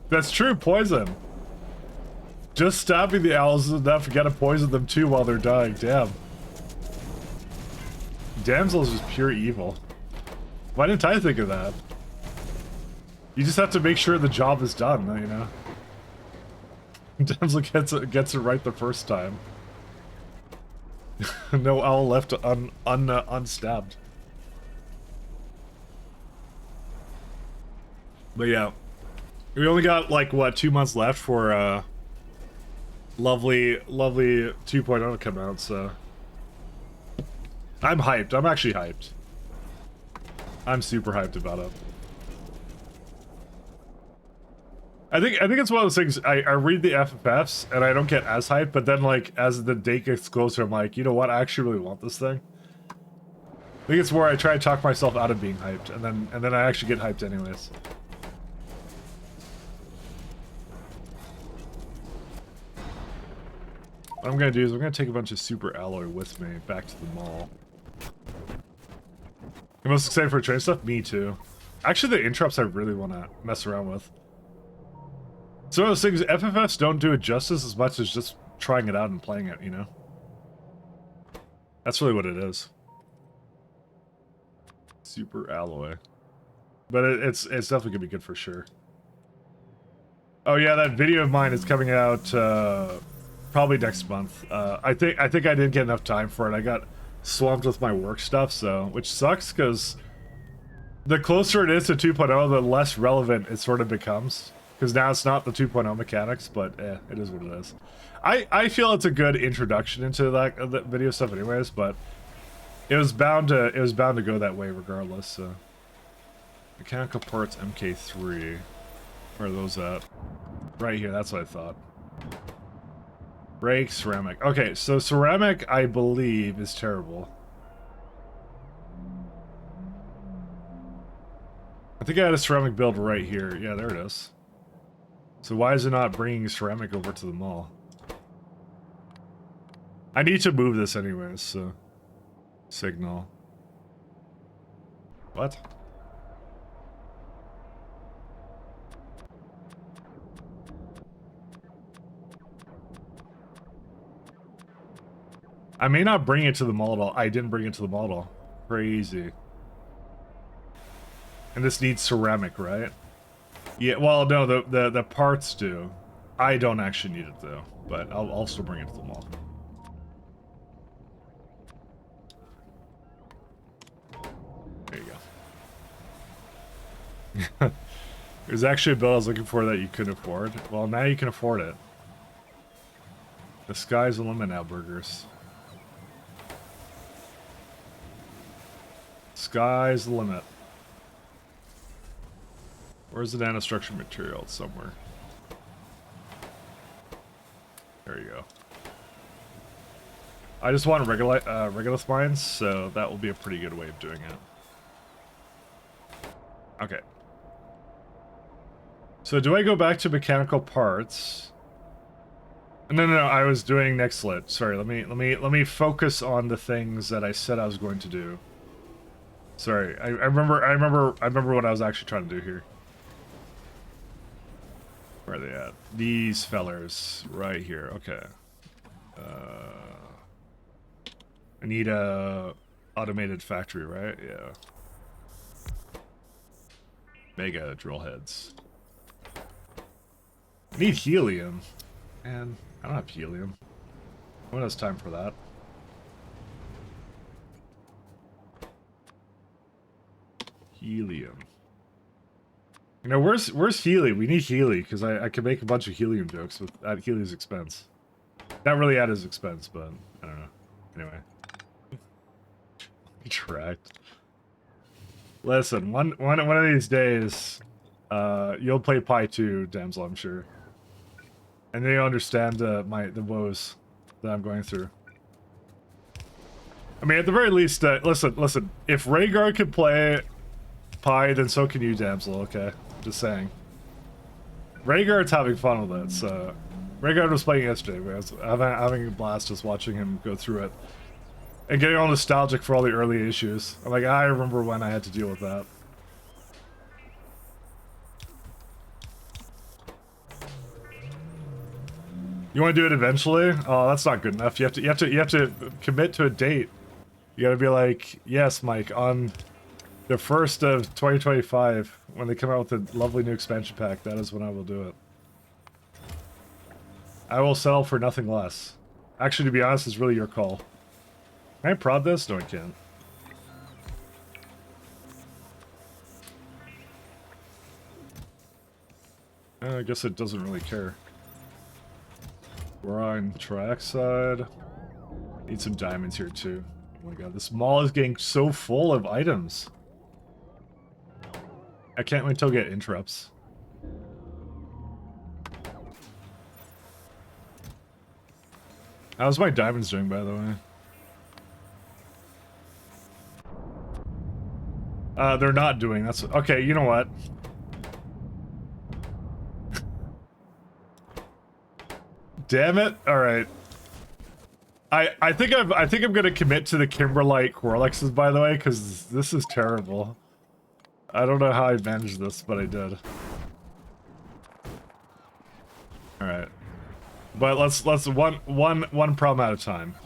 S3: That's true, poison. Just stabbing the owls is enough to get to poison them too while they're dying. Damn. Damsel is just pure evil. Why didn't I think of that? You just have to make sure the job is done, you know? Damsel gets it right the first time. No owl left unstabbed. But yeah. We only got, like, what, 2 months left for, lovely 2.0 to come out, so... I'm hyped. I'm actually hyped. I'm super hyped about it. I think it's one of those things, I read the FFFs, and I don't get as hyped, but then, like, as the date gets closer, I'm like, you know what, I actually really want this thing. I think it's where I try to talk myself out of being hyped, and then I actually get hyped anyways. What I'm gonna do is I'm gonna take a bunch of super alloy with me back to the mall. You most excited for train stuff? Me too. Actually, the interrupts I really want to mess around with. So one of those things, FFFs don't do it justice as much as just trying it out and playing it, you know? That's really what it is. Super alloy. But it's definitely gonna be good for sure. Oh yeah, that video of mine is coming out probably next month. I think I didn't get enough time for it. I got swamped with my work stuff, so which sucks because the closer it is to 2.0, the less relevant it sort of becomes. Because now it's not the 2.0 mechanics, but it is what it is. I feel it's a good introduction into that video stuff, anyways. But it was bound to go that way regardless. So. Mechanical parts MK3. Where are those at? Right here. That's what I thought. Brake, ceramic. Okay, so ceramic, I believe, is terrible. I think I had a ceramic build right here. Yeah, there it is. So why is it not bringing ceramic over to the mall? I need to move this anyways, so... Signal. What? I may not bring it to the mall at all. I didn't bring it to the mall at all. Crazy. And this needs ceramic, right? Yeah, well, no, the parts do. I don't actually need it, though. But I'll still bring it to the mall. There you go. There's actually a build I was looking for that you couldn't afford. Well, now you can afford it. The sky's the limit now, burgers. Sky's the limit. Where's the nanostructure material? It's somewhere. There you go. I just want regolith mines, so that will be a pretty good way of doing it. Okay. So do I go back to mechanical parts? No, I was doing next slit. Sorry, let me focus on the things that I said I was going to do. Sorry, I remember what I was actually trying to do here. Where are they at? These fellers right here. Okay. I need a automated factory, right? Yeah. Mega drill heads. I need helium. Man, I don't have helium. When has time for that? Helium. You know, where's Healy? We need Healy, because I can make a bunch of helium jokes at Healy's expense. Not really at his expense, but I don't know. Anyway. Tracked. Listen, one of these days, you'll play Pi 2, Damsel, I'm sure. And they understand the woes that I'm going through. I mean, at the very least, listen. If Rhaegar can play Pi, then so can you, damsel. Okay, just saying. Rhaegar's having fun with it. So, Rhaegar was playing yesterday. I was having a blast just watching him go through it and getting all nostalgic for all the early issues. I'm like, I remember when I had to deal with that. You want to do it eventually? Oh, that's not good enough. You have to commit to a date. You gotta be like, yes, Mike, on the 1st of 2025, when they come out with a lovely new expansion pack, that is when I will do it. I will settle for nothing less. Actually, to be honest, it's really your call. Can I prod this? No, I can't. I guess it doesn't really care. We're on trackside. Need some diamonds here too. Oh my god, this mall is getting so full of items. I can't wait till we get interrupts. How's my diamonds doing, by the way? They're not doing. That's okay. You know what? Damn it! All right. I think I'm gonna commit to the Kimberlite Corlexes, by the way, because this is terrible. I don't know how I managed this, but I did. All right, but let's one problem at a time.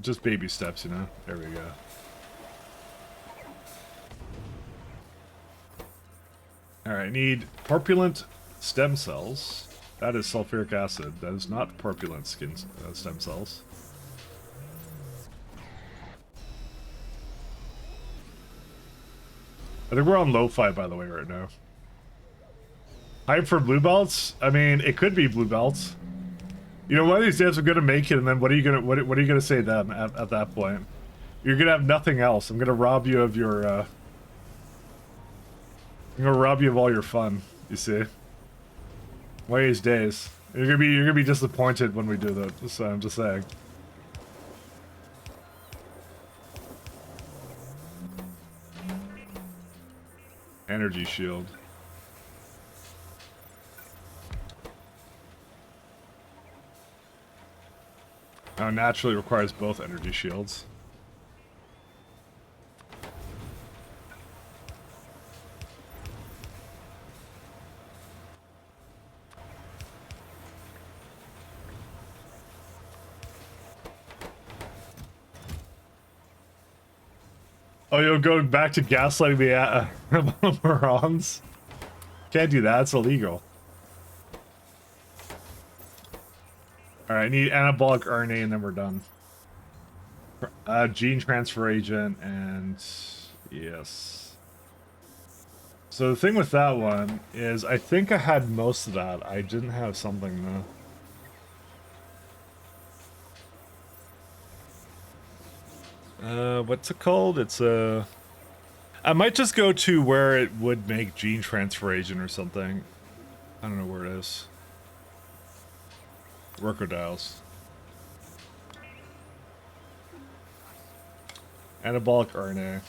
S3: Just baby steps, you know. There we go. All right, need porpulent stem cells. That is sulfuric acid. That is not porpulent stem cells. I think we're on lo-fi, by the way, right now. Hype for blue belts? I mean, it could be blue belts. You know, one of these days I'm gonna make it, and then what are you gonna say then at that point? You're gonna have nothing else. I'm gonna rob you of your. I'm gonna rob you of all your fun. You see? One of these days, you're gonna be disappointed when we do that. So I'm just saying. Energy shield. Now naturally requires both energy shields. Oh, you're going back to gaslighting the morons? Can't do that, it's illegal. Alright, I need anabolic RNA and then we're done. Gene transfer agent and... yes. So the thing with that one is I think I had most of that. I didn't have something though. What's it called? It's I might just go to where it would make gene transfer agent or something. I don't know where it is. Worker dials. Anabolic RNA.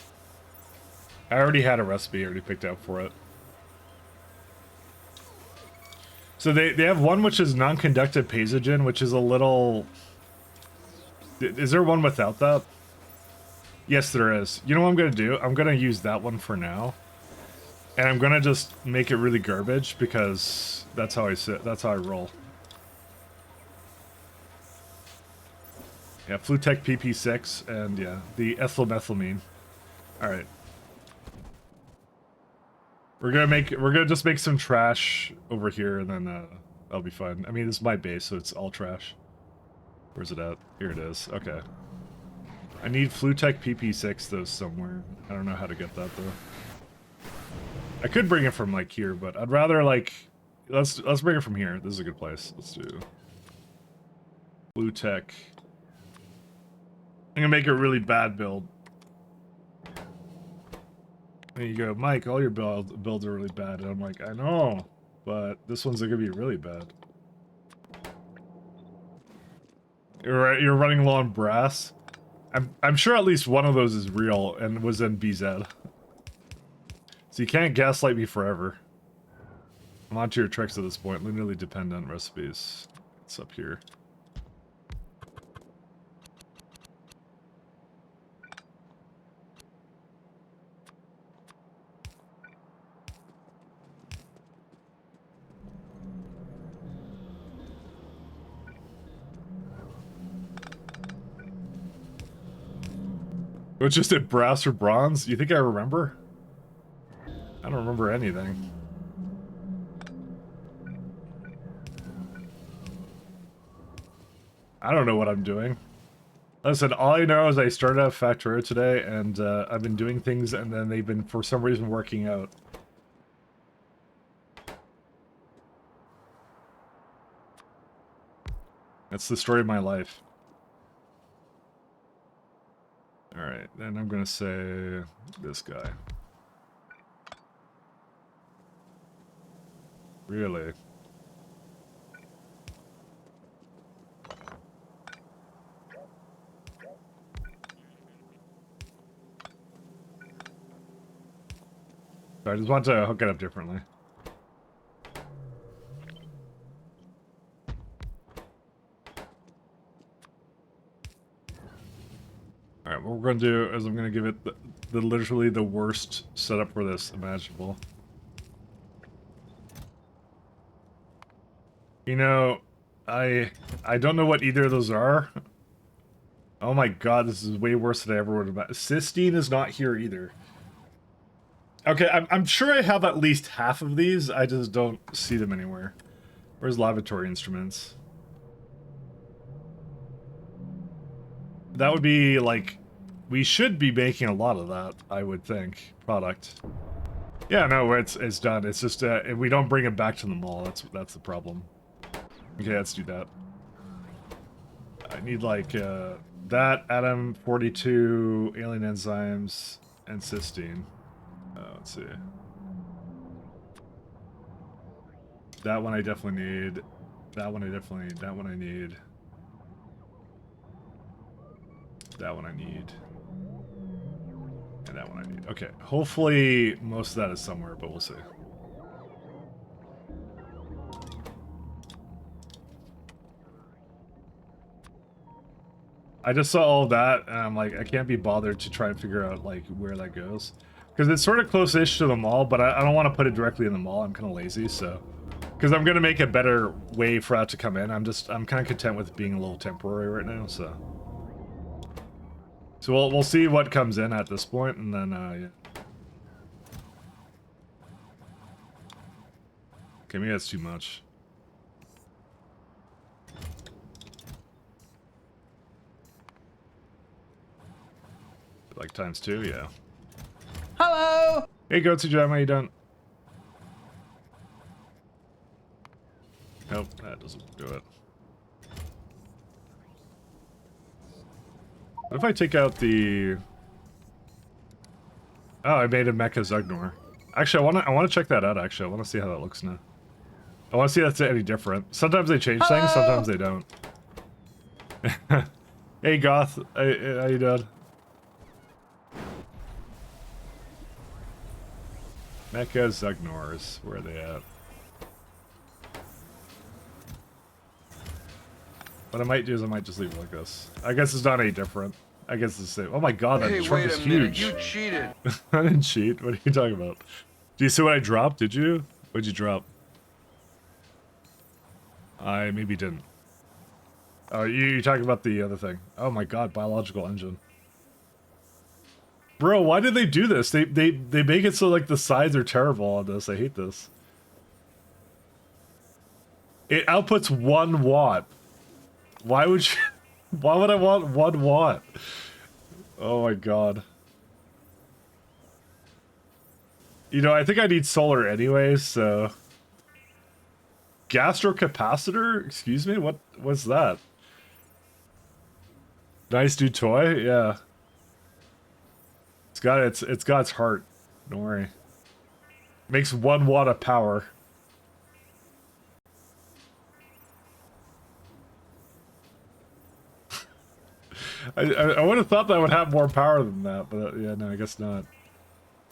S3: I already had a recipe, I already picked out for it. So they have one which is non-conductive paisogen, which is a little... Is there one without that? Yes, there is. You know what I'm going to do? I'm going to use that one for now. And I'm going to just make it really garbage because that's how I sit. That's how I roll. Yeah, Flutec PP6 and yeah, the ethylmethylamine. All right. We're going to just make some trash over here and then that'll be fine. I mean, this is my base, so it's all trash. Where's it at? Here it is. Okay. I need Flutec PP6 though somewhere. I don't know how to get that though. I could bring it from like here, but I'd rather like let's bring it from here. This is a good place. Let's do Flutec. I'm gonna make a really bad build. There you go, Mike. All your builds are really bad, and I'm like, I know, but this one's gonna be really bad. You're running low on brass. I'm sure at least one of those is real and was in BZ. So you can't gaslight me forever. I'm onto your tricks at this point. Linearly dependent recipes. What's up here? It just did brass or bronze? You think I remember? I don't remember anything. I don't know what I'm doing. Listen, all I know is I started at Factorio today, and I've been doing things, and then they've been, for some reason, working out. That's the story of my life. Alright, then I'm gonna say this guy. Really? I just want to hook it up differently. Alright, what we're going to do is I'm going to give it the literally the worst setup for this imaginable. You know, I don't know what either of those are. Oh my god, this is way worse than I ever would have imagined. Cysteine is not here either. Okay, I'm sure I have at least half of these, I just don't see them anywhere. Where's laboratory instruments? That would be, like, we should be making a lot of that, I would think. Product. Yeah, no, it's done. It's just, if we don't bring it back to the mall, that's the problem. Okay, let's do that. I need, like, that, Atom 42, alien enzymes, and cysteine. Let's see. That one I definitely need. That one I definitely need. That one I need. That one I need. And that one I need. Okay, hopefully most of that is somewhere, but we'll see. I just saw all of that, and I'm like, I can't be bothered to try and figure out, like, where that goes. Because it's sort of close-ish to the mall, but I don't want to put it directly in the mall. I'm kind of lazy, so... Because I'm going to make a better way for that to come in. I'm kind of content with being a little temporary right now, so... So we'll see what comes in at this point, and then, yeah. Okay, maybe that's too much. Like ×2, yeah.
S2: Hello!
S3: Hey, Goatsy Jam, how you doing? Nope, that doesn't do it. What if I take out the... Oh, I made a Mecha Zugnor. Actually, I wanna check that out, actually. I wanna see how that looks now. I wanna see if that's any different. Sometimes they change things, sometimes they don't. Hey, Goth. How you doing? Mecha Zugnors. Where are they at? What I might do is I might just leave it like this. I guess it's not any different. I guess it's the same. Oh my god, that truck is huge.
S4: You cheated.
S3: I didn't cheat. What are you talking about? Do you see what I dropped? Did you? What'd you drop? I maybe didn't. Oh, you're talking about the other thing. Oh my god, biological engine. Bro, why did they do this? They make it so like the sides are terrible on this. I hate this. It outputs 1 watt. Why would you... Why would I want 1 watt? Oh my god. You know, I think I need solar anyways, so... Gastrocapacitor? Excuse me? What's that? Nice new toy? Yeah. It's got its heart. Don't worry. Makes 1 watt of power. I would have thought that would have more power than that, but yeah, no, I guess not.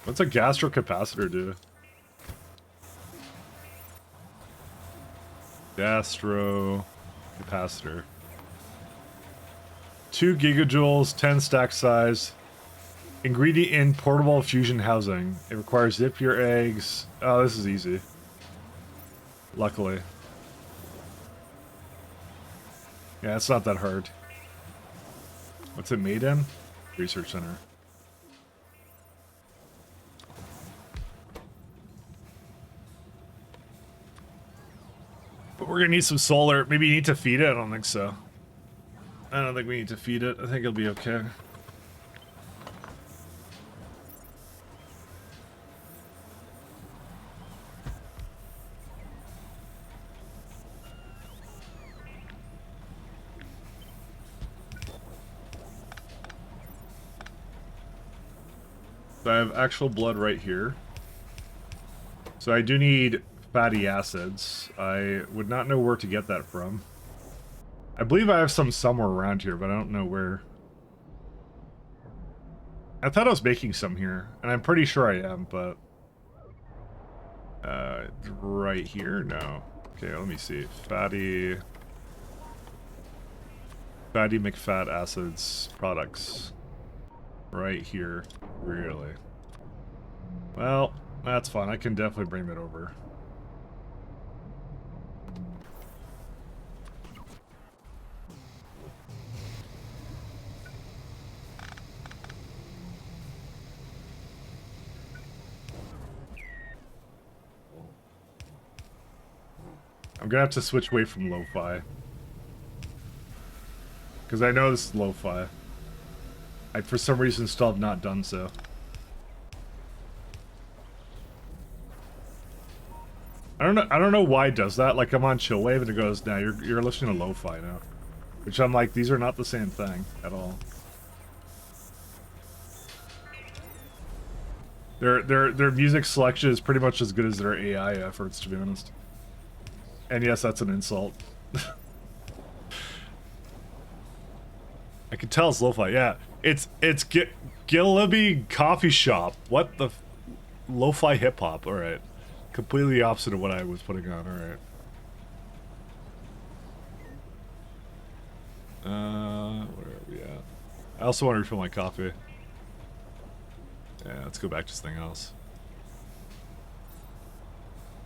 S3: What's a gastrocapacitor do? Gastrocapacitor. 2 gigajoules, 10 stack size. Ingredient in portable fusion housing. It requires zip your eggs. Oh, this is easy. Luckily. Yeah, it's not that hard. What's it made in? Research Center. But we're gonna need some solar. Maybe you need to feed it? I don't think so. I don't think we need to feed it. I think it'll be okay. So I have actual blood right here. So I do need fatty acids. I would not know where to get that from. I believe I have some somewhere around here, but I don't know where. I thought I was making some here, and I'm pretty sure I am, but... right here? No. Okay, let me see. Fatty McFat acids products. Right here. Really? Well, that's fine. I can definitely bring that over. I'm gonna have to switch away from lo-fi. Because I know this is lo-fi. I, for some reason, still have not done so. I don't know why it does that. Like, I'm on Chillwave and it goes, "Nah, you're listening to lo-fi now." Which I'm like, these are not the same thing at all. Their music selection is pretty much as good as their AI efforts, to be honest. And yes, that's an insult. I can tell it's lo-fi. Yeah, it's Gillibby Coffee Shop. What the lo-fi hip hop? All right, completely opposite of what I was putting on. All right. Where are we at? I also want to refill my coffee. Yeah, let's go back to something else.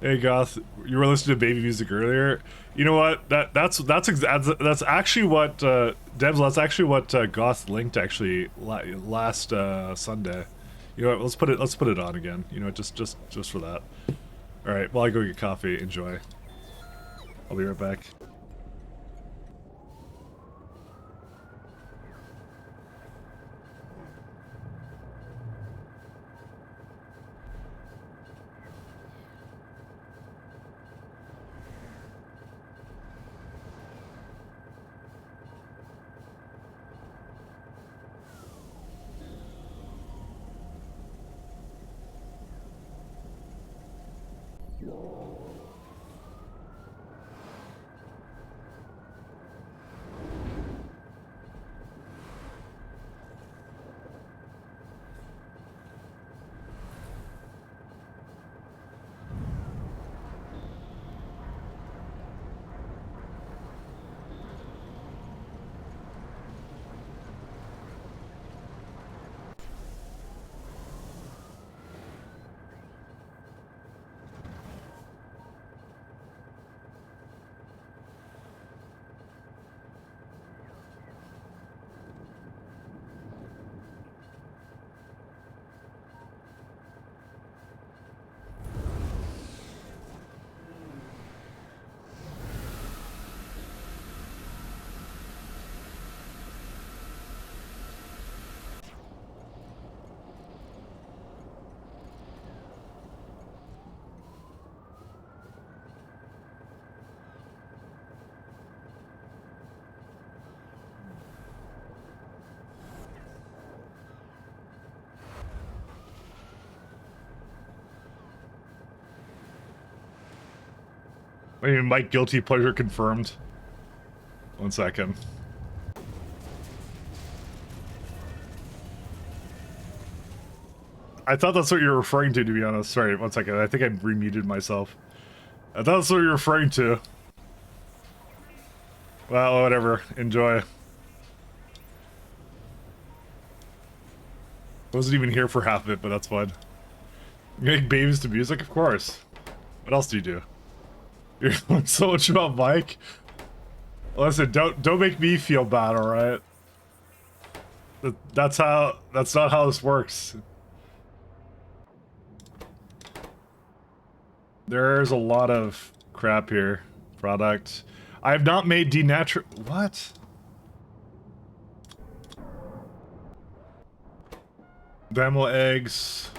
S3: Hey Goth, you were listening to baby music earlier. You know what? That's actually what Debs. That's actually what Goth linked actually last Sunday. You know what? Let's put it on again. You know, just for that. All right. While I go get coffee, enjoy. I'll be right back. I mean, Mike, guilty pleasure confirmed. 1 second. I thought that's what you were referring to be honest. Sorry, one second. I think I remuted myself. I thought that's what you were referring to. Well, whatever. Enjoy. Wasn't even here for half of it, but that's fine. You make babies to music? Of course. What else do you do? You're learning so much about Mike. Listen, don't make me feel bad, alright? That's not how this works. There's a lot of crap here. Product. I have not made denatural. What? Demo eggs.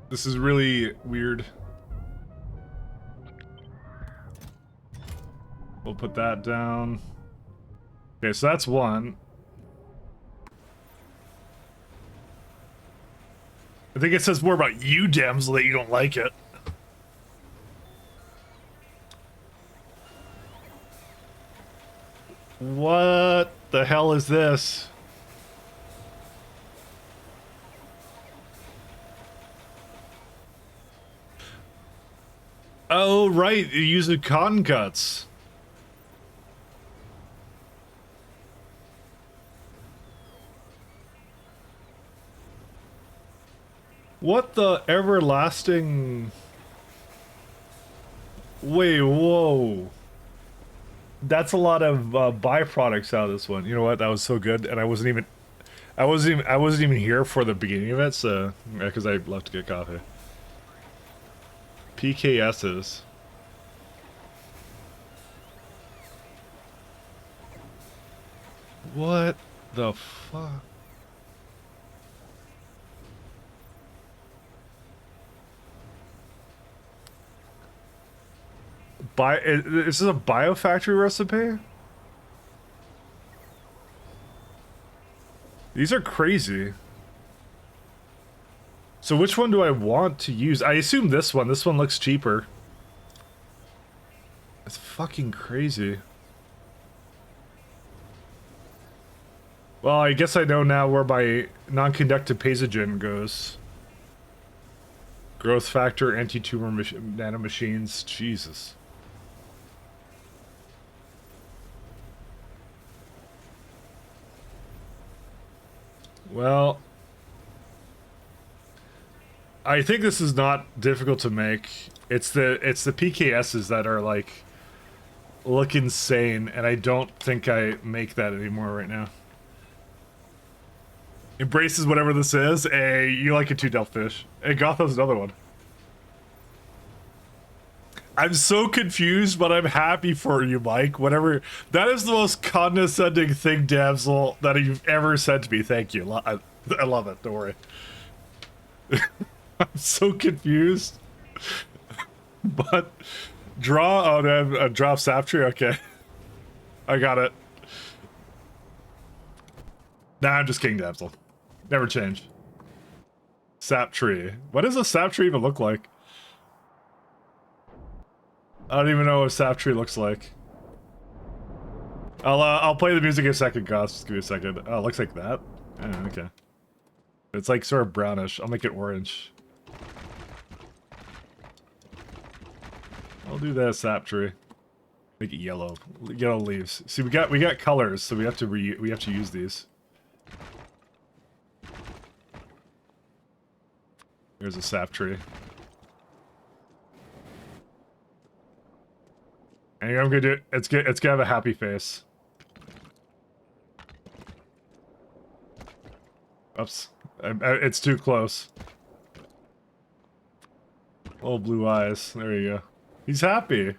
S3: This is really weird. We'll put that down. Okay, so that's one. I think it says more about you, damsel, that you don't like it. What the hell is this? Oh, right, you use the cotton cuts. What the everlasting... Wait, whoa. That's a lot of byproducts out of this one. You know what? That was so good, and I wasn't even here for the beginning of it, so because I left to get coffee. PKS's. What the fuck? Is this a biofactory recipe? These are crazy. So which one do I want to use? I assume this one. This one looks cheaper. It's fucking crazy. Well, I guess I know now where my non-conductive paisogen goes. Growth factor, anti-tumor nanomachines. Jesus. Well, I think this is not difficult to make. It's the PKSs that are like look insane, and I don't think I make that anymore right now. Embraces whatever this is. Hey, you like it too, Delfish. Hey, Gotham's another one. I'm so confused, but I'm happy for you, Mike. Whatever. That is the most condescending thing, damsel, that you've ever said to me. Thank you. I love it. Don't worry. I'm so confused. But draw. Oh, no, draw Saptree. Okay, I got it. Nah, I'm just kidding, damsel. Never change. Saptree. What does a Saptree even look like? I don't even know what Saptree looks like. I'll play the music in a second, Goss. Just give me a second. Oh, it looks like that. Oh, okay. It's like sort of brownish. I'll make it orange. I'll do that Saptree. Make it yellow. Yellow leaves. See, we got colors, so we have to use these. Here's a Saptree. And I'm gonna do it. It's gonna have a happy face. Oops. It's too close. Oh, blue eyes. There you go. He's happy.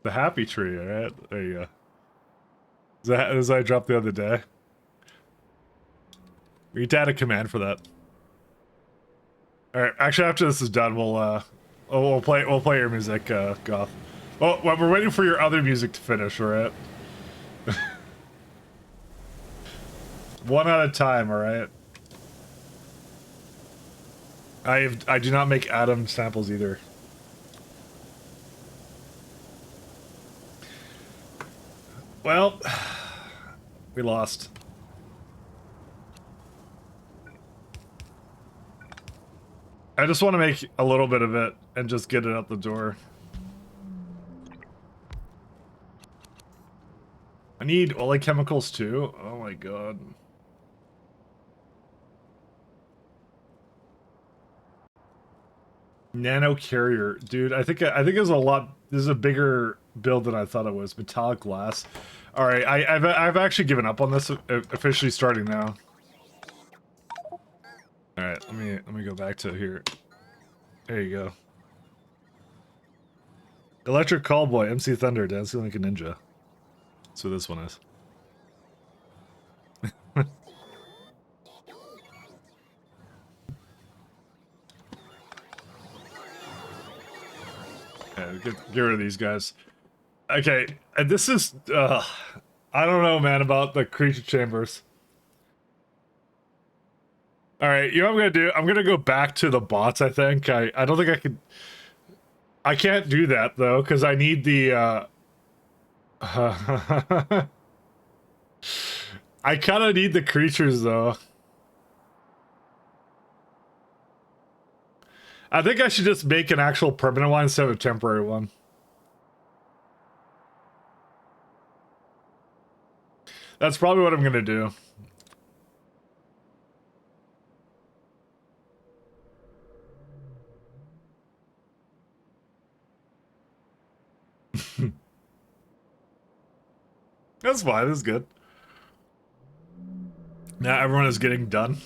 S3: The happy tree, alright? There you go. Is that as I dropped the other day? We need to add a command for that. Alright, actually after this is done, we'll play your music, Goth. Well, we're waiting for your other music to finish, alright? One at a time, alright? I do not make Atom samples either. Well, We lost. I just want to make a little bit of it and just get it out the door. I need oily chemicals too. Oh my god. Nano carrier, dude. I think it's a lot. This is a bigger build than I thought it was. Metallic glass. All right, I've actually given up on this. Officially starting now. All right, let me go back to here. There you go. Electric Callboy, MC Thunder, dancing like a ninja. That's what this one is. Yeah, get rid of these guys. Okay, this is... I don't know, man, about the creature chambers. Alright, you know what I'm gonna do? I'm gonna go back to the bots, I think. I don't think I could... I can't do that, though, because I need the, I kind of need the creatures, though. I think I should just make an actual permanent one instead of a temporary one. That's probably what I'm gonna do. That's fine, that's good. Now everyone is getting done.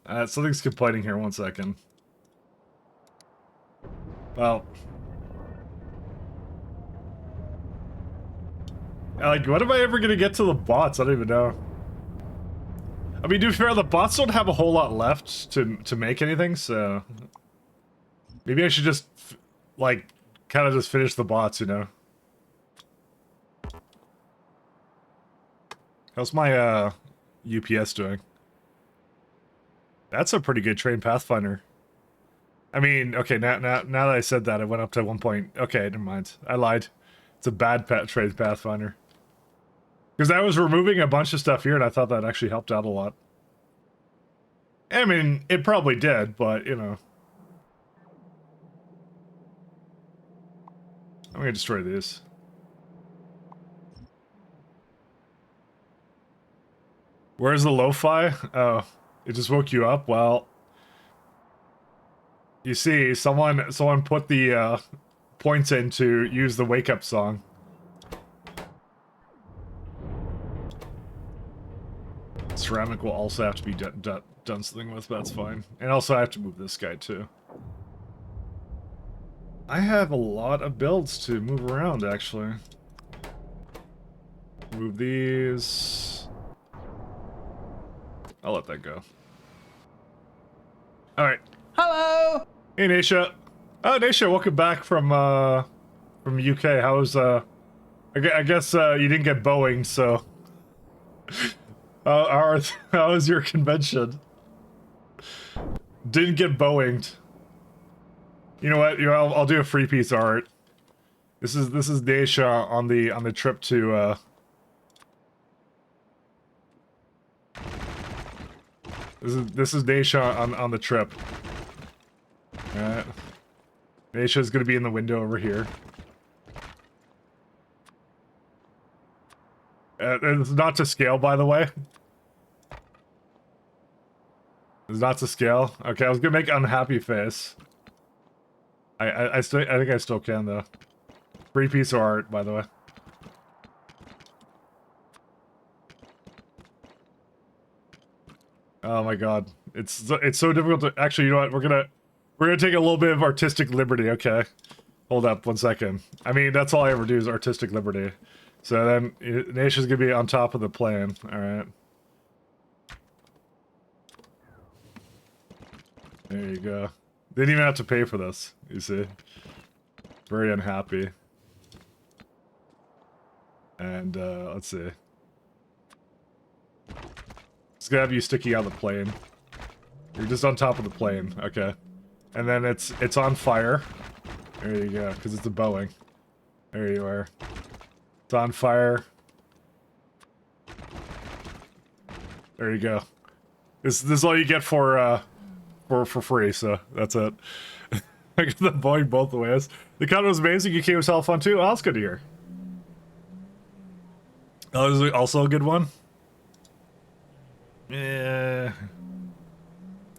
S3: Something's complaining here, 1 second. Well... like, when am I ever gonna get to the bots? I don't even know. I mean, to be fair, the bots don't have a whole lot left to make anything, so... Maybe I should just, like, kind of just finish the bots, you know? How's my, UPS doing? That's a pretty good train Pathfinder. I mean, okay, now that I said that, it went up to 1 point. Okay, never mind. I lied. It's a bad train Pathfinder. Because I was removing a bunch of stuff here, and I thought that actually helped out a lot. I mean, it probably did, but, you know. I'm gonna destroy these. Where's the lo-fi? Oh, it just woke you up? Well... You see, someone put the, points in to use the wake-up song. Ceramic will also have to be done something with, but that's fine. And also I have to move this guy too. I have a lot of builds to move around, actually. Move these. I'll let that go. Alright.
S2: Hello!
S3: Hey, Nasha. Oh, Nasha, welcome back from UK. How's, I guess, you didn't get Boeing, so... how was your convention? Didn't get Boeinged. You know what? You know, I'll do a free piece of art. This is Nasha on the trip to, This is Nasha on the trip. Alright. Nasha's gonna be in the window over here. It's not to scale, by the way. It's not to scale. Okay, I was gonna make unhappy face. I think I still can, though. Free piece of art, by the way. Oh my god, it's so difficult to actually. You know what? We're gonna take a little bit of artistic liberty. Okay, hold up 1 second. I mean, that's all I ever do is artistic liberty. So then Nasha's gonna be on top of the plane. All right. There you go. They didn't even have to pay for this. You see, very unhappy. And let's see. It's gonna have you sticking out the plane. You're just on top of the plane, okay. And then it's on fire. There you go, because it's a Boeing. There you are. It's on fire. There you go. This is all you get for free, so that's it. I got them going both ways. The cut was amazing. You came with hella fun too. Oh, that's good to hear. Oh, this is also a good one. Yeah.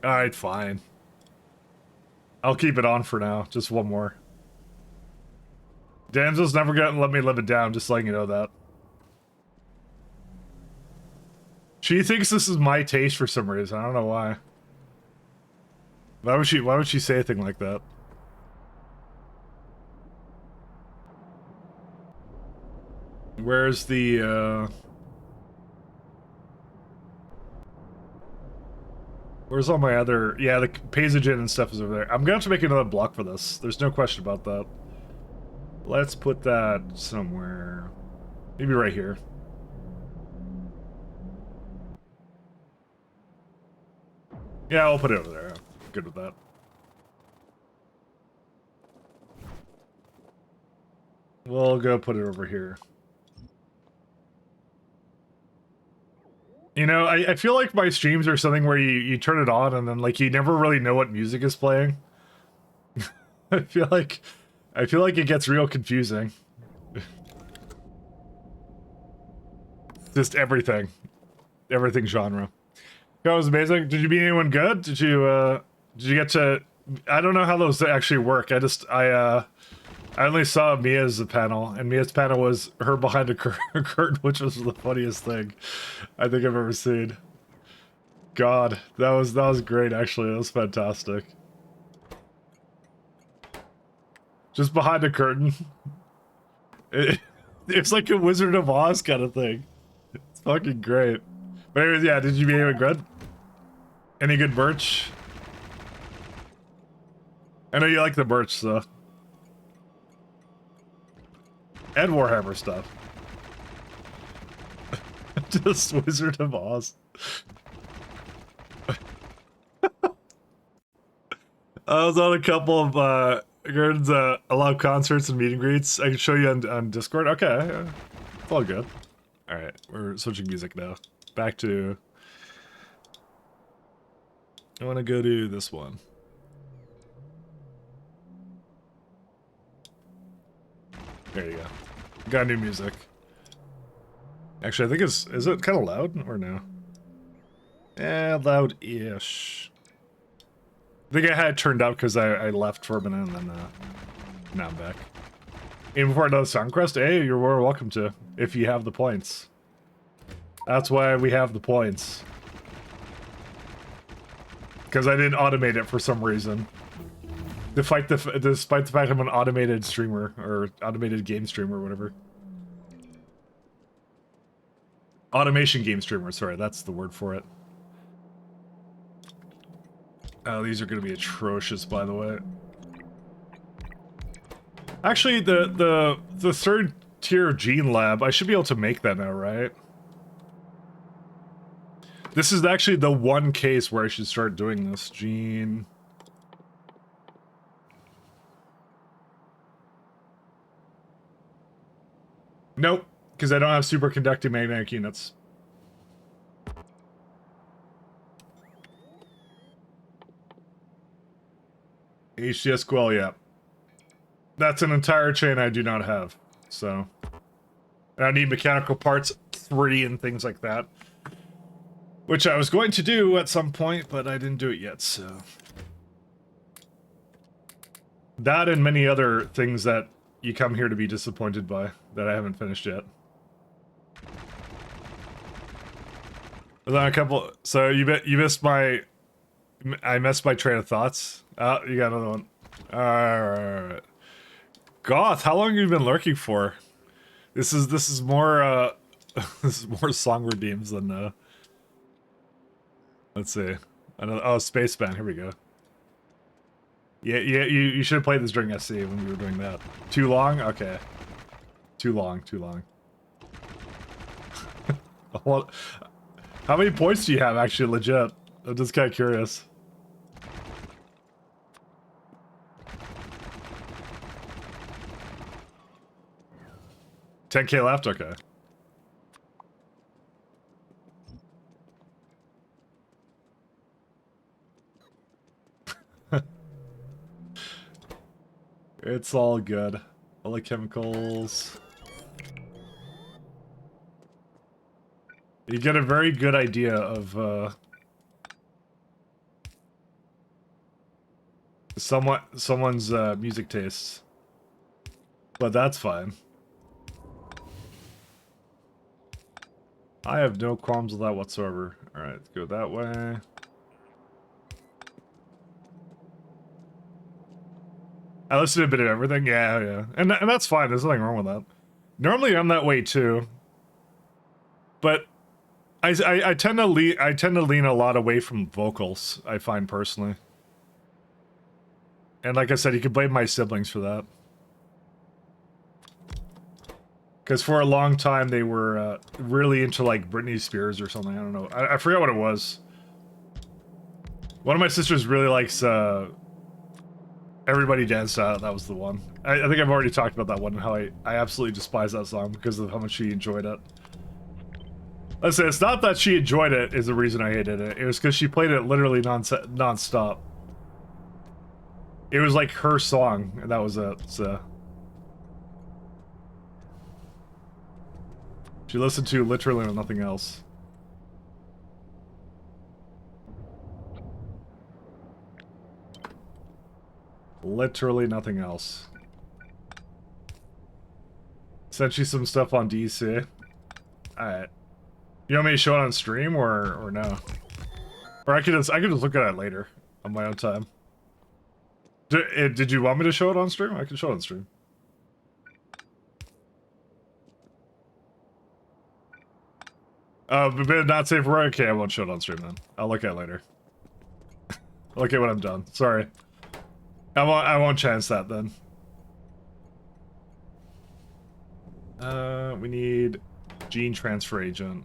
S3: All right, fine. I'll keep it on for now. Just one more. Damsel's never gonna let me live it down. Just letting you know that. She thinks this is my taste for some reason. I don't know why. Why would she say a thing like that? Where's the where's all my other... Yeah, the Paysagen and stuff is over there. I'm gonna have to make another block for this. There's no question about that. Let's put that somewhere. Maybe right here. Yeah, I'll put it over there. I'm good with that. We'll go put it over here. You know, I feel like my streams are something where you turn it on and then like you never really know what music is playing. I feel like it gets real confusing. Just everything genre. That was amazing. Did you meet anyone good? Did you get to... I don't know how those actually work. I only saw Mia's panel, and Mia's panel was her behind a curtain, which was the funniest thing I think I've ever seen. God, that was great, actually. That was fantastic. Just behind a curtain. It's like a Wizard of Oz kind of thing. It's fucking great. But anyways, yeah, did you meet anyone good? Any good merch? I know you like the merch, so... And Warhammer stuff. Just Wizard of Oz. I was on a couple of Gordon's allow concerts and meet and greets. I can show you on Discord. Okay, it's all good. All right, we're switching music now. Back to. I want to go to this one. There you go. Got new music. Actually, I think is it kind of loud or no? Yeah, loud-ish. I think I had it turned up because I left for a minute and then now I'm back. Even before another song quest, hey, you're more welcome to if you have the points. That's why we have the points. Because I didn't automate it for some reason. Despite the fact I'm an automated streamer, or automated game streamer, or whatever. Automation game streamer, sorry, that's the word for it. Oh, these are going to be atrocious, by the way. Actually, the third tier Gene Lab, I should be able to make that now, right? This is actually the one case where I should start doing this. Gene... Nope, because I don't have superconducting magnetic units. HDS Quell, yeah. That's an entire chain I do not have, so... And I need mechanical parts 3 and things like that. Which I was going to do at some point, but I didn't do it yet, so... That and many other things that you come here to be disappointed by, that I haven't finished yet. But then a couple... So you missed my... I missed my train of thoughts. Oh, you got another one. Alright. Goth, how long have you been lurking for? This is more this is more song redeems than let's see. Another, oh, Spaceman, here we go. Yeah, you should have played this during SC when we were doing that. Too long? Okay. Too long. Well, how many points do you have, actually, legit? I'm just kind of curious. 10K left? Okay. It's all good. All the chemicals. You get a very good idea of someone's music tastes. But that's fine. I have no qualms with that whatsoever. Alright, let's go that way. I listened to a bit of everything. Yeah. And that's fine. There's nothing wrong with that. Normally I'm that way too. But I tend to lean a lot away from vocals, I find personally. And like I said, you can blame my siblings for that. Because for a long time they were really into like Britney Spears or something. I don't know. I forgot what it was. One of my sisters really likes Everybody Danced Out. That was the one. I think I've already talked about that one and how I absolutely despise that song because of how much she enjoyed it. Listen, it's not that she enjoyed it is the reason I hated it. It was because she played it literally non-stop. It was like her song, and that was it, so... She listened to literally nothing else. Literally nothing else. Sent you some stuff on DC. Alright. You want me to show it on stream or no? Or I could just look at it later on my own time. Did you want me to show it on stream? I can show it on stream. But not safe for work? Okay, I won't show it on stream then. I'll look at it later. I'll look at when I'm done. Sorry. I won't chance that then. We need gene transfer agent.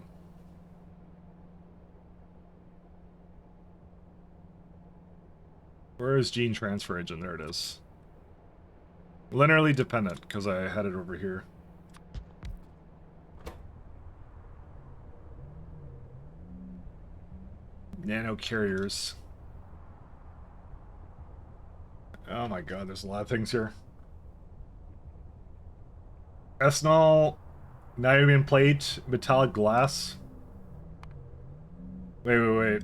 S3: Where is gene transfer agent? There it is. Linearly dependent, because I had it over here. Nano carriers. Oh my god, there's a lot of things here. Ethanol, niobium plate, metallic glass. Wait.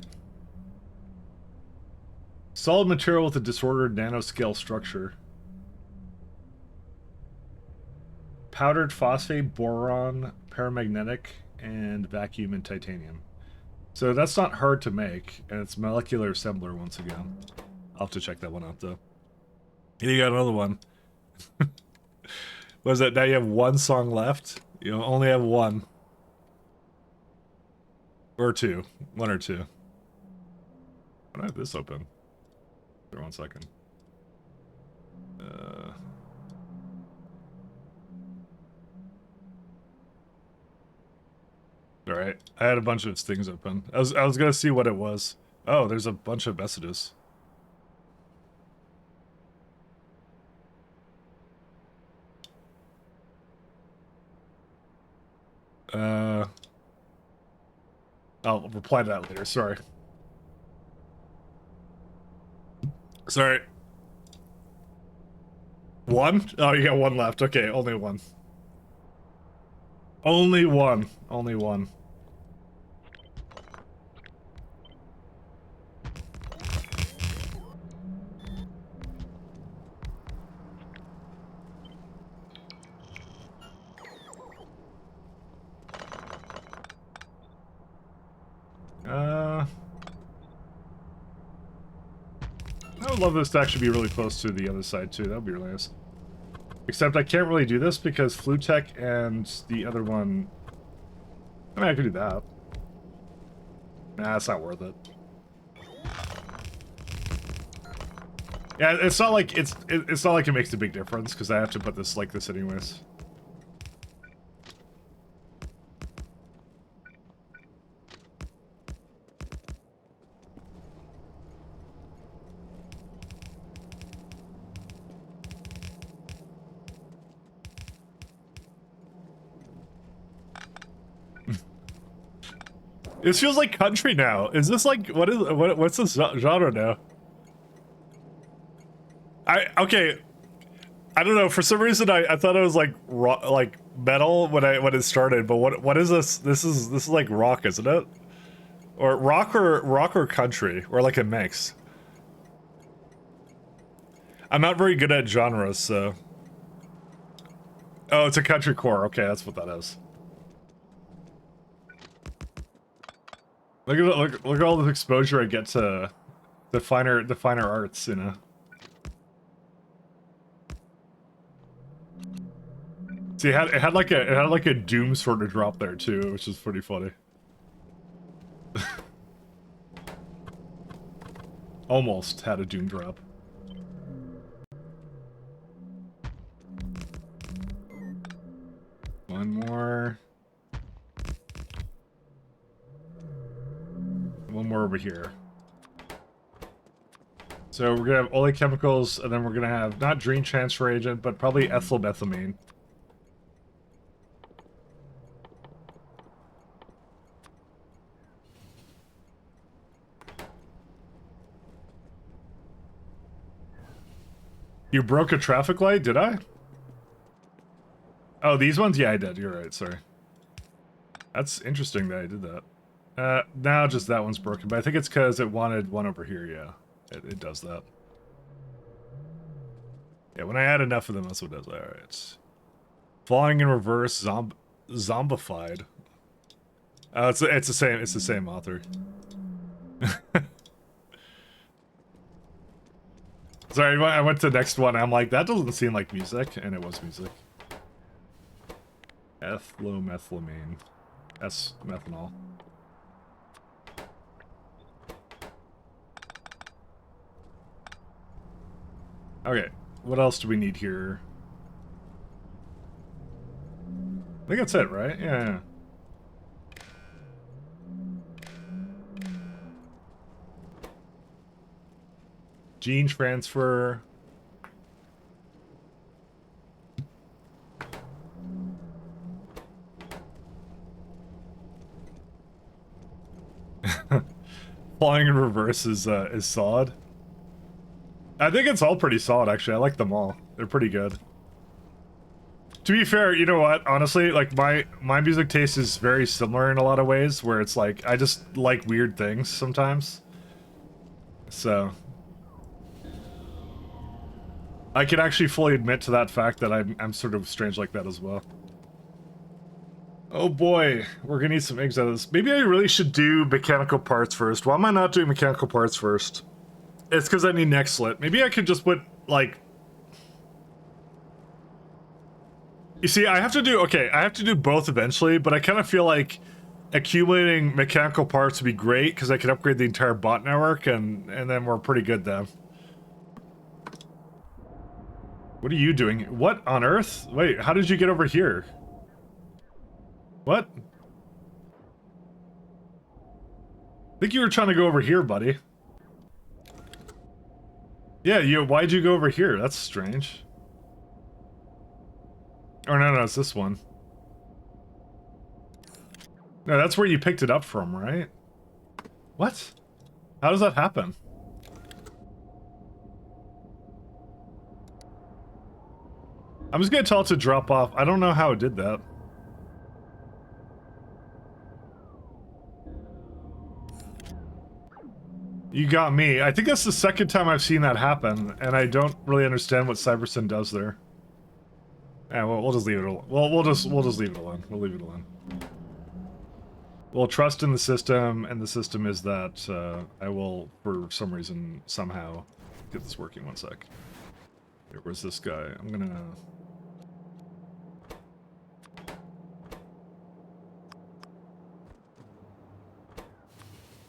S3: Solid material with a disordered nanoscale structure. Powdered phosphate, boron, paramagnetic, and vacuum and titanium. So that's not hard to make, and it's molecular assembler once again. I'll have to check that one out though. You got another one. What is that? Now you have one song left? You only have one. Or two. One or two. Why do I have this open? For 1 second. Alright. I had a bunch of things open. I was gonna see what it was. Oh, there's a bunch of messages. I'll reply to that later, sorry. Sorry. One? Oh, you got one left. Okay, only one. Only one. Only one. I would love this to actually be really close to the other side too. That would be really nice. Except I can't really do this because Flutech and the other one... I mean, I could do that. Nah, it's not worth it. Yeah, it's not like it's not like it makes a big difference because I have to put this like this anyways. This feels like country now. Is this like what's this genre now? Okay. I don't know. For some reason, I thought it was like like metal when it started. But what is this? This is like rock, isn't it? Or rock or country, or like a mix. I'm not very good at genres, so. Oh, it's a country core. Okay, that's what that is. Look at all the exposure I get to the finer arts, you know. See, it had like a Doom sort of drop there too, which is pretty funny. Almost had a Doom drop. One more. One more over here. So we're gonna have oleochemicals, and then we're gonna have not dream transfer agent, but probably ethyl-methylamine. You broke a traffic light, did I? Oh, these ones? Yeah, I did. You're right, sorry. That's interesting that I did that. Now just that one's broken, but I think it's because it wanted one over here, yeah. It does that. Yeah, when I add enough of them, that's what it does. Alright. Falling in reverse, zombified. Oh, it's the same author. Sorry, I went to the next one, I'm like, that doesn't seem like music, and it was music. Ethylomethylamine. S-methanol. Okay, what else do we need here? I think that's it, right? Yeah. Gene transfer. Flying in reverse is solid. I think it's all pretty solid, actually. I like them all. They're pretty good. To be fair, you know what? Honestly, like, my music taste is very similar in a lot of ways, where it's like, I just like weird things sometimes. So. I can actually fully admit to that fact that I'm sort of strange like that as well. Oh boy, we're gonna need some eggs out of this. Maybe I really should do mechanical parts first. Why am I not doing mechanical parts first? It's because I need neck slit. Maybe I could just put, like... You see, I have to do both eventually, but I kind of feel like accumulating mechanical parts would be great, because I could upgrade the entire bot network, and then we're pretty good then. What are you doing? What on earth? Wait, how did you get over here? What? I think you were trying to go over here, buddy. Yeah, why'd you go over here? That's strange. Or no, it's this one. No, that's where you picked it up from, right? What? How does that happen? I'm just gonna tell it to drop off. I don't know how it did that. You got me. I think that's the second time I've seen that happen, and I don't really understand what Cybersyn does there. Yeah, well, we'll just leave it alone. We'll just leave it alone. We'll leave it alone. We'll trust in the system, and the system is that I will, for some reason, somehow get this working. One sec. Here, where's this guy? I'm gonna...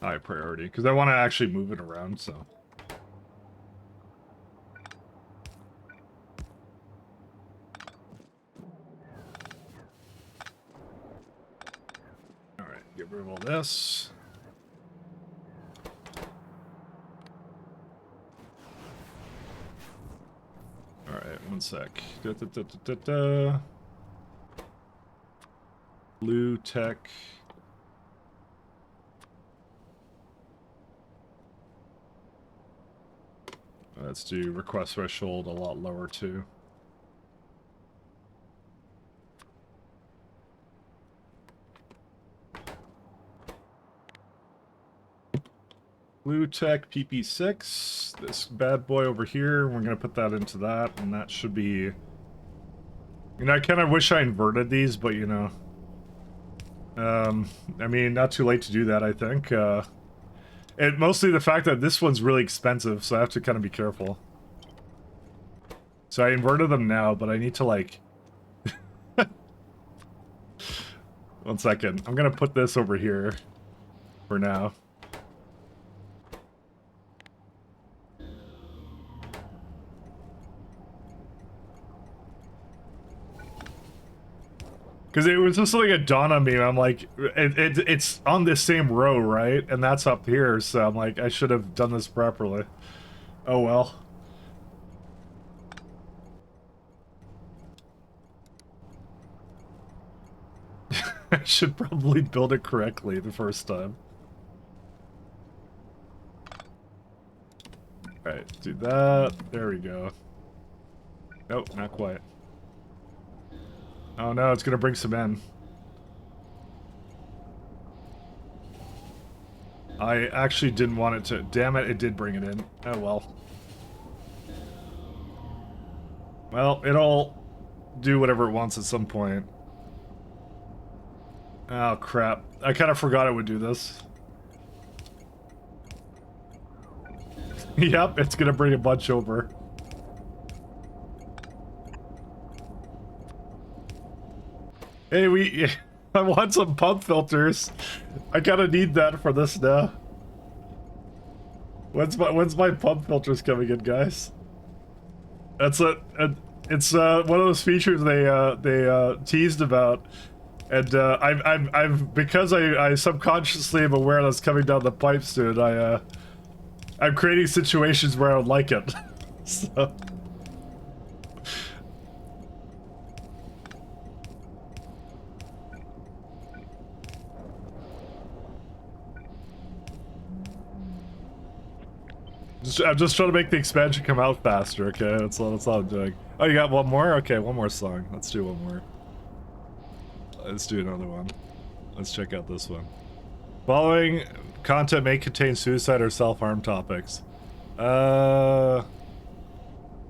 S3: high priority, because I want to actually move it around, so. Alright, get rid of all this. Alright, one sec. Blue tech. Let's do request threshold a lot lower too. Blue Tech PP6, this bad boy over here, we're gonna put that into that, and that should be... You know, I kind of wish I inverted these, but you know... I mean, not too late to do that, I think. And mostly the fact that this one's really expensive, so I have to kind of be careful. So I inverted them now, but I need to, like... 1 second. I'm gonna put this over here for now. Because it was just like a dawn on me. I'm like, it's on this same row, right? And that's up here, so I'm like, I should have done this properly. Oh well. I should probably build it correctly the first time. Alright, do that. There we go. Nope, not quite. Oh no, it's gonna bring some in. I actually didn't want it to. Damn it, it did bring it in. Oh well. Well, it'll do whatever it wants at some point. Oh crap. I kind of forgot it would do this. Yep, it's gonna bring a bunch over. Hey, I want some pump filters. I kind of need that for this now. When's my pump filters coming in, guys? It's one of those features they teased about, and I've because I subconsciously am aware that's coming down the pipe soon. I'm creating situations where I would like it. So. I'm just trying to make the expansion come out faster, okay? That's all I'm doing. Oh, you got one more? Okay, one more song. Let's do one more. Let's do another one. Let's check out this one. Following content may contain suicide or self-harm topics.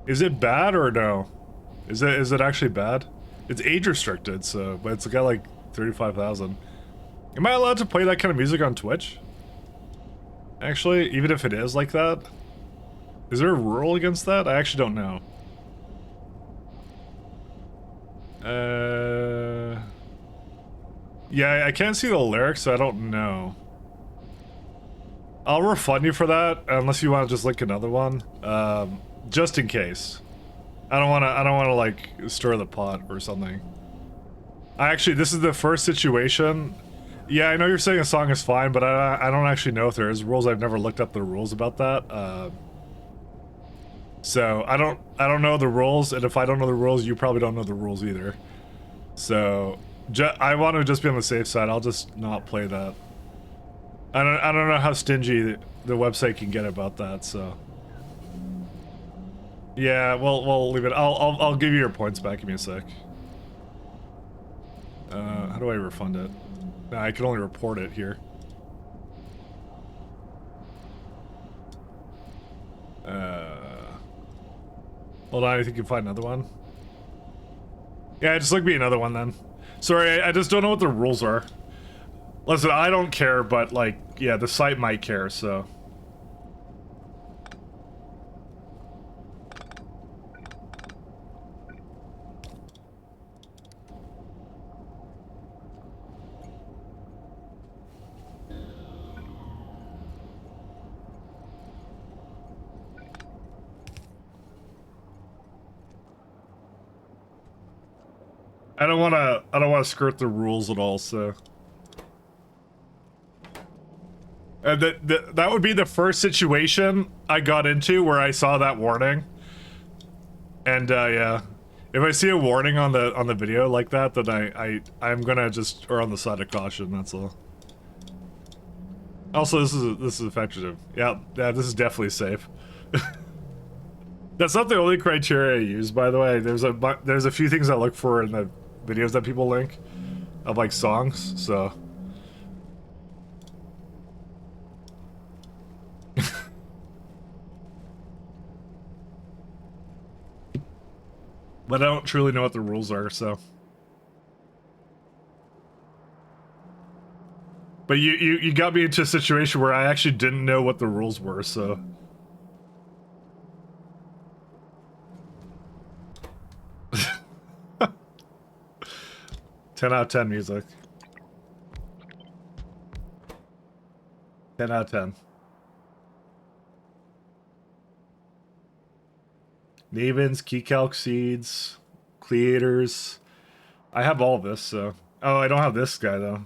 S3: Is it bad or no? Is it actually bad? It's age restricted, so, but it's got like 35,000. Am I allowed to play that kind of music on Twitch? Actually, even if it is like that? Is there a rule against that? I actually don't know. Yeah, I can't see the lyrics, so I don't know. I'll refund you for that, unless you want to just link another one. Just in case. I don't wanna like stir the pot or something. This is the first situation. Yeah, I know you're saying a song is fine, but I don't actually know if there is rules. I've never looked up the rules about that. So I don't know the rules, and if I don't know the rules, you probably don't know the rules either. So I want to just be on the safe side. I'll just not play that. I don't know how stingy the website can get about that. So yeah, we'll leave it. I'll give you your points back. Give me a sec. How do I refund it? Nah, I can only report it here. Hold on, I think you can find another one. Yeah, just look me another one then. Sorry, I just don't know what the rules are. Listen, I don't care, but like, yeah, the site might care, so. I don't wanna skirt the rules at all, so. And that would be the first situation I got into where I saw that warning. And yeah, if I see a warning on the video like that, then I'm gonna just err on the side of caution. That's all. Also, this is effective. Yeah, this is definitely safe. That's not the only criteria I use, by the way. There's a few things I look for in the videos that people link of like songs, so. But I don't truly know what the rules are, so. But you got me into a situation where I actually didn't know what the rules were, so. 10 out of 10 music. 10 out of 10. Navens, keycalc seeds, creators. I have all this, so. Oh, I don't have this guy, though.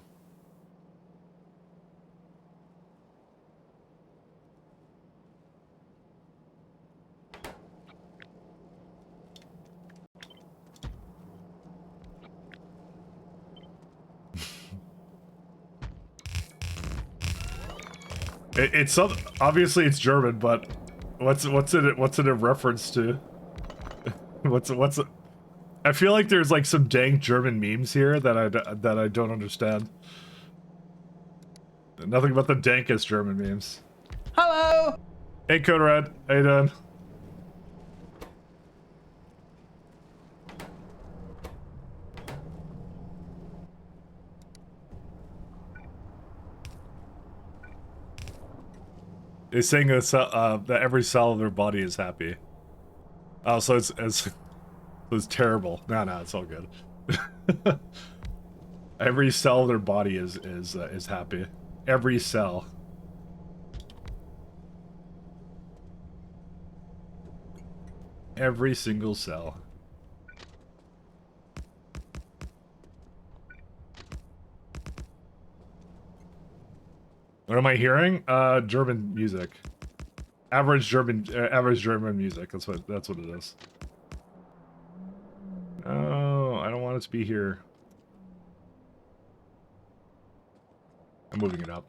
S3: It's obviously it's German, but what's it a reference to? what's it? I feel like there's like some dang German memes here that I don't understand. Nothing but the dankest German memes.
S2: Hello.
S3: Hey, Code Red, how you doing? They saying that every cell of their body is happy. Oh, so it's terrible. No, it's all good. Every cell of their body is happy. Every cell. Every single cell. What am I hearing? German music. Average German music. That's what it is. Oh, I don't want it to be here. I'm moving it up.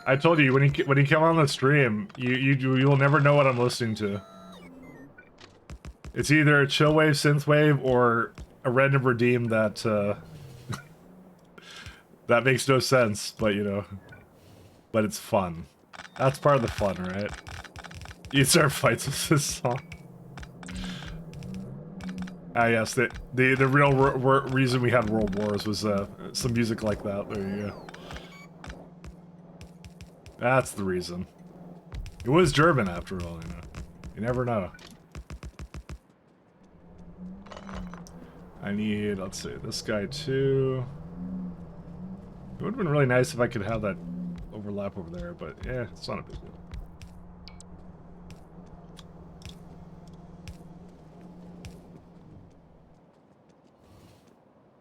S3: I told you when he come on the stream, you'll never know what I'm listening to. It's either a chillwave, synthwave, or a random redeem that that makes no sense, but you know, but it's fun. That's part of the fun, right? You start fights with this song. Ah, yes, the real reason we had world wars was some music like that. There you go. That's the reason. It was German after all, you know. You never know. I need, let's see, this guy too. It would have been really nice if I could have that overlap over there, but yeah, it's not a big deal.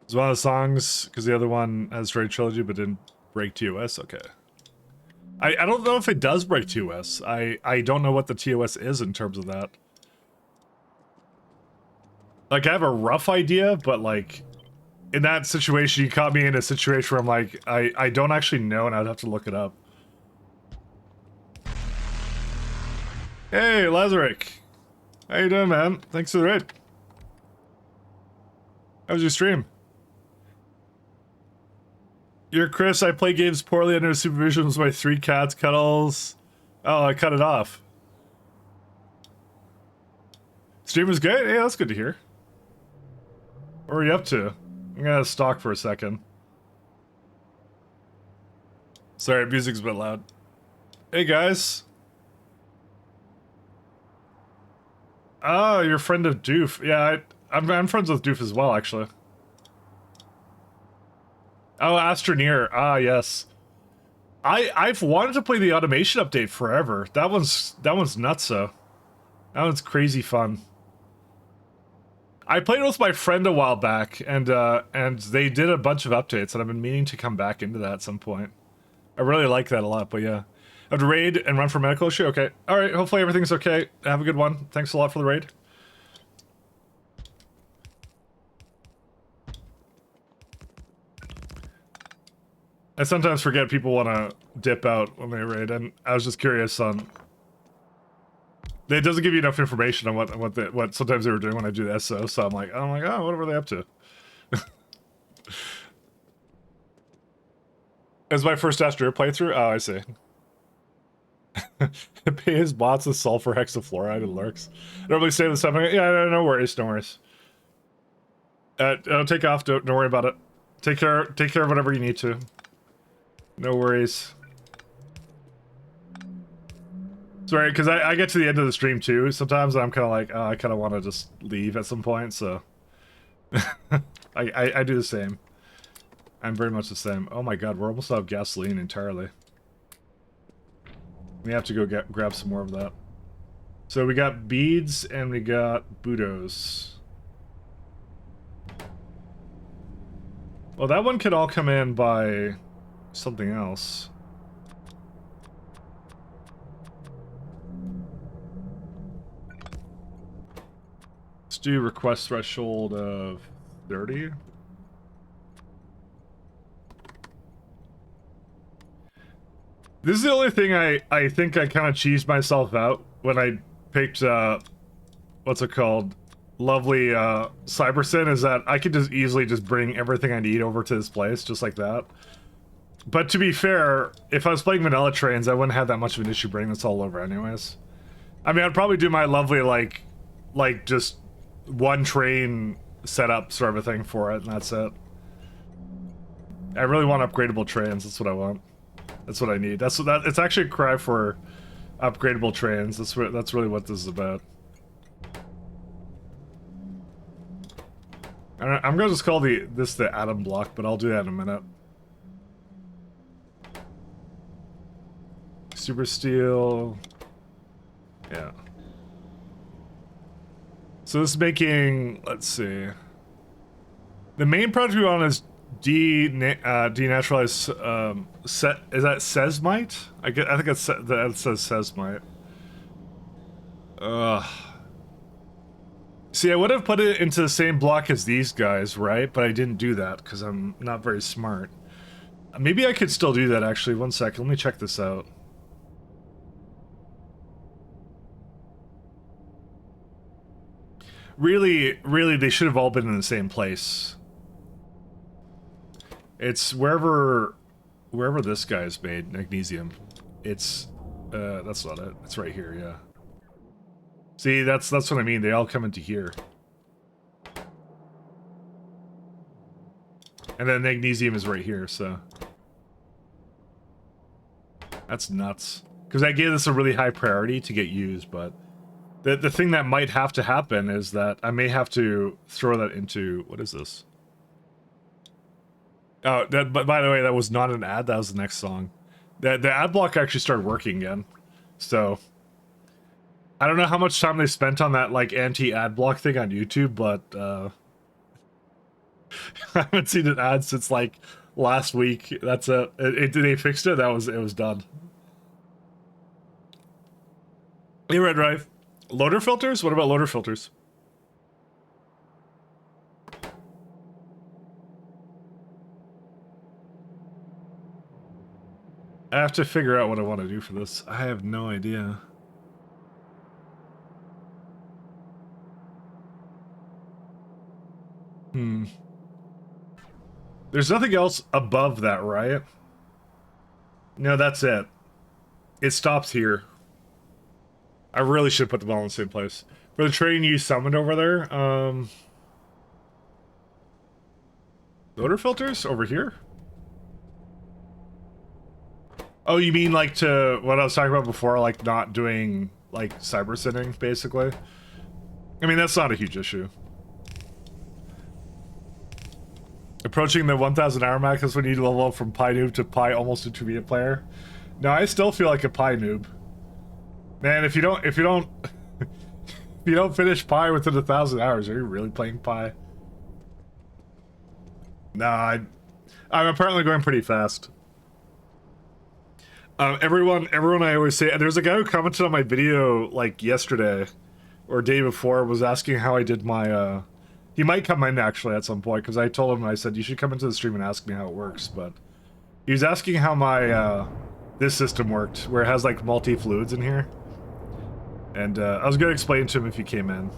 S3: It's one of the songs, because the other one has straight trilogy but didn't break TOS, okay. I don't know if it does break TOS. I don't know what the TOS is in terms of that. Like, I have a rough idea, but, like, in that situation, you caught me in a situation where I'm like, I don't actually know, and I'd have to look it up. Hey, Lazarick. How you doing, man? Thanks for the raid. How was your stream? You're Chris, I play games poorly under supervision with my 3 cats, Cuddles. Oh, I cut it off. Stream was good? Yeah, that's good to hear. What are you up to? I'm gonna stalk for a second. Sorry, music's a bit loud. Hey, guys. Oh, you're a friend of Doof. Yeah, I'm friends with Doof as well, actually. Oh, Astroneer. Ah, yes. I've wanted to play the automation update forever. That one's nutso. That one's crazy fun. I played it with my friend a while back, and they did a bunch of updates, and I've been meaning to come back into that at some point. I really like that a lot, but yeah. I have to raid and run for medical issue? Okay. Alright, hopefully everything's okay. Have a good one. Thanks a lot for the raid. I sometimes forget people want to dip out when they raid, and I was just curious on. It doesn't give you enough information on what sometimes they were doing when I do the SO, so I'm like, oh, what were they up to? It's my first Astro playthrough. Oh, I see. Pay his bots with sulfur hexafluoride and lurks. Normally save the stuff. Yeah, no worries, no worries. Take off. Don't worry about it. Take care of whatever you need to. No worries. Sorry, because I get to the end of the stream too. Sometimes I'm kind of like, oh, I kind of want to just leave at some point. So I do the same. I'm very much the same. Oh my god, we're almost out of gasoline entirely. We have to go grab some more of that. So we got beads and we got Budos. Well, that one could all come in by something else. Let's do request threshold of 30. This is the only thing I think I kind of cheesed myself out when I picked, what's it called? Lovely, Cybersyn, is that I could just easily just bring everything I need over to this place, just like that. But to be fair, if I was playing vanilla trains, I wouldn't have that much of an issue bringing this all over anyways. I mean, I'd probably do my lovely, like just one train setup sort of a thing for it, and that's it. I really want upgradable trains, that's what I want. That's what I need. It's actually a cry for upgradable trains. That's really what this is about. I'm gonna just call this the atom block, but I'll do that in a minute. Super steel. Yeah. So this is making, let's see. The main project we want is denaturalized is that Sesmite? I think that says Sesmite. See, I would have put it into the same block as these guys, right? But I didn't do that because I'm not very smart. Maybe I could still do that actually. One second, let me check this out. Really, they should have all been in the same place. It's wherever this guy's made, magnesium. It's that's not it. It's right here, yeah. See, that's what I mean. They all come into here. And then magnesium is right here, so that's nuts. Because I gave this a really high priority to get used, but the thing that might have to happen is that I may have to throw that into, what is this? Oh, but by the way, that was not an ad. That was the next song. The ad block actually started working again. So I don't know how much time they spent on that like anti-ad block thing on YouTube, but I haven't seen an ad since like last week. That's it. They fixed it. It was done. Hey, Red Drive. Loader filters? What about loader filters? I have to figure out what I want to do for this. I have no idea. There's nothing else above that, right? No, that's it. It stops here. I really should put them all in the same place. For the train you summoned over there, loader filters over here? Oh, you mean like to what I was talking about before, like not doing like cyber sitting, basically? I mean, that's not a huge issue. Approaching the 1,000 hour max is when you level up from Pi noob to Pi almost intermediate player. No, I still feel like a Pi noob. Man, if you don't if you don't finish Pi within 1,000 hours, are you really playing Pi? Nah, I'm apparently going pretty fast. Everyone I always say, there's a guy who commented on my video like yesterday or day before, was asking how I did my he might come in actually at some point, because I told him, I said you should come into the stream and ask me how it works, but He was asking how my this system worked, where it has like multi-fluids in here. And I was gonna explain to him if he came in,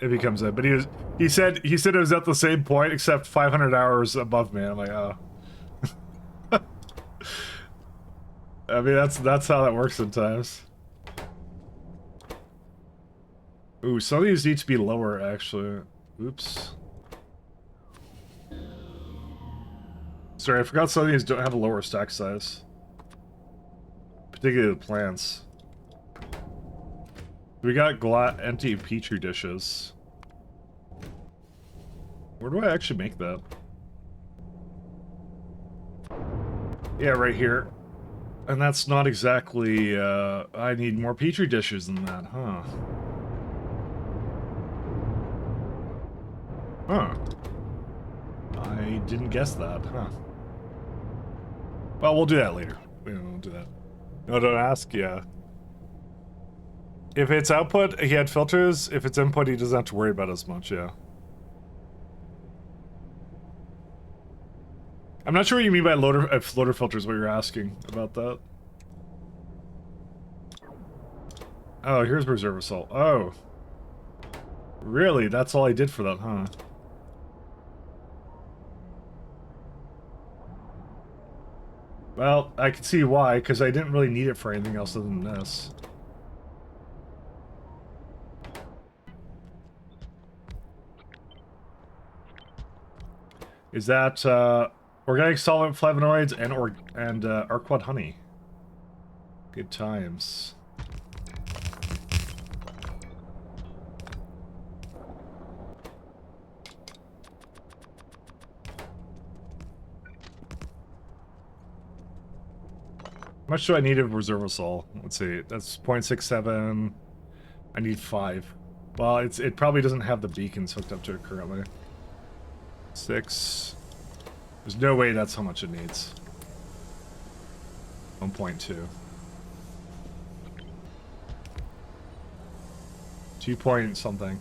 S3: if he comes in. But he said it was at the same point except 500 hours above me. I'm like, oh. I mean, that's how that works sometimes. Ooh, some of these need to be lower, actually. Oops. Sorry, I forgot some of these don't have a lower stack size. Particularly the plants. We got empty petri dishes. Where do I actually make that? Yeah, right here. And that's not exactly, I need more petri dishes than that, huh? Huh. I didn't guess that, huh? Well, we'll do that later. We'll do that. No, don't ask, yeah. If it's output, he had filters. If it's input, he doesn't have to worry about as much, yeah. I'm not sure what you mean by floater filters, what you're asking about that. Oh, here's reserve assault. Oh. Really? That's all I did for that, huh? Well, I can see why, because I didn't really need it for anything else other than this. Is that, organic solvent, flavonoids, and Arquad honey. Good times. How much do I need of reserve assault? Let's see, that's 0.67. I need 5. Well, it probably doesn't have the beacons hooked up to it currently. 6. There's no way that's how much it needs. 1.2. 2 point something.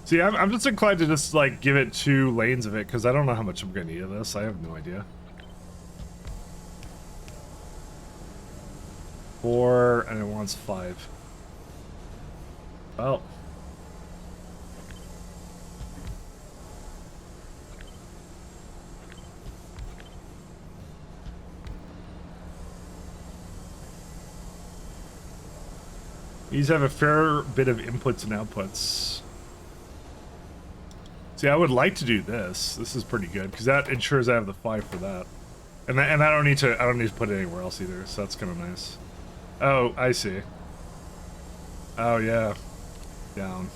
S3: See, I'm just inclined to just like give it 2 lanes of it because I don't know how much I'm gonna need of this. I have no idea. 4 and it wants 5. Well. These have a fair bit of inputs and outputs. See, I would like to do this. This is pretty good because that ensures I have the 5 for that, and I don't need to put it anywhere else either. So that's kind of nice. Oh, I see. Oh yeah, down.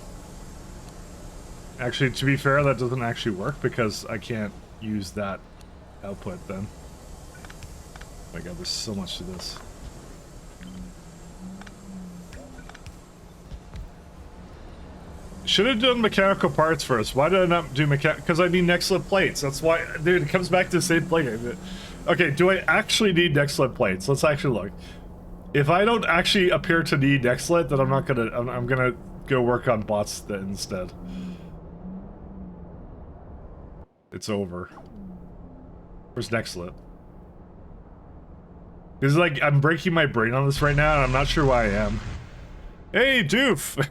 S3: Actually, to be fair, that doesn't actually work because I can't use that output then. Oh my god, there's so much to this. Should have done mechanical parts first. Why did I not do because I need next slip plates. That's why, dude, it comes back to the same plate. Okay, do I actually need next slip plates? Let's actually look. If I don't actually appear to need next slip, then I'm not gonna, I'm gonna go work on bots instead. It's over. Where's next slip? This is like, I'm breaking my brain on this right now, and I'm not sure why I am. Hey, Doof!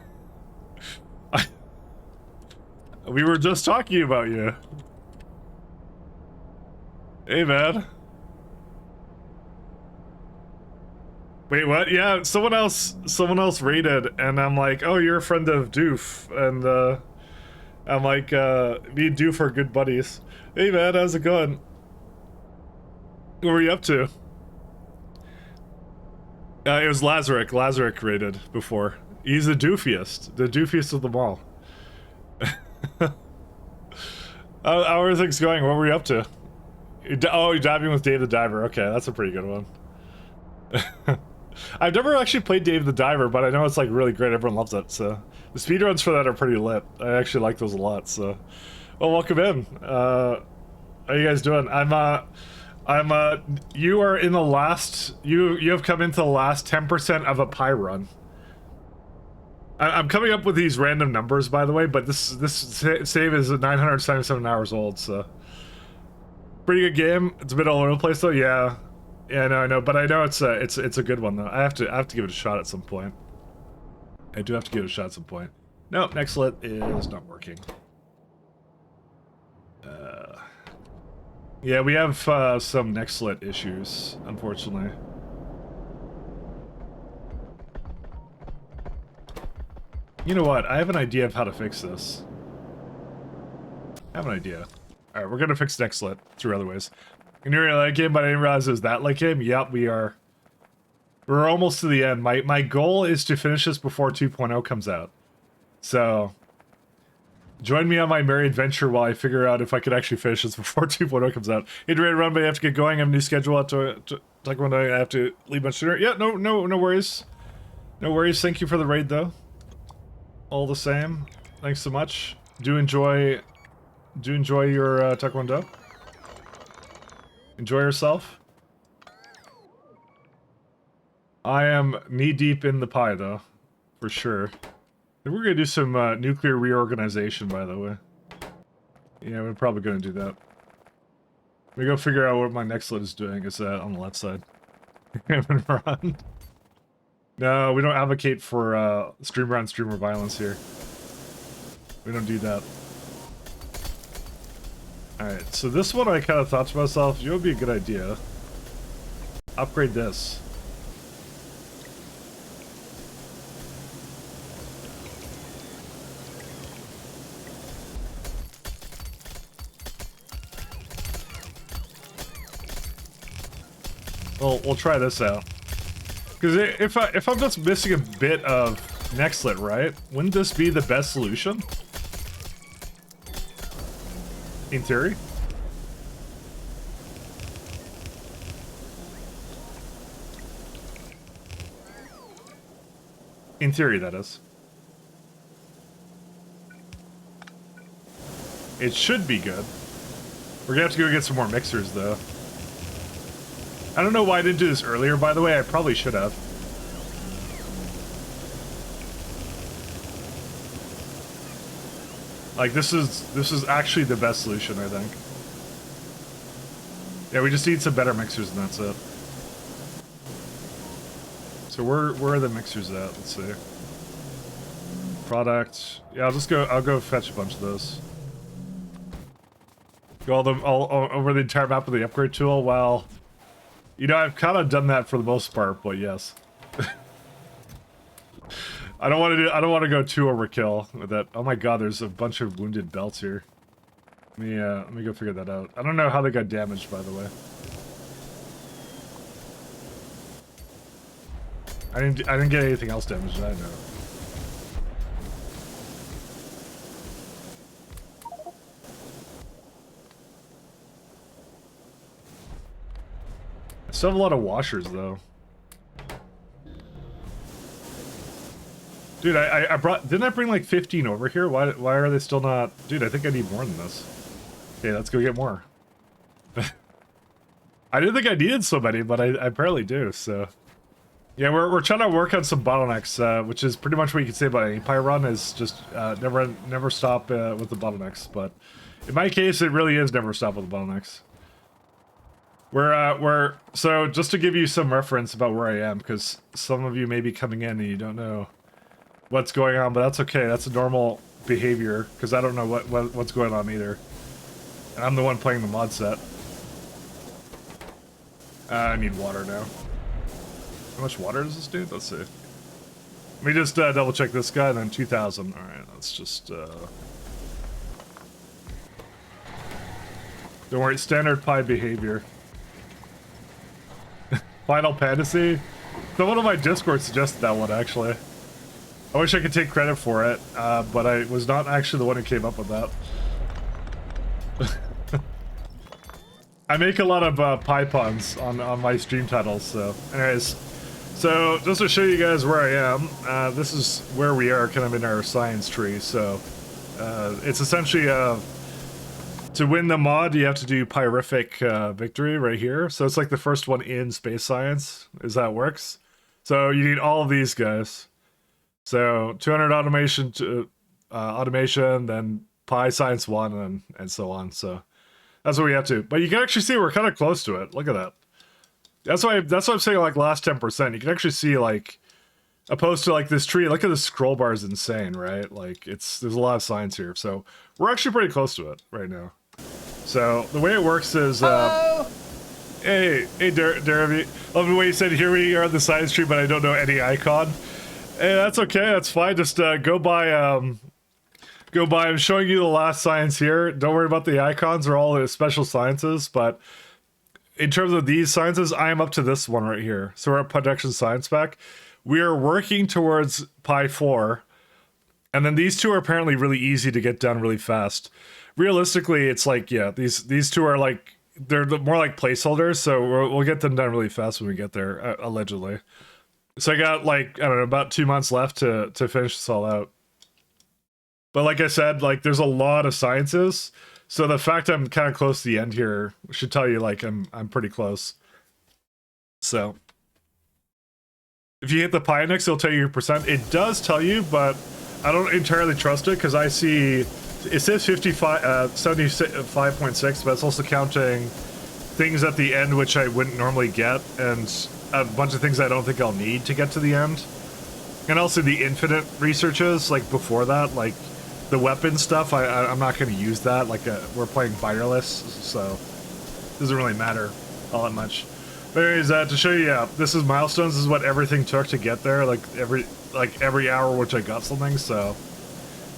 S3: We were just talking about you. Hey, man. Wait, what? Yeah, someone else raided, and I'm like, oh, you're a friend of Doof, and I'm like, me and Doof are good buddies. Hey, man, how's it going? What were you up to? It was Lazaric. Lazaric raided before. He's the doofiest of them all. How are things going? What were you up to? Oh, you're diving with Dave the Diver. Okay, that's a pretty good one. I've never actually played Dave the Diver, but I know it's like really great. Everyone loves it. So the speedruns for that are pretty lit. I actually like those a lot. So, well, welcome in. How are you guys doing? You are in the last. You have come into the last 10% of a pie run. I'm coming up with these random numbers, by the way, but this save is 977 hours old, so Pretty good game. It's a bit all over the place though. Yeah, yeah, no, I know, but I know it's a good one though. I have to give it a shot at some point. I do have to give it a shot at some point. Nope, Nextlet is not working. Yeah, we have some Nextlet issues, unfortunately. You know what? I have an idea of how to fix this. I have an idea. Alright, we're gonna fix Nextlet through other ways. And you're like game, but I didn't realize it was that like game. Yep, we are. We're almost to the end. My goal is to finish this before 2.0 comes out. So, join me on my merry adventure while I figure out if I could actually finish this before 2.0 comes out. Hate to run, but I have to get going. I have a new schedule out to like when I have to leave much sooner. Yeah, no worries. No worries. Thank you for the raid, though. All the same. Thanks so much. Do enjoy your taekwondo. Enjoy yourself. I am knee-deep in the pie, though. For sure. We're gonna do some nuclear reorganization, by the way. Yeah, we're probably gonna do that. We go figure out what my Nextlet is doing. Is on the left side. Run. No, we don't advocate for streamer on streamer violence here. We don't do that. Alright, so this one I kind of thought to myself, you know, would be a good idea. Upgrade this. Well, we'll try this out. Because if I'm just missing a bit of Nextlet, right? Wouldn't this be the best solution? In theory. In theory, that is. It should be good. We're gonna have to go get some more mixers, though. I don't know why I didn't do this earlier, by the way. I probably should have. Like, this is actually the best solution, I think. Yeah, we just need some better mixers and that's it. So where are the mixers at? Let's see. Product. Yeah, I'll go fetch a bunch of those. Go all over the entire map with the upgrade tool. Well, you know, I've kind of done that for the most part, but yes. I don't want to go too overkill with that. Oh my god, there's a bunch of wounded belts here. Let me go figure that out. I don't know how they got damaged, by the way. I didn't get anything else damaged, I know. I still have a lot of washers, though. Dude, didn't I bring like 15 over here? Why are they still not? Dude, I think I need more than this. Okay, let's go get more. I didn't think I needed so many, but I apparently do, so. Yeah, we're trying to work on some bottlenecks, which is pretty much what you can say about any pie run, is just never stop with the bottlenecks, but in my case, it really is never stop with the bottlenecks. So just to give you some reference about where I am, because some of you may be coming in and you don't know what's going on, but that's okay. That's a normal behavior, because I don't know what's going on either. And I'm the one playing the mod set. I need water now. How much water does this do? Let's see. Let me just double check this guy, and then 2,000. Alright, let's just... Don't worry, standard pie behavior. Final Fantasy? Someone on my Discord suggested that one, actually. I wish I could take credit for it, but I was not actually the one who came up with that. I make a lot of pie puns on my stream titles, so... Anyways, so just to show you guys where I am, this is where we are kind of in our science tree, so... it's essentially, to win the mod, you have to do Pyrific Victory right here. So it's like the first one in space science, is how it works. So you need all of these guys. So 200 automation, then Pi Science 1, and so on. So That's what we have to. But you can actually see we're kind of close to it. Look at that. That's why I'm saying like last 10%. You can actually see like opposed to like this tree. Look at the scroll bar is insane, right? Like there's a lot of signs here. So we're actually pretty close to it right now. So the way it works is hey Derby. Love the way you said here we are at the science tree, but I don't know any icon. Hey, that's okay, that's fine. Just go by I'm showing you the last science here. Don't worry about the icons or all the special sciences, but in terms of these sciences, I am up to this one right here. So we're at production science spec. We are working towards Pi 4. And then these two are apparently really easy to get done really fast. Realistically, it's like, yeah, these two are like, they're more like placeholders. So we'll get them done really fast when we get there, allegedly. So I got like, I don't know, about 2 months left to finish this all out. But like I said, like there's a lot of sciences. So the fact I'm kind of close to the end here should tell you like I'm pretty close. So if you hit the pi index, it'll tell you your percent. It does tell you, but I don't entirely trust it because I see it says 75.6, but it's also counting things at the end which I wouldn't normally get, and a bunch of things I don't think I'll need to get to the end. And also the infinite researches like before that, like the weapon stuff, I'm not going to use that. Like we're playing wireless, so it doesn't really matter all that much. But anyways, to show you, yeah, this is milestones. This is what everything took to get there. Like every hour, which I got something. So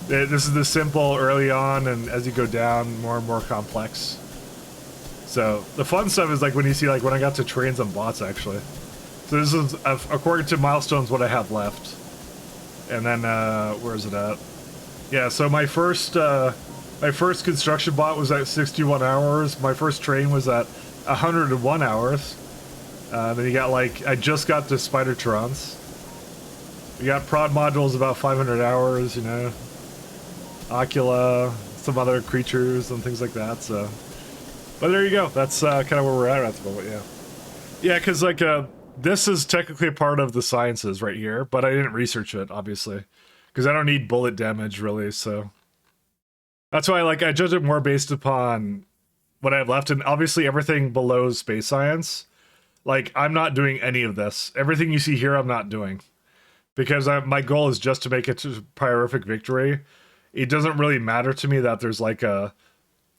S3: this is the simple early on, and as you go down, more and more complex. So the fun stuff is like when you see like when I got to trains and bots actually. So this is according to milestones what I have left, and then where is it at? Yeah, so my first construction bot was at 61 hours. My first train was at 101 hours. Then you got like, I just got the Spider Trons. We got prod modules about 500 hours, you know. Ocula, some other creatures and things like that, so. But there you go, that's kind of where we're at the moment, yeah. Yeah, because like, this is technically a part of the sciences right here, but I didn't research it, obviously. Because I don't need bullet damage, really, so... That's why, like, I judge it more based upon what I have left, and obviously everything below space science, like, I'm not doing any of this. Everything you see here, I'm not doing. Because my goal is just to make it to Pyrific Victory. It doesn't really matter to me that there's, like, a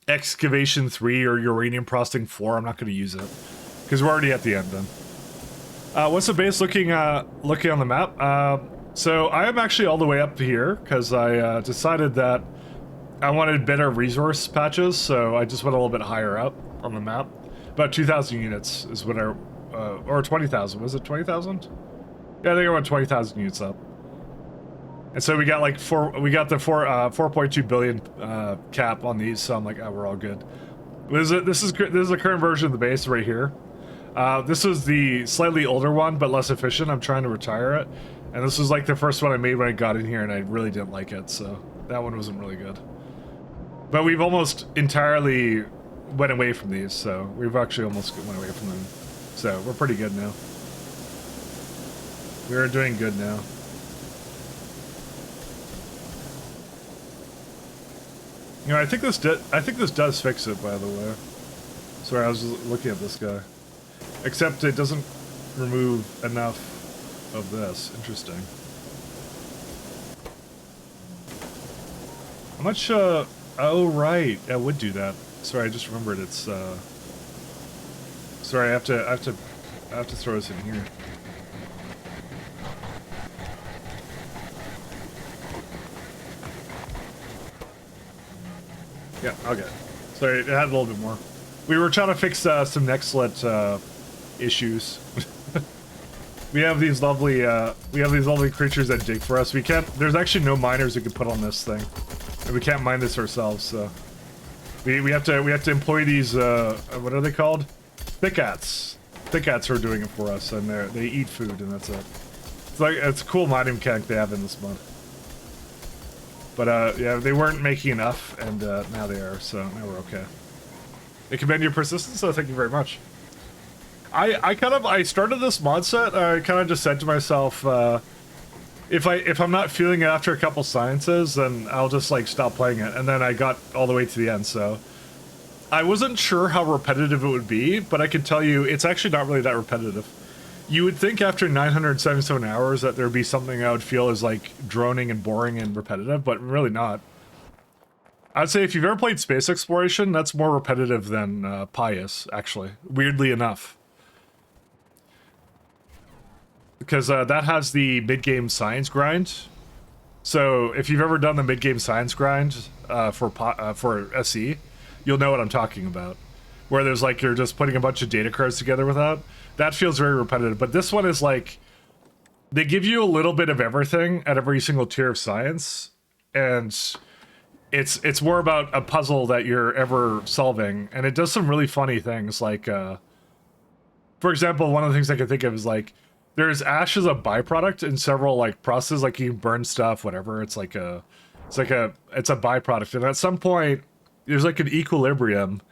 S3: Excavation 3 or Uranium Processing 4. I'm not going to use it. Because we're already at the end, then. What's the base looking on the map? So I am actually all the way up here because I decided that I wanted better resource patches, so I just went a little bit higher up on the map. About 2,000 units is what I, or 20,000, was it 20,000? Yeah, I think I went 20,000 units up. And so we got like we got the 4.2 billion cap on these, so I'm like, oh, we're all good. This is the current version of the base right here. This is the slightly older one, but less efficient. I'm trying to retire it. And this was like the first one I made when I got in here, and I really didn't like it, so that one wasn't really good. But we've almost entirely went away from these, so we've actually almost went away from them. So we're pretty good now. We're doing good now. You know, I think this does fix it, by the way. Sorry, I was looking at this guy. Except it doesn't remove enough of this. Interesting. How much, oh right, I would do that. Sorry, I just remembered it's, sorry, I have to throw this in here. Yeah, okay. Sorry, it had a little bit more. We were trying to fix, some Nexlet, issues. We have these lovely creatures that dig for us. We can't, there's actually no miners we can put on this thing. And we can't mine this ourselves, so. We have to employ these, what are they called? Thickats. Thickats are doing it for us, and they eat food, and that's it. It's a cool mining mechanic they have in this mod. But, yeah, they weren't making enough, and, now they are, so now we're okay. I commend your persistence, so thank you very much. I started this mod set, I kind of just said to myself, if I'm not feeling it after a couple sciences, then I'll just, like, stop playing it. And then I got all the way to the end, so. I wasn't sure how repetitive it would be, but I can tell you it's actually not really that repetitive. You would think after 977 hours that there'd be something I would feel is like droning and boring and repetitive, but really not. I'd say if you've ever played space exploration, that's more repetitive than Pi is, actually. Weirdly enough. Because that has the mid-game science grind. So if you've ever done the mid-game science grind for SE, you'll know what I'm talking about. Where there's like, you're just putting a bunch of data cards together with that. That feels very repetitive. But this one is like, they give you a little bit of everything at every single tier of science. And it's more about a puzzle that you're ever solving. And it does some really funny things. Like, for example, one of the things I can think of is like, there's ash as a byproduct in several like processes, like you can burn stuff, whatever. It's a byproduct. And at some point, there's like an equilibrium.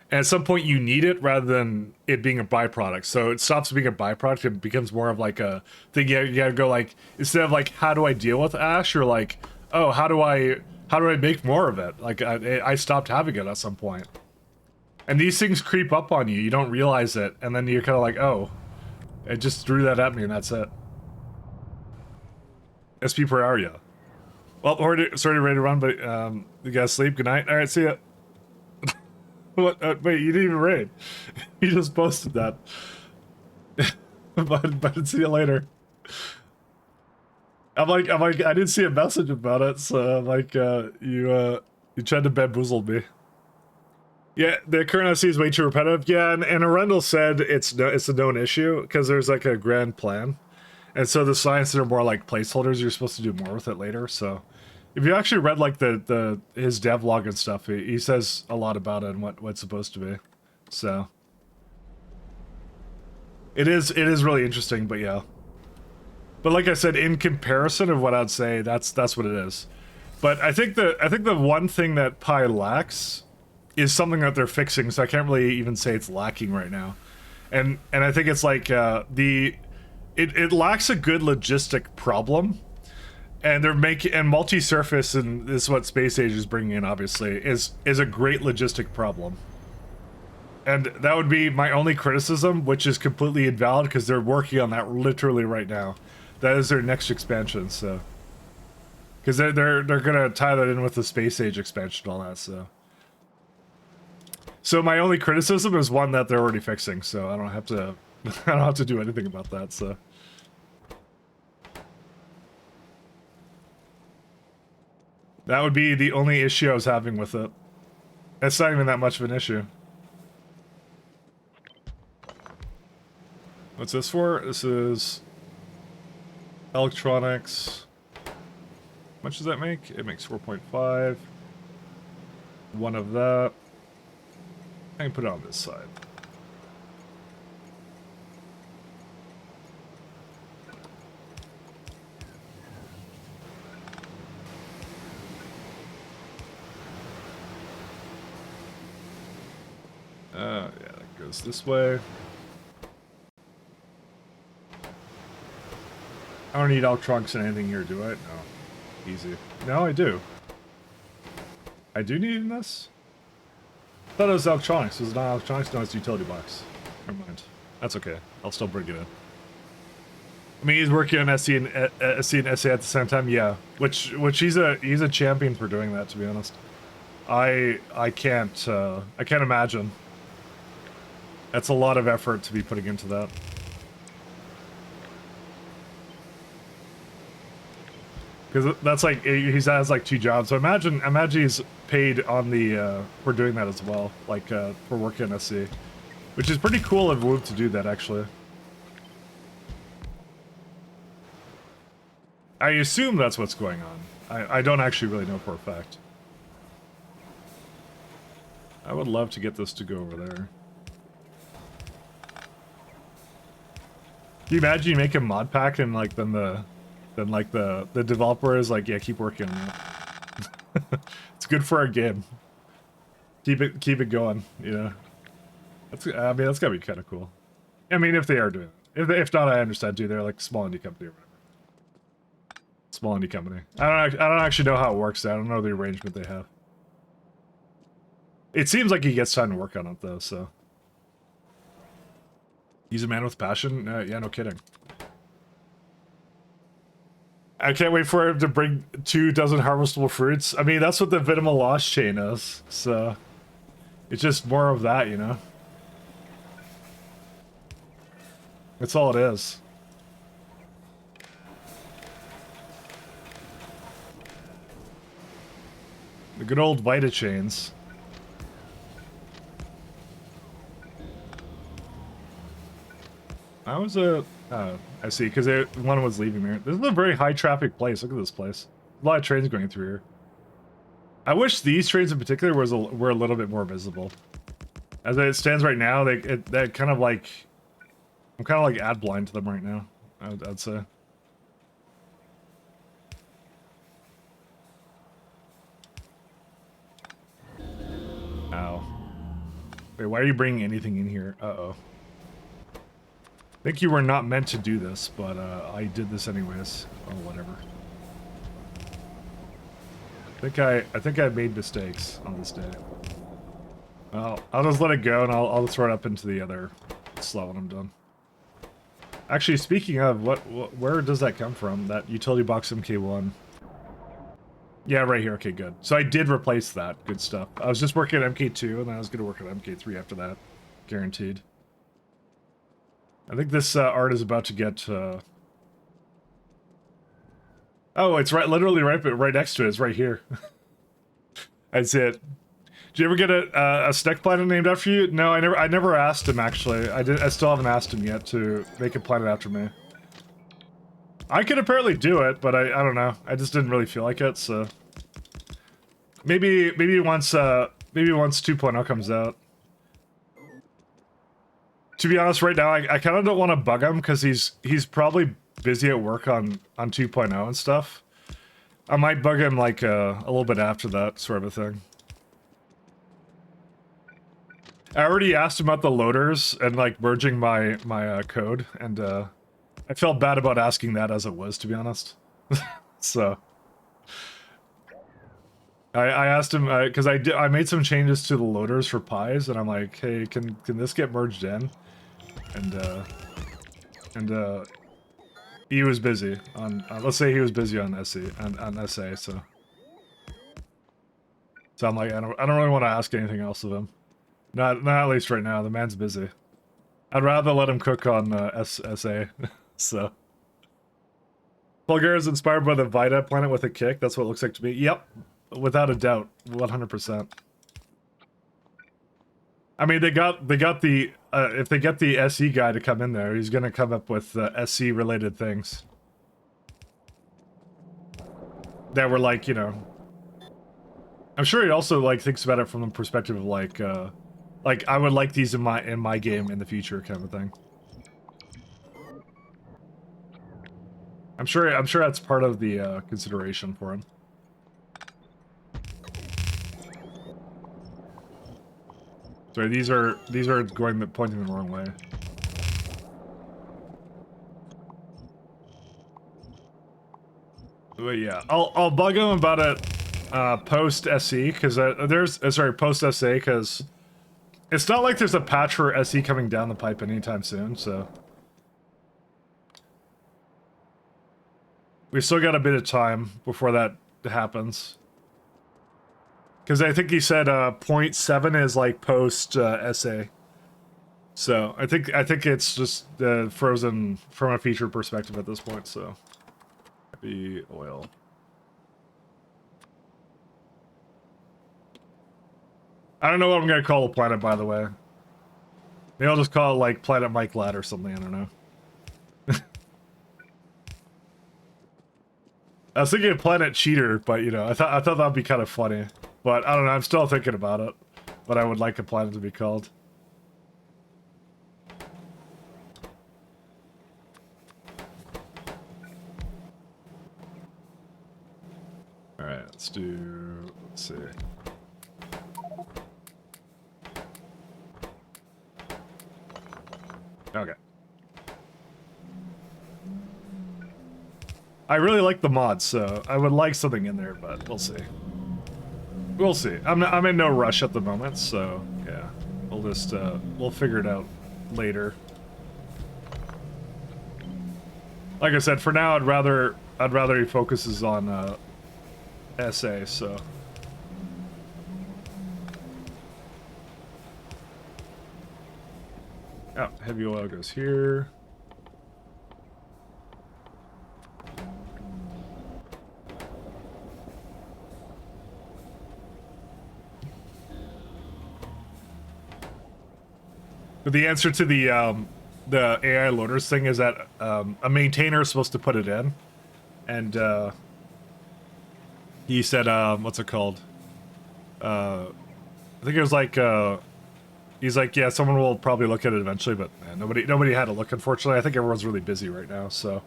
S3: And at some point you need it rather than it being a byproduct. So it stops being a byproduct and becomes more of like a thing. You gotta go like, instead of like, how do I deal with ash? You're like, oh, how do I make more of it? Like I stopped having it at some point. And these things creep up on you. You don't realize it. And then you're kind of like, oh, it just threw that at me and that's it. SP per hour, yeah. Well, sorry, ready to run, but you gotta sleep. Good night. All right, see ya. What? Wait, you didn't even raid. You just posted that. but see you later. I'm like, I didn't see a message about it, so I'm like, you tried to bamboozle me. Yeah, the current SC is way too repetitive. Yeah, and Arundel said it's a known issue because there's like a grand plan, and so the science are more like placeholders. You're supposed to do more with it later. So, if you actually read like his devlog and stuff, he says a lot about it and what's supposed to be. So, it is really interesting. But yeah, but like I said, in comparison of what I'd say, that's what it is. But I think the one thing that Pi lacks is something that they're fixing, so I can't really even say it's lacking right now. And I think it's like it lacks a good logistic problem. And they're making, and multi-surface, and this is what Space Age is bringing in, obviously, is a great logistic problem. And that would be my only criticism, which is completely invalid because they're working on that literally right now. That is their next expansion, so because they're gonna tie that in with the Space Age expansion and all that, so. So my only criticism is one that they're already fixing, so I don't have to do anything about that, so. That would be the only issue I was having with it. It's not even that much of an issue. What's this for? This is electronics. How much does that make? It makes 4.5. One of that. I can put it on this side. Yeah, that goes this way. I don't need electronics and anything here, do I? No. Easy. No, I do. I do need in this? I thought it was electronics. Was it not electronics? No, it's utility box. Never mind. That's okay. I'll still bring it in. I mean, he's working on SC and SA at the same time. Yeah, which he's a champion for doing that. To be honest, I can't imagine. That's a lot of effort to be putting into that. Because that's like, he has like 2 jobs. So imagine he's paid on the, for doing that as well. Like, for working on SC. Which is pretty cool of Woop to do that, actually. I assume that's what's going on. I don't actually really know for a fact. I would love to get this to go over there. Can you imagine you make a mod pack and like then the developer is like, yeah, keep working on it. It's good for our game. Keep it going, you know. I mean, that's gotta be kind of cool. I mean, if they are doing it. If not, I understand too. They're like a small indie company or whatever. Small indie company. I don't actually know how it works. I don't know the arrangement they have. It seems like he gets time to work on it though, so. He's a man with passion? Yeah, no kidding. I can't wait for him to bring 24 harvestable fruits. I mean, that's what the Vinima Lost chain is, so. It's just more of that, you know? That's all it is. The good old Vita chains. I was a... I see, because one was leaving there. This is a very high traffic place. Look at this place. A lot of trains going through here. I wish these trains in particular were a little bit more visible. As it stands right now, they're kind of like... I'm kind of like ad blind to them right now, I'd say. Ow. Wait, why are you bringing anything in here? Uh-oh. I think you were not meant to do this, but I did this anyways. Oh, whatever. I think I made mistakes on this day. I'll just let it go, and I'll throw it up into the other slot when I'm done. Actually, speaking of, where does that come from? That utility box MK1. Yeah, right here. Okay, good. So I did replace that. Good stuff. I was just working at MK2, and then I was going to work at MK3 after that. Guaranteed. I think this art is about to get... Oh, it's literally right next to it. It's right here. That's it. Did you ever get a snack planet named after you? No, I never asked him, actually. I still haven't asked him yet to make a planet after me. I could apparently do it, but I don't know. I just didn't really feel like it, so... Maybe once 2.0 comes out. To be honest, right now, I kind of don't want to bug him, because he's probably busy at work on 2.0 and stuff. I might bug him, like, a little bit after that sort of a thing. I already asked him about the loaders and, like, merging my code, and, I felt bad about asking that as it was, to be honest. So... I asked him, because I made some changes to the loaders for pies, and I'm like, hey, can this get merged in? And he was busy on, let's say he was busy on SE, on SA, so I'm like, I don't really want to ask anything else of him. Not at least right now, the man's busy. I'd rather let him cook on SA, so. Bulgaria is inspired by the Vita planet with a kick, that's what it looks like to me. Yep, without a doubt, 100%. I mean, they got the, if they get the SE guy to come in there, he's gonna come up with SE related things. That were like, you know... I'm sure he also, like, thinks about it from the perspective of, like, I would like these in my game in the future kind of thing. I'm sure that's part of the consideration for him. Sorry, these are pointing the wrong way. But yeah, I'll bug him about it post SE, because post SA, because it's not like there's a patch for SE coming down the pipe anytime soon, so we still got a bit of time before that happens. Because I think he said 0.7 is like post SA, so I think it's just frozen from a feature perspective at this point. So, happy oil. I don't know what I'm gonna call the planet, by the way. Maybe I'll just call it like Planet Mike Ladd or something. I don't know. I was thinking of Planet Cheater, but you know, I thought that'd be kind of funny. But I don't know, I'm still thinking about it. What I would like a planet to be called. Alright, let's see. Okay. I really like the mods, so I would like something in there, but we'll see. We'll see. I'm in no rush at the moment, so yeah. We'll just we'll figure it out later. Like I said, for now I'd rather he focuses on SA, so. Oh, heavy oil goes here. But the answer to the AI loaders thing is that a maintainer is supposed to put it in, and he said, what's it called? I think it was like he's like, yeah, someone will probably look at it eventually, but nobody had a look, unfortunately. I think everyone's really busy right now, so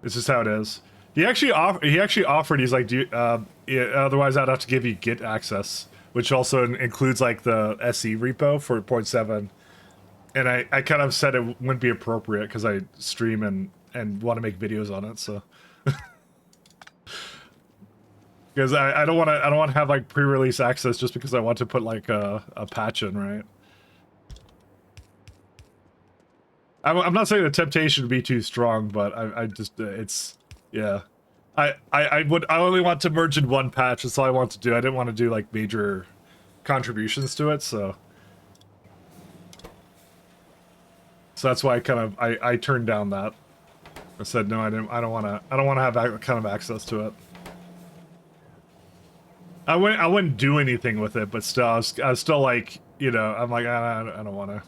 S3: it's just how it is. He actually offered. He's like, yeah, otherwise I'd have to give you Git access, which also includes like the SE repo for 0.7. And I kind of said it wouldn't be appropriate because I stream and want to make videos on it, so. Because I don't want to have like pre-release access just because I want to put like a patch in, right? I'm not saying the temptation would be too strong, but I just it's yeah. I only want to merge in one patch. That's all I want to do. I didn't want to do like major contributions to it, so that's why I turned down that. I said no, I don't want to have that kind of access to it. I wouldn't do anything with it, but still, I was still like, you know, I'm like, I don't want to.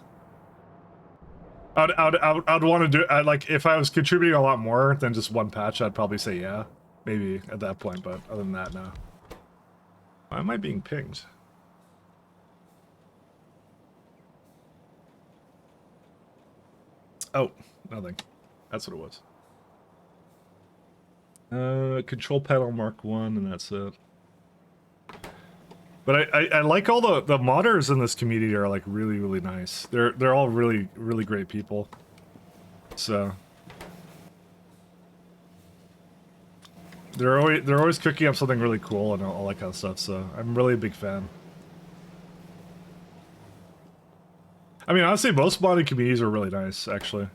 S3: I'd want to do, like, if I was contributing a lot more than just one patch, I'd probably say yeah, maybe at that point, but other than that, no. Why am I being pinged? Oh, nothing. That's what it was. Control panel Mark 1, and that's it. But I like all the modders in this community are like really nice. They're all really great people. So they're always cooking up something really cool and all that kind of stuff. So I'm really a big fan. I mean, honestly, most modding communities are really nice. Actually,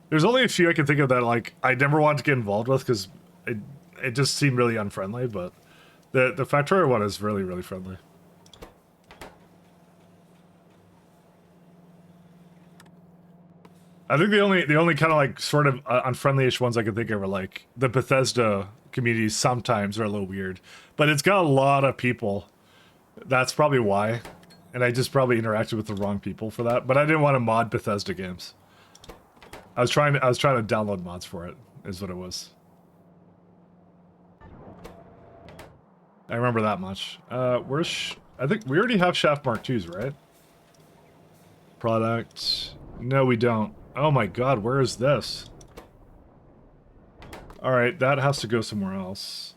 S3: there's only a few I can think of that like I never wanted to get involved with because it just seemed really unfriendly. But the Factorio one is really friendly. I think the only kind of like sort of unfriendly-ish ones I can think of are like the Bethesda communities sometimes are a little weird, but it's got a lot of people. That's probably why, and I just probably interacted with the wrong people for that. But I didn't want to mod Bethesda games. I was trying to download mods for it. Is what it was. I remember that much. I think we already have Shaft Mark IIs, right? Product. No, we don't. Oh my god, where is this? Alright, that has to go somewhere else.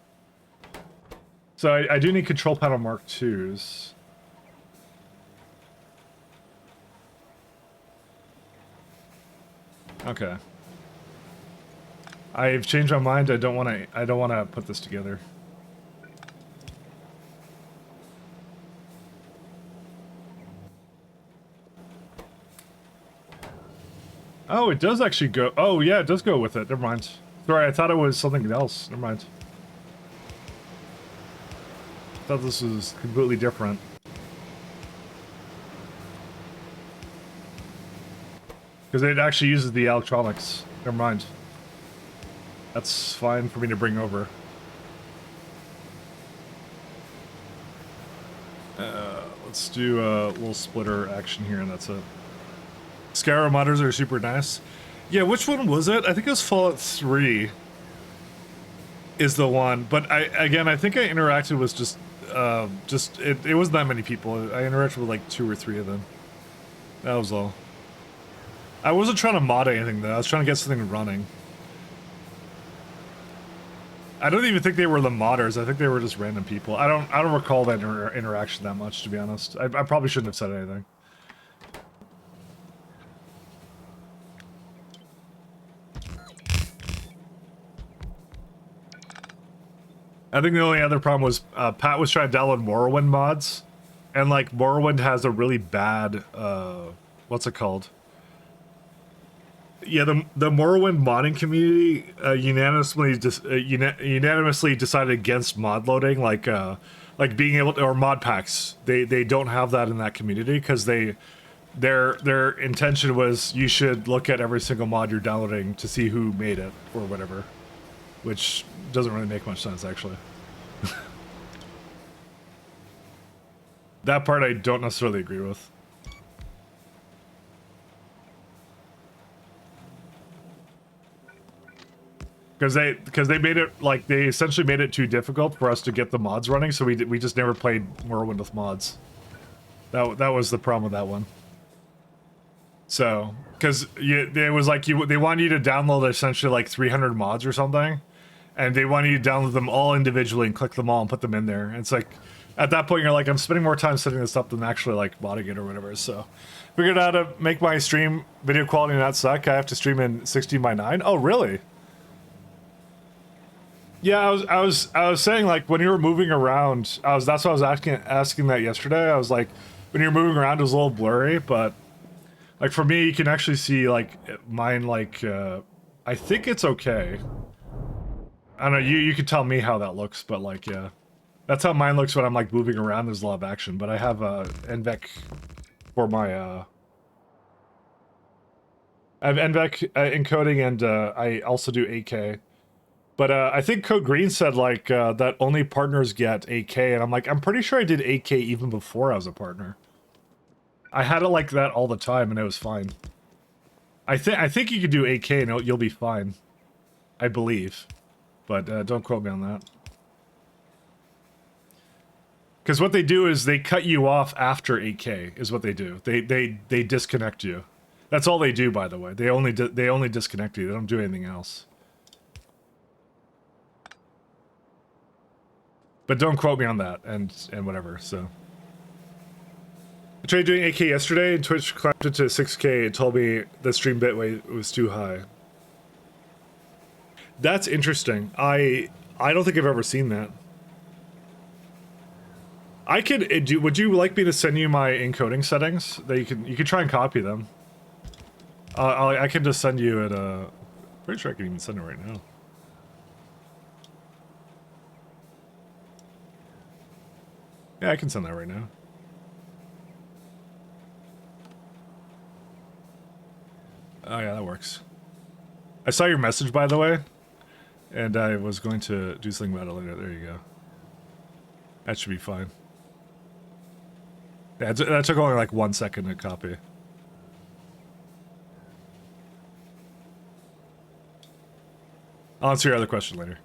S3: So I do need Control Panel Mark IIs. Okay. I've changed my mind. I don't want to put this together. Oh, it does actually go. Oh, yeah, it does go with it. Never mind. Sorry, I thought it was something else. Never mind. I thought this was completely different. Because it actually uses the electronics. Never mind. That's fine for me to bring over. Let's do a little splitter action here, and that's it. Skyrim modders are super nice. Yeah, which one was it? I think it was Fallout 3 is the one. But I think I interacted with it wasn't that many people. I interacted with like 2 or 3 of them. That was all. I wasn't trying to mod anything though. I was trying to get something running. I don't even think they were the modders. I think they were just random people. I don't recall that interaction that much, to be honest. I probably shouldn't have said anything. I think the only other problem was Pat was trying to download Morrowind mods, and like Morrowind has a really bad what's it called? Yeah, the Morrowind modding community unanimously decided against mod loading, like being able to, or mod packs. They don't have that in that community because their intention was you should look at every single mod you're downloading to see who made it or whatever, which doesn't really make much sense actually. That part I don't necessarily agree with. Because they made it, like, they essentially made it too difficult for us to get the mods running, so we just never played Morrowind with mods. That was the problem with that one. So, because it was like they wanted you to download essentially like 300 mods or something, and they wanted you to download them all individually and click them all and put them in there. And it's like, at that point you're like, I'm spending more time setting this up than actually like modding it or whatever. So, figured out how to make my stream video quality not suck. I have to stream in 16:9. Oh, really? Yeah, I was saying, like, when you were moving around, that's what I was asking that yesterday. I was like, when you're moving around, it was a little blurry, but like for me, you can actually see like mine. Like, I think it's okay. I don't know. You can tell me how that looks, but like, yeah, that's how mine looks when I'm like moving around. There's a lot of action, but I have NVEC for my I have NVEC encoding, and I also do 8K. But I think Code Green said like that only partners get 8K, and I'm like, I'm pretty sure I did 8K even before I was a partner. I had it like that all the time, and it was fine. I think you could do 8K and you'll be fine. I believe, but don't quote me on that. Because what they do is they cut you off after 8K is what they do. They disconnect you. That's all they do, by the way. They only disconnect you. They don't do anything else. But don't quote me on that, and whatever, so. I tried doing 8K yesterday, and Twitch clamped it to 6K and told me the stream bitrate was too high. That's interesting. I don't think I've ever seen that. I could would you like me to send you my encoding settings? That you can try and copy them. I can just send you it, pretty sure I can even send it right now. Yeah, I can send that right now. Oh yeah, that works. I saw your message, by the way, and I was going to do something about it later. There you go. That should be fine. Yeah, that took only like 1 second to copy. I'll answer your other question later.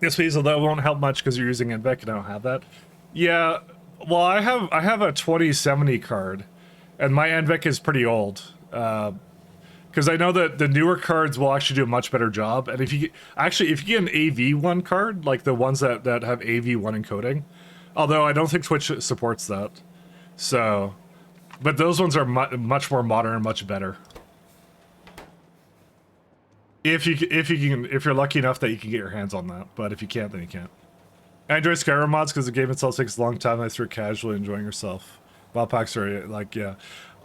S3: Yes, please, although it won't help much because you're using NVEC and I don't have that. Yeah, well, I have a 2070 card, and my NVEC is pretty old. Because I know that the newer cards will actually do a much better job. And if you get an AV1 card, like the ones that have AV1 encoding, although I don't think Twitch supports that. So, but those ones are much more modern and much better. If you're lucky enough that you can get your hands on that, but if you can't, then you can't. I enjoy Skyrim mods because the game itself takes a long time. Nice for casually enjoying yourself. Mod packs are like, yeah.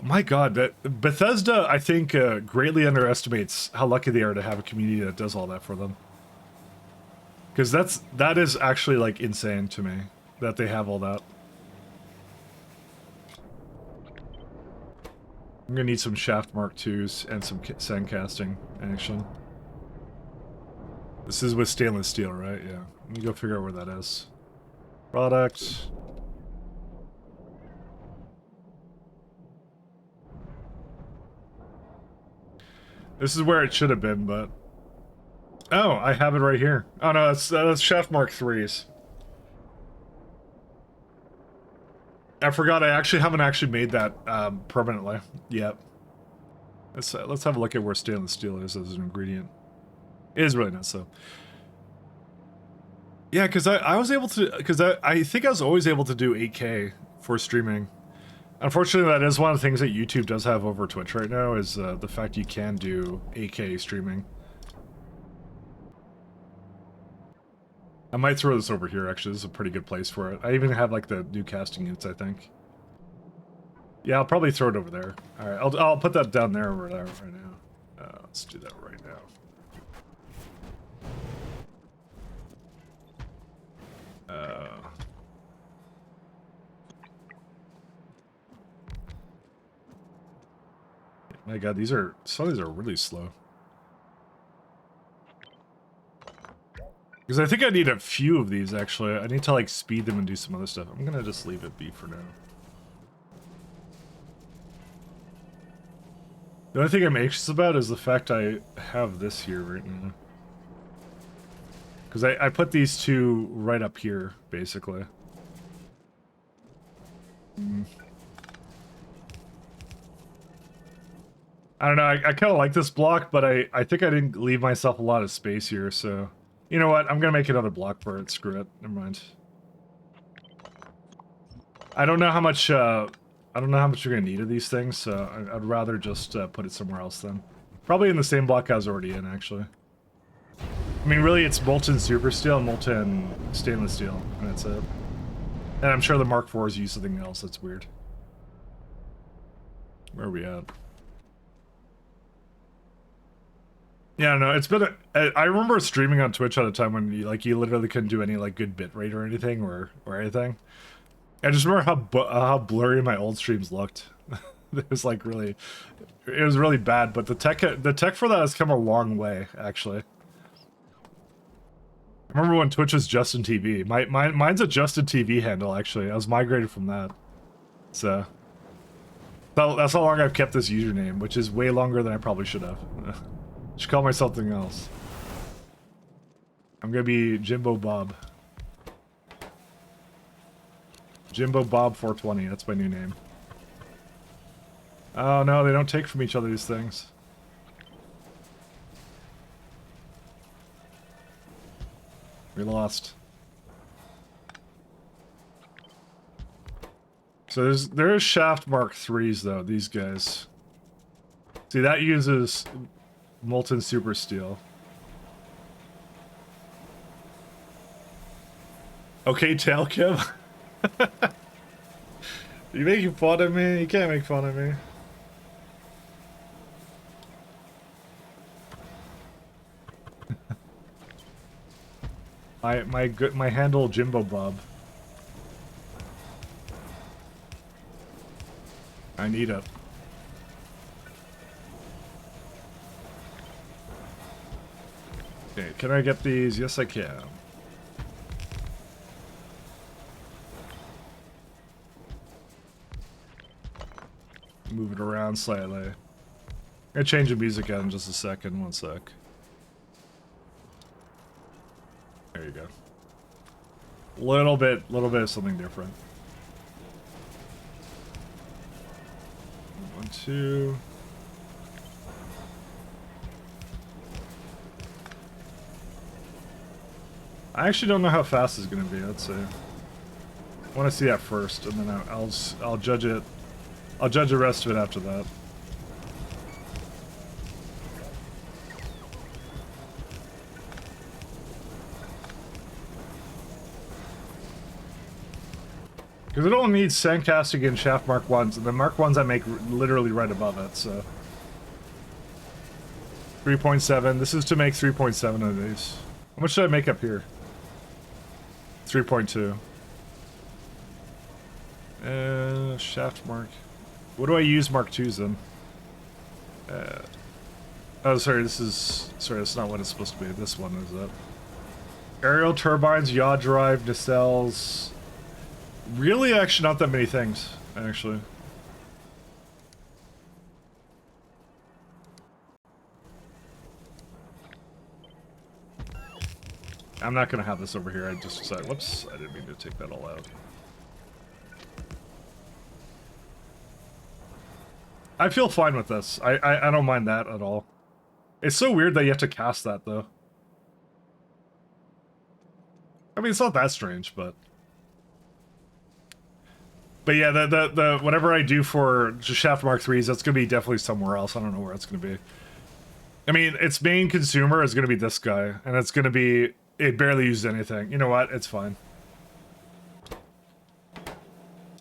S3: My God, that Bethesda, I think, greatly underestimates how lucky they are to have a community that does all that for them. Because that is actually like insane to me that they have all that. I'm gonna need some Shaft Mark IIs and some sandcasting action. This is with stainless steel, right? Yeah. Let me go figure out where that is. Product. This is where it should have been, but... Oh, I have it right here. Oh no, that's Shaft Mark IIIs. I forgot I haven't actually made that permanently yet. Let's have a look at where stainless steel is as an ingredient. It is really nice, though. Yeah, because I was able to... Because I think I was always able to do 8K for streaming. Unfortunately, that is one of the things that YouTube does have over Twitch right now, is the fact you can do 8K streaming. I might throw this over here, actually. This is a pretty good place for it. I even have, like, the new casting units, I think. Yeah, I'll probably throw it over there. Alright, I'll put that down there right now. Let's do that right now. My god, some of these are really slow. Because I think I need a few of these, actually. I need to, like, speed them and do some other stuff. I'm gonna just leave it be for now. The only thing I'm anxious about is the fact I have this here right now. Because I put these two right up here, basically. I don't know, I kind of like this block, but I think I didn't leave myself a lot of space here, so... You know what? I'm gonna make another block for it. Screw it. Never mind. I don't know how much you're gonna need of these things, so I'd rather just put it somewhere else then. Probably in the same block I was already in, actually. I mean, really, it's molten super steel and molten stainless steel, and that's it. And I'm sure the Mark IVs use something else. That's weird. Where are we at? Yeah, no, it's been I remember streaming on Twitch at a time when you literally couldn't do any like good bitrate or anything or anything. I just remember how blurry my old streams looked. It was like it was really bad. But the tech for that has come a long way, actually. I remember when Twitch was Justin TV. Mine's a Justin TV handle, actually. I was migrated from that, so that's how long I've kept this username, which is way longer than I probably should have. Should call myself something else. I'm gonna be Jimbo Bob. Jimbo Bob 420, that's my new name. Oh no, they don't take from each other, these things. We lost. So there's shaft Mark IIIs though, these guys. See, that uses molten super steel. Okay, Tail Kim. You making fun of me? You can't make fun of me. my handle Jimbo Bob. I need it. Okay, can I get these? Yes, I can. Move it around slightly. I'm gonna change the music out in just a second. One sec. There you go. Little bit of something different. 1, 2. I actually don't know how fast it's gonna be. Let's see. I want to see that first, and then I'll judge it. I'll judge the rest of it after that. Because it only needs sandcasting and shaft Mark 1s, and the Mark 1s I make literally right above it, so... 3.7. This is to make 3.7 of these. How much should I make up here? 3.2. Shaft Mark. What do I use Mark 2s in? Oh, sorry, that's not what it's supposed to be. This one is it. Aerial turbines, yaw drive, nacelles. Really, actually, not that many things, actually. I'm not gonna have this over here. I just decided, whoops, I didn't mean to take that all out. I feel fine with this. I don't mind that at all. It's so weird that you have to cast that, though. I mean, it's not that strange, but yeah, the whatever I do for just Shaft Mark 3s, that's gonna be definitely somewhere else. I don't know where it's gonna be. I mean, its main consumer is gonna be this guy, and it's gonna be It barely used anything. You know what? It's fine.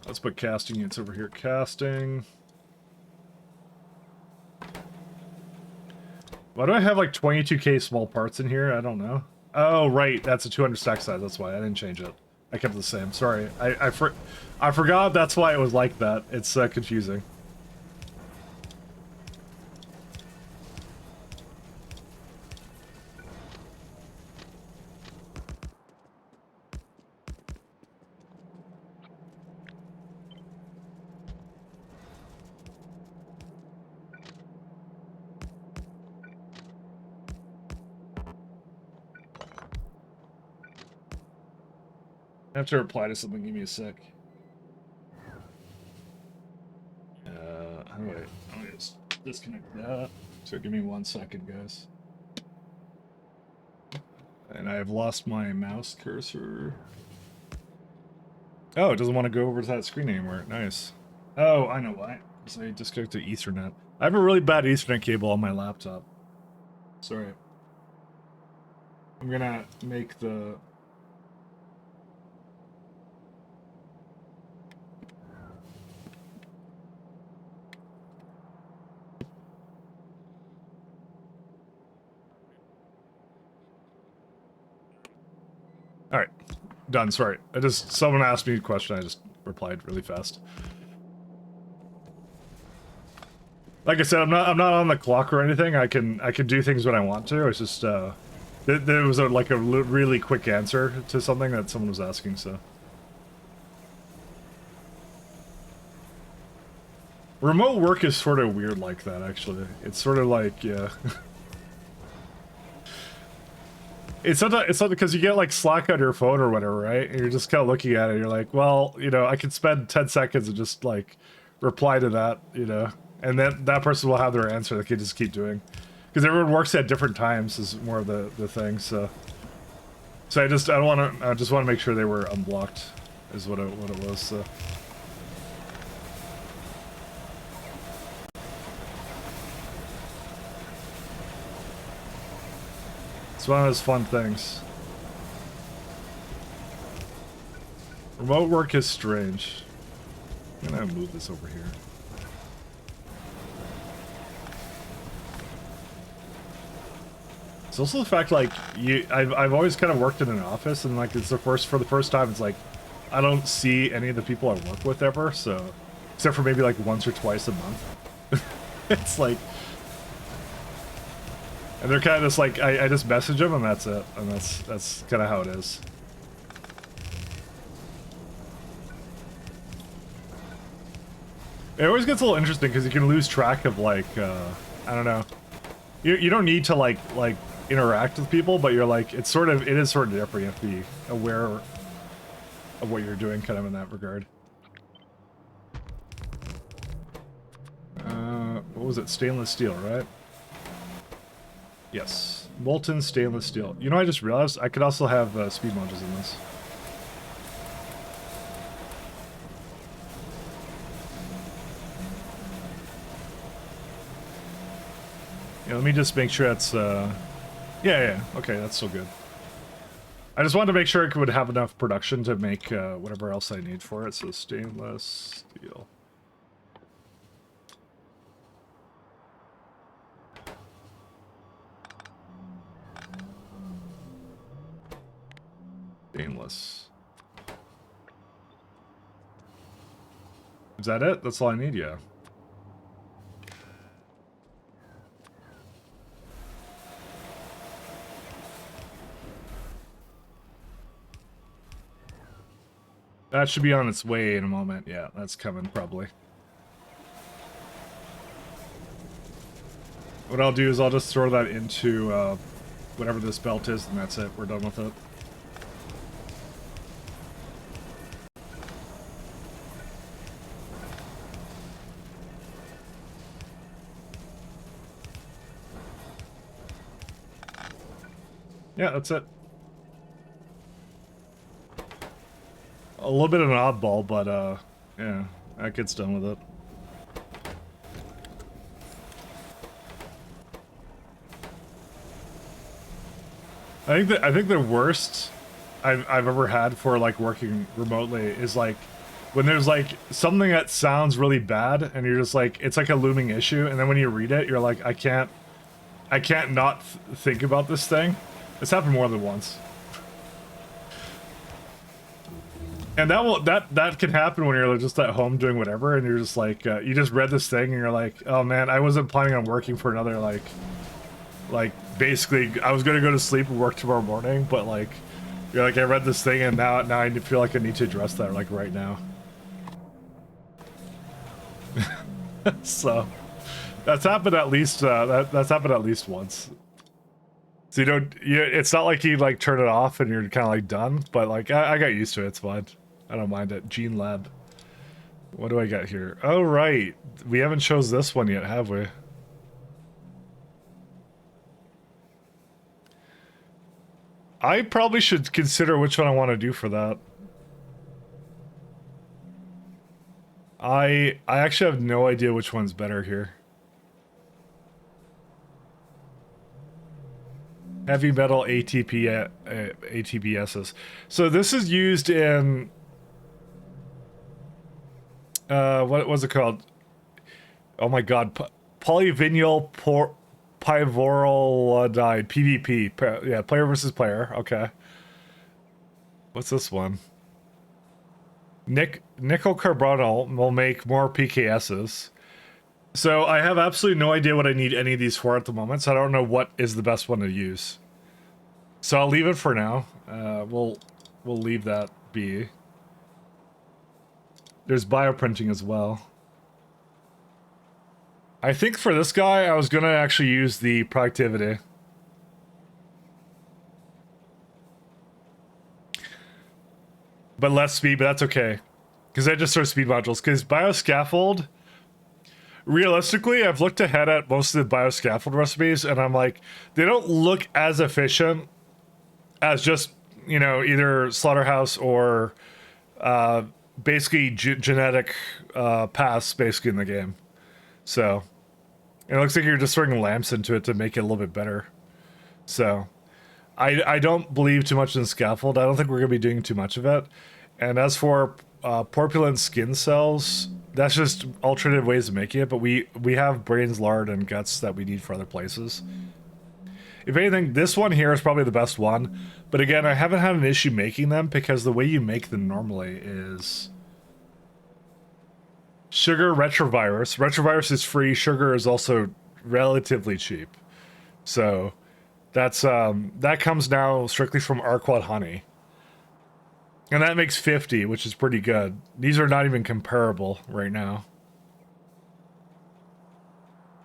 S3: Let's put casting units over here. Casting. Why do I have like 22k small parts in here? I don't know. Oh, right. That's a 200 stack size. That's why I didn't change it. I kept it the same. Sorry. I forgot that's why it was like that. It's confusing. I have to reply to something. Give me a sec. Wait. Let me just disconnect that. So give me 1 second, guys. And I have lost my mouse cursor. Oh, it doesn't want to go over to that screen anymore. Nice. Oh, I know why. Because I disconnected Ethernet. I have a really bad Ethernet cable on my laptop. Sorry. I'm gonna make the... Alright. Done, sorry. Someone asked me a question, I just replied really fast. Like I said, I'm not on the clock or anything. I can do things when I want to. It's just there was like a really quick answer to something that someone was asking, so. Remote work is sort of weird like that, actually. It's sort of like, yeah. It's not because you get like Slack on your phone or whatever, right? And you're just kind of looking at it. You're like, well, you know, I could spend 10 seconds and just like reply to that, you know, and then that person will have their answer. They can just keep doing, because everyone works at different times is more of the thing. So I just want to make sure they were unblocked, is what it was. So. It's one of those fun things. Remote work is strange. I'm gonna move this over here. It's also the fact, like, I've always kind of worked in an office, and like it's for the first time, it's like I don't see any of the people I work with ever, so except for maybe like once or twice a month. It's like. And they're kind of just like, I just message them and that's it. And that's kind of how it is. It always gets a little interesting because you can lose track of like, I don't know. You don't need to like interact with people, but you're like, it is sort of different. You have to be aware of what you're doing kind of in that regard. What was it? Stainless steel, right? Yes, molten stainless steel. You know, I just realized I could also have speed modules in this. Yeah, let me just make sure that's, yeah, okay, that's still good. I just wanted to make sure it would have enough production to make whatever else I need for it, so stainless steel. Stainless. Is that it? That's all I need, yeah. That should be on its way in a moment. Yeah, that's coming probably. What I'll do is I'll just throw that into whatever this belt is, and that's it. We're done with it. Yeah, that's it. A little bit of an oddball, but yeah, that gets done with it. I think the worst I've ever had for like working remotely is like when there's like something that sounds really bad and you're just like it's like a looming issue, and then when you read it you're like I can't not think about this thing. It's happened more than once. And that can happen when you're just at home doing whatever, and you're just like you just read this thing and you're like, oh man, I wasn't planning on working for another like basically I was gonna go to sleep and work tomorrow morning, but like you're like I read this thing and now I feel like I need to address that like right now. So that's happened at least that's happened at least once. So it's not like you like turn it off and you're kind of like done, but like I got used to it. It's fine. I don't mind it. Gene Lab. What do I got here? Oh right, we haven't chose this one yet, have we? I probably should consider which one I want to do for that. I actually have no idea which one's better here. Heavy metal ATPSs. So this is used in what was it called? Oh my god, polyvinyl pivorolidide, PvP. Yeah, player versus player. Okay. What's this one? Nickel carbonyl will make more PKSs. So I have absolutely no idea what I need any of these for at the moment, so I don't know what is the best one to use. So I'll leave it for now. We'll leave that be. There's bioprinting as well. I think for this guy, I was gonna actually use the productivity. But less speed, but that's okay. Because I just sort of speed modules. Because bioscaffold, realistically, I've looked ahead at most of the bioscaffold recipes, and I'm like, they don't look as efficient as just, you know, either slaughterhouse or basically genetic paths basically in the game. So it looks like you're just throwing lamps into it to make it a little bit better. So I don't believe too much in scaffold. I don't think we're going to be doing too much of it. And as for porpulent skin cells, that's just alternative ways of making it, but we have brains, lard, and guts that we need for other places. If anything, this one here is probably the best one. But again, I haven't had an issue making them because the way you make them normally is sugar retrovirus. Retrovirus is free. Sugar is also relatively cheap. So that's that comes now strictly from Arquad honey. And that makes 50, which is pretty good. These are not even comparable right now.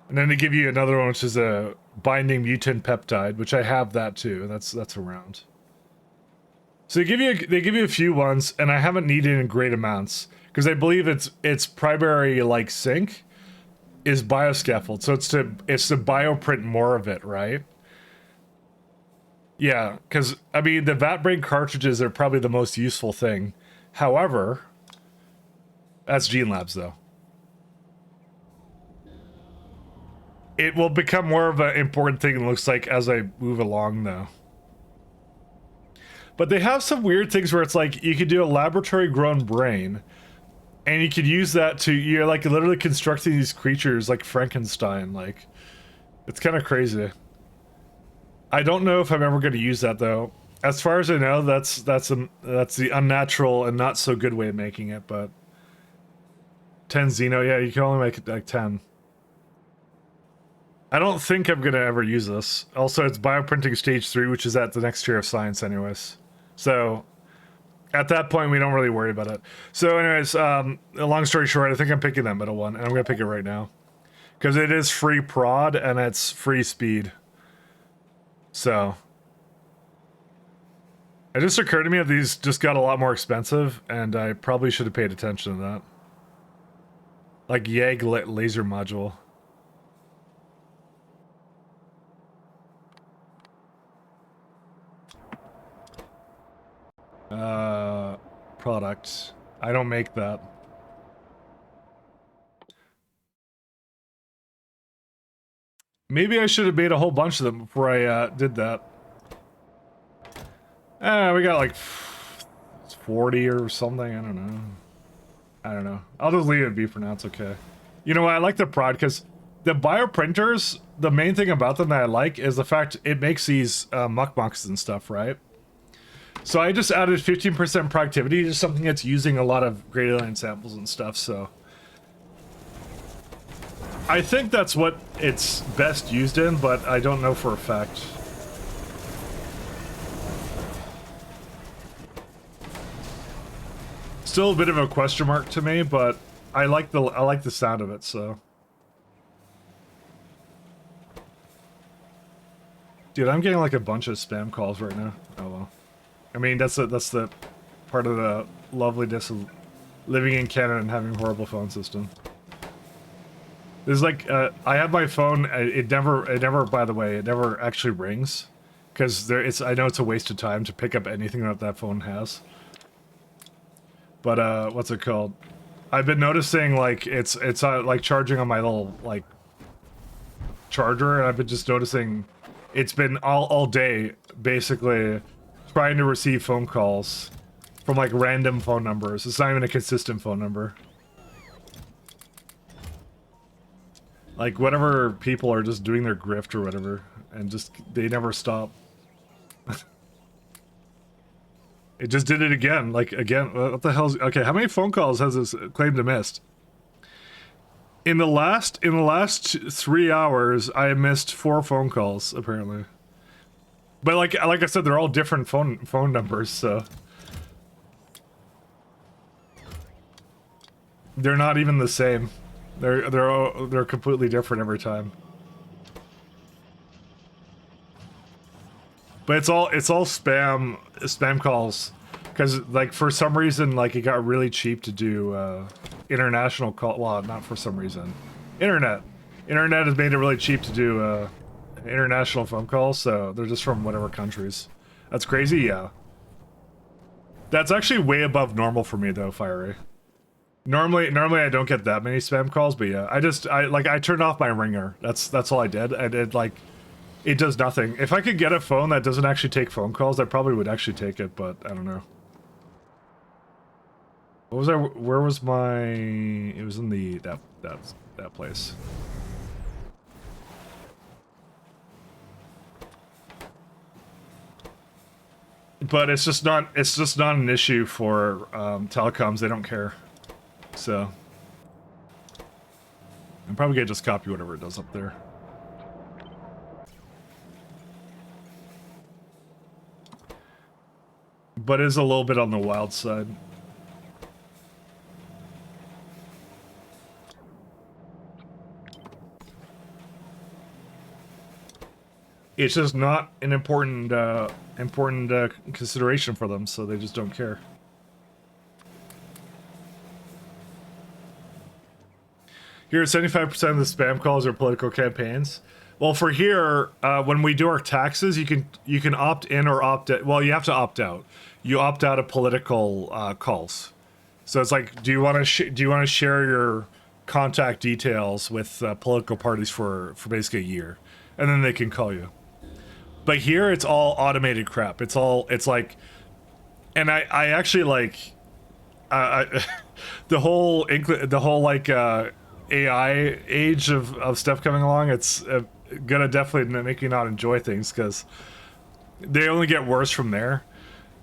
S3: And then they give you another one, which is a binding mutant peptide, which I have that too. That's around. So they give you a few ones, and I haven't needed in great amounts because I believe its primary like sink is bioscaffold. So it's to bioprint more of it, right? Yeah, because I mean the vat-brain cartridges are probably the most useful thing. However, that's Gene Labs though. It will become more of an important thing, it looks like, as I move along, though. But they have some weird things where it's like, you could do a laboratory-grown brain, and you could use that to, you're like literally constructing these creatures like Frankenstein, like, it's kind of crazy. I don't know if I'm ever going to use that, though. As far as I know, that's the unnatural and not so good way of making it, but 10 Xeno, yeah, you can only make it like 10. I don't think I'm gonna ever use this. Also, it's bioprinting stage 3, which is at the next tier of science anyways. So, at that point, we don't really worry about it. So anyways, long story short, I think I'm picking that middle one, and I'm gonna pick it right now. Because it is free prod, and it's free speed. So. It just occurred to me that these just got a lot more expensive, and I probably should have paid attention to that. Like YAG laser module. Product. I don't make that. Maybe I should have made a whole bunch of them before I did that. We got like 40 or something. I don't know. I'll just leave it be for now. It's okay. You know what? I like the prod because the bioprinters, the main thing about them that I like is the fact it makes these mukmuks and stuff, right? So I just added 15% productivity to something that's using a lot of Great Alien samples and stuff, so... I think that's what it's best used in, but I don't know for a fact. Still a bit of a question mark to me, but I like the sound of it, so... Dude, I'm getting like a bunch of spam calls right now. Oh well. I mean, that's the part of the loveliness of living in Canada and having a horrible phone system. There's like, I have my phone. It never. By the way, it never actually rings, because I know it's a waste of time to pick up anything that that phone has. But what's it called? I've been noticing like it's like charging on my little like charger, and I've been just noticing it's been all day basically trying to receive phone calls from like random phone numbers. It's not even a consistent phone number. Like whatever people are just doing their grift or whatever, and just they never stop. It just did it again. Like again, what the hell's okay? How many phone calls has this claimed to missed? In the last 3 hours, I missed 4 phone calls apparently. But like I said, they're all different phone numbers, so they're not even the same. They're completely different every time. But it's all spam calls, because like for some reason like it got really cheap to do international call. Well, not for some reason. Internet has made it really cheap to do international phone calls, so they're just from whatever countries. That's crazy, yeah. That's actually way above normal for me though, Fiery. Normally I don't get that many spam calls, but yeah, I turned off my ringer. That's all I did, and it does nothing. If I could get a phone that doesn't actually take phone calls, I probably would actually take it, but I don't know. What was where was my... It was in that place. But it's just not an issue for telecoms. They don't care. So I'm probably gonna just copy whatever it does up there. But it's a little bit on the wild side. It's just not an important consideration for them, so they just don't care. Here, 75% of the spam calls are political campaigns. Well, for here, when we do our taxes, you can opt in or opt out. Well, you have to opt out. You opt out of political calls. So it's like, do you want to share your contact details with political parties for basically a year, and then they can call you. But here, it's all automated crap. It's like, and I actually like, the whole like AI age of stuff coming along. It's gonna definitely make you not enjoy things, because they only get worse from there.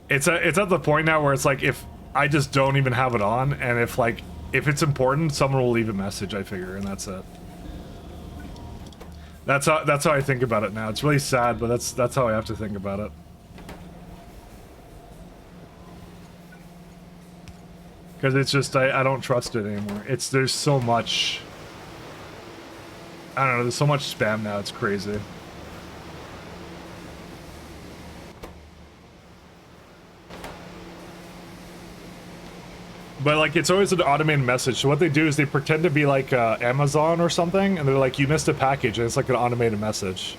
S3: It's at the point now where it's like, if I just don't even have it on, and if it's important, someone will leave a message, I figure, and that's it. That's how I think about it now. It's really sad, but that's how I have to think about it. Because it's just, I don't trust it anymore. There's so much, I don't know, there's so much spam now, it's crazy. But like, it's always an automated message. So what they do is they pretend to be like Amazon or something, and they're like, you missed a package, and it's like an automated message.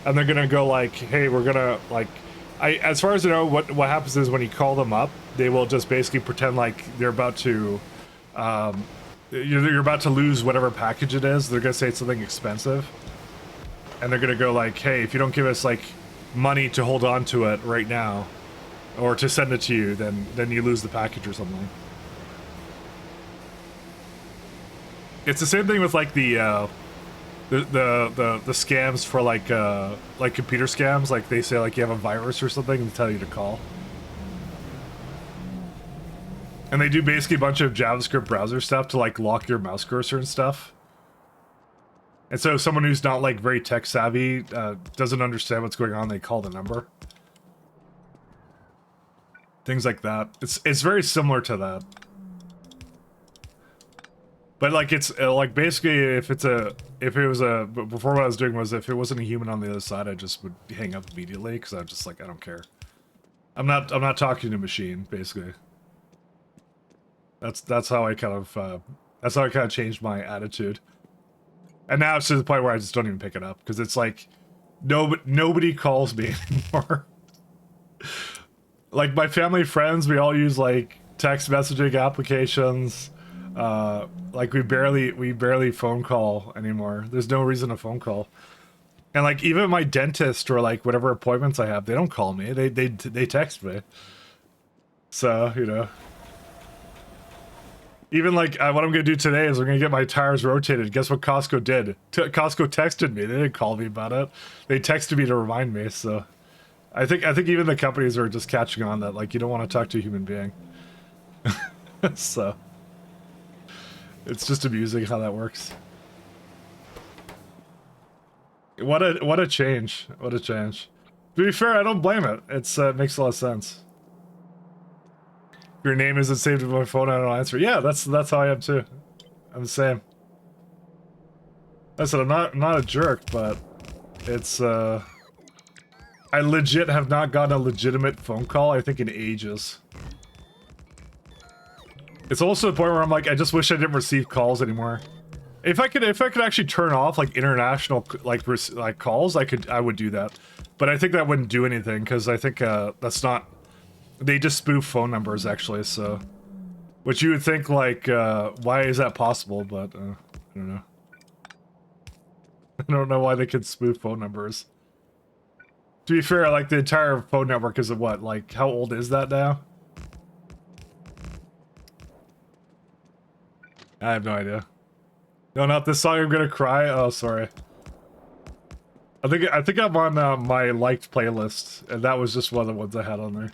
S3: And they're gonna go like, hey, we're gonna like, as far as I know, what happens is when you call them up, they will just basically pretend like they're about to, you're about to lose whatever package it is. They're gonna say it's something expensive, and they're gonna go like, hey, if you don't give us like money to hold on to it right now, or to send it to you, then you lose the package or something. It's the same thing with like the scams for like computer scams. Like they say like you have a virus or something and tell you to call. And they do basically a bunch of JavaScript browser stuff to like lock your mouse cursor and stuff. And so if someone who's not like very tech savvy doesn't understand what's going on, they call the number. Things like that. It's very similar to that. But like it's like basically if it was a before what I was doing was if it wasn't a human on the other side, I just would hang up immediately because I'm just like I don't care. I'm not talking to a machine basically. That's how I kind of changed my attitude. And now it's to the point where I just don't even pick it up because it's like nobody calls me anymore. Like my family, friends, we all use like text messaging applications. Like we barely phone call anymore. There's no reason to phone call. And like even my dentist or like whatever appointments I have, they don't call me. They text me. So, you know. Even like what I'm gonna do today is I'm gonna get my tires rotated. Guess what Costco did? Costco texted me. They didn't call me about it. They texted me to remind me. So, I think even the companies are just catching on that like you don't want to talk to a human being. So, it's just amusing how that works. What a change! What a change. To be fair, I don't blame it. It makes a lot of sense. Your name isn't saved in my phone, I don't answer. Yeah, that's how I am too. I'm the same. I said I'm not a jerk, but it's I legit have not gotten a legitimate phone call, I think, in ages. It's also the point where I'm like, I just wish I didn't receive calls anymore. If I could actually turn off like international like calls, I would do that. But I think that wouldn't do anything because I think that's not. They just spoof phone numbers, actually, so... Which you would think, like, why is that possible, but, I don't know. I don't know why they could spoof phone numbers. To be fair, like, the entire phone network is, what, like, how old is that now? I have no idea. No, not this song, I'm gonna cry. Oh, sorry. I think I'm on, my liked playlist, and that was just one of the ones I had on there.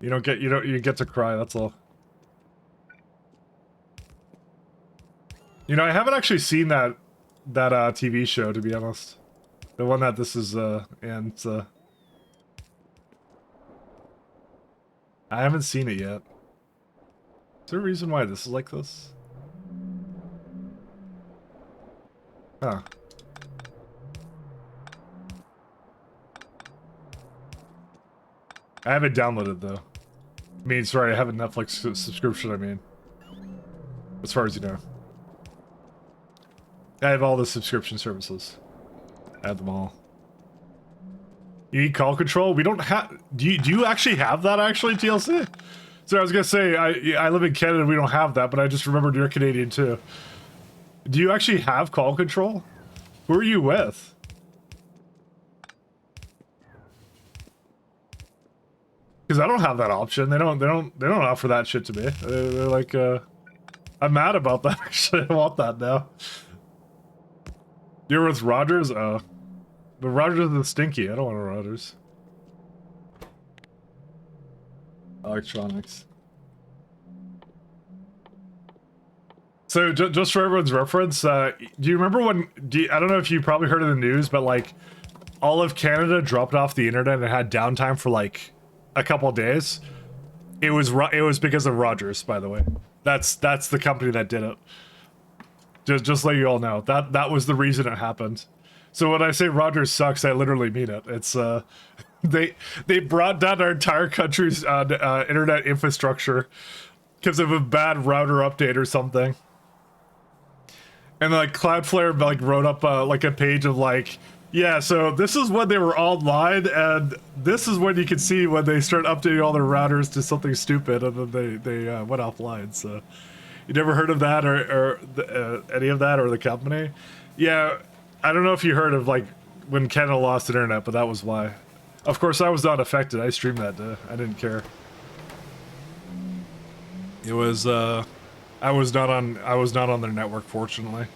S3: You get to cry, that's all. You know, I haven't actually seen that TV show, to be honest. The one that this is in, so I haven't seen it yet. Is there a reason why this is like this? Huh. I haven't downloaded though. I mean, sorry, I have a Netflix subscription, I mean. As far as you know. I have all the subscription services. I have them all. You need call control? We don't have... Do you actually have that, actually, TLC? So I was gonna say, I live in Canada, we don't have that, but I just remembered you're Canadian, too. Do you actually have call control? Who are you with? Because I don't have that option. They don't offer that shit to me. They're like, I'm mad about that. Actually, I want that now. You're with Rogers? But Rogers is stinky. I don't want a Rogers. Electronics. So just for everyone's reference, do you remember when? I don't know if you probably heard of the news, but like, all of Canada dropped off the internet and had downtime for like a couple of days. It was because of Rogers, by the way. That's the company that did it. Just let you all know that was the reason it happened. So when I say Rogers sucks, I literally mean it. It's they brought down our entire country's internet infrastructure because of a bad router update or something. And like Cloudflare like wrote up like a page of like, yeah, so this is when they were online, and this is when you can see when they start updating all their routers to something stupid, and then they went offline. So you never heard of that or any of that or the company? Yeah, I don't know if you heard of like when Canada lost internet, but that was why. Of course, I was not affected. I streamed that day. I didn't care. It was, I was not on their network, fortunately.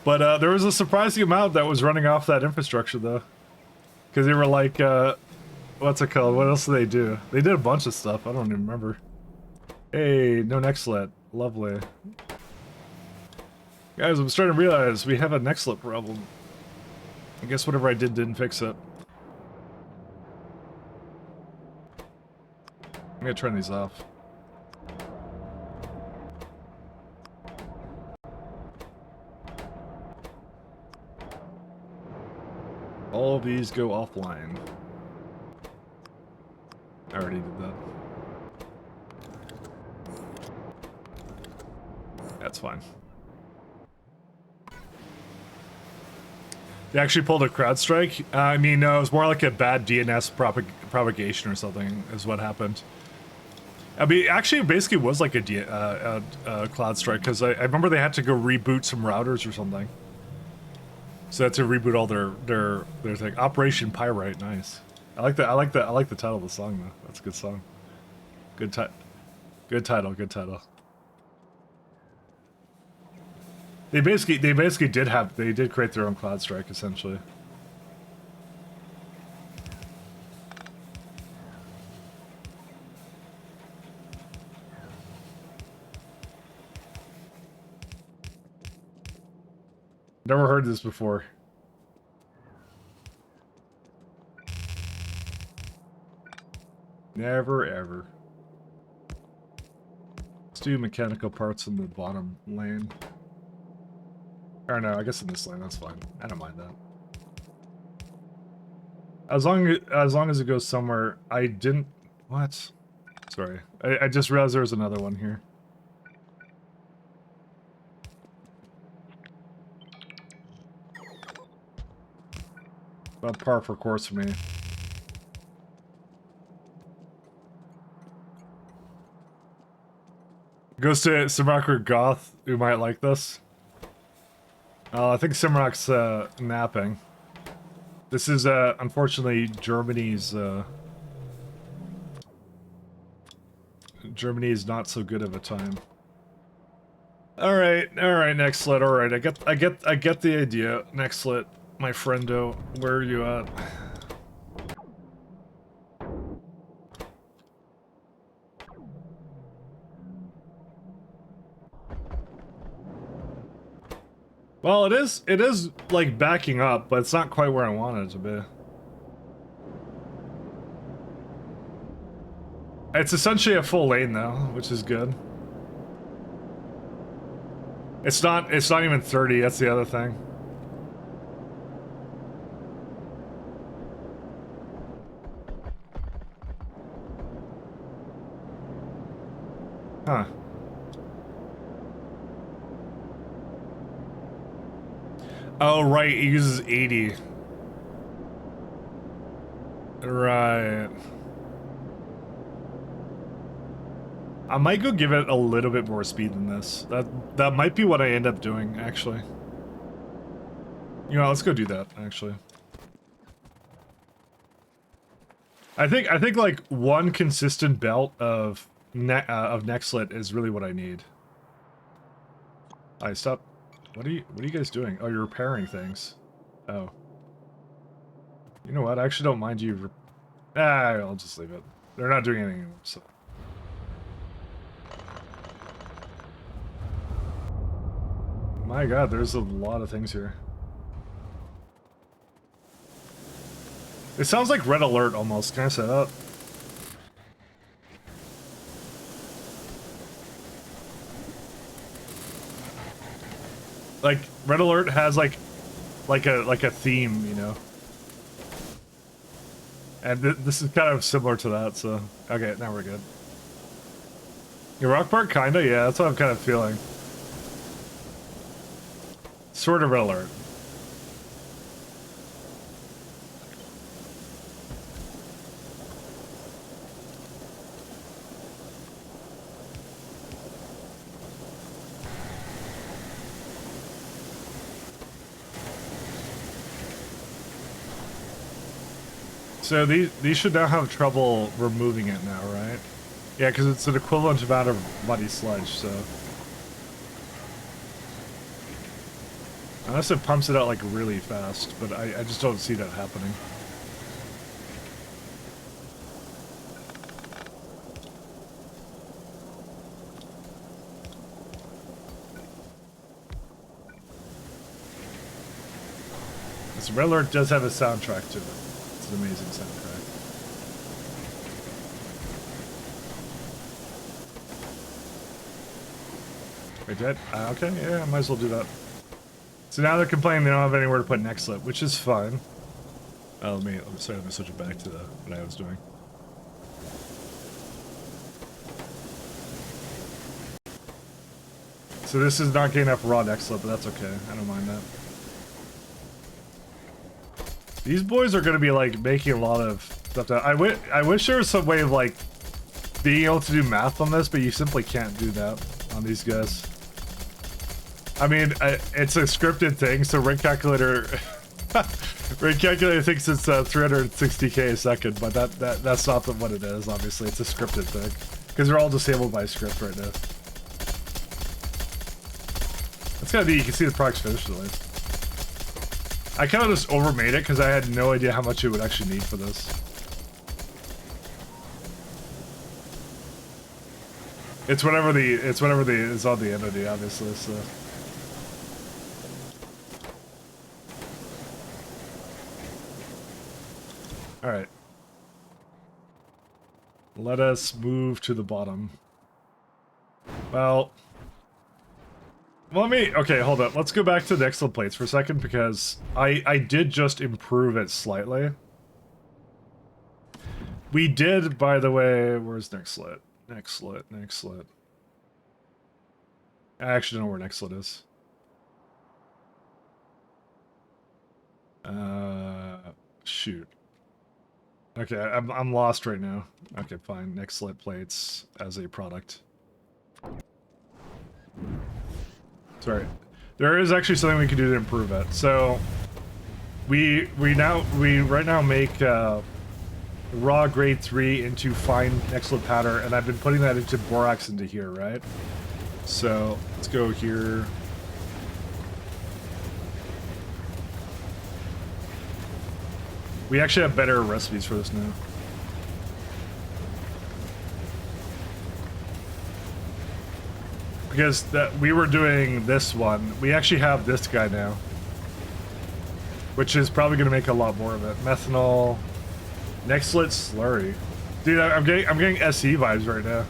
S3: But, there was a surprising amount that was running off that infrastructure, though. Because they were like, what's it called? What else did they do? They did a bunch of stuff. I don't even remember. Hey, no Nextlet. Lovely. Guys, I'm starting to realize we have a Nextlet problem. I guess whatever I did didn't fix it. I'm gonna turn these off. All of these go offline. I already did that. That's fine. They actually pulled a CrowdStrike? I mean, no, it was more like a bad DNS propagation or something is what happened. I mean, actually, it basically was like a CloudStrike, because I remember they had to go reboot some routers or something. So they had to reboot all their thing. Operation Pyrite, nice. I like the title of the song though. That's a good song. Good title. They basically did create their own CloudStrike essentially. Never heard this before. Never ever. Let's do mechanical parts in the bottom lane. Or no, I guess in this lane, that's fine. I don't mind that. As long as it goes somewhere, I didn't... What? Sorry. I just realized there was another one here. About par for course for me. Goes to Simrock or Goth, who might like this. I think Simrock's napping. This is unfortunately Germany's not so good of a time. All right, Nextlet. All right, I get the idea, Nextlet, my friendo. Where are you at? Well, it is like backing up, but it's not quite where I want it to be. It's essentially a full lane though, which is good. It's not even 30, that's the other thing. Huh. Oh, right, it uses 80. Right. I might go give it a little bit more speed than this. That might be what I end up doing, actually. You know, let's go do that, actually. I think like one consistent belt of Nextlet is really what I need. Alright, stop. What are you guys doing? Oh, you're repairing things. Oh. You know what? I actually don't mind you. I'll just leave it. They're not doing anything anymore, so. My god, there's a lot of things here. It sounds like Red Alert almost. Can I say that? Like Red Alert has like a theme, you know. And this is kind of similar to that, so okay, now we're good. Your Rock Park, kinda, yeah, that's what I'm kind of feeling. Sort of Red Alert. So these should now have trouble removing it now, right? Yeah, because it's an equivalent amount of muddy sludge, so. Unless it pumps it out like really fast, but I just don't see that happening. This Red Alert does have a soundtrack to it. It's an amazing soundtrack. Wait, did okay, yeah, I might as well do that. So now they're complaining they don't have anywhere to put Nextlet, which is fine. Oh, let me switch it back to what I was doing. So this is not getting enough raw Nextlet, but that's okay. I don't mind that. These boys are going to be like making a lot of stuff. I wish there was some way of like being able to do math on this, but you simply can't do that on these guys. I mean, it's a scripted thing, so Rig Calculator thinks it's 360k a second, but that's not what it is. Obviously, it's a scripted thing because they're all disabled by script right now. It's gotta be. You can see the product's finished at least. I kind of just overmade it because I had no idea how much it would actually need for this. It's whatever is on the entity, obviously. So. All right. Let us move to the bottom. Well. Okay, hold up. Let's go back to the Nextlet plates for a second because I did just improve it slightly. We did, by the way, where's Nextlet? Nextlet. I actually don't know where Nextlet is. Shoot. Okay, I'm lost right now. Okay, fine. Nextlet plates as a product. Sorry. There is actually something we can do to improve it. So we right now make raw grade 3 into fine Nextlet powder, and I've been putting that into borax into here, right? So let's go here. We actually have better recipes for this now. Because we were doing this one. We actually have this guy now. Which is probably going to make a lot more of it. Methanol. Nextlet slurry. Dude, I'm getting SE vibes right now.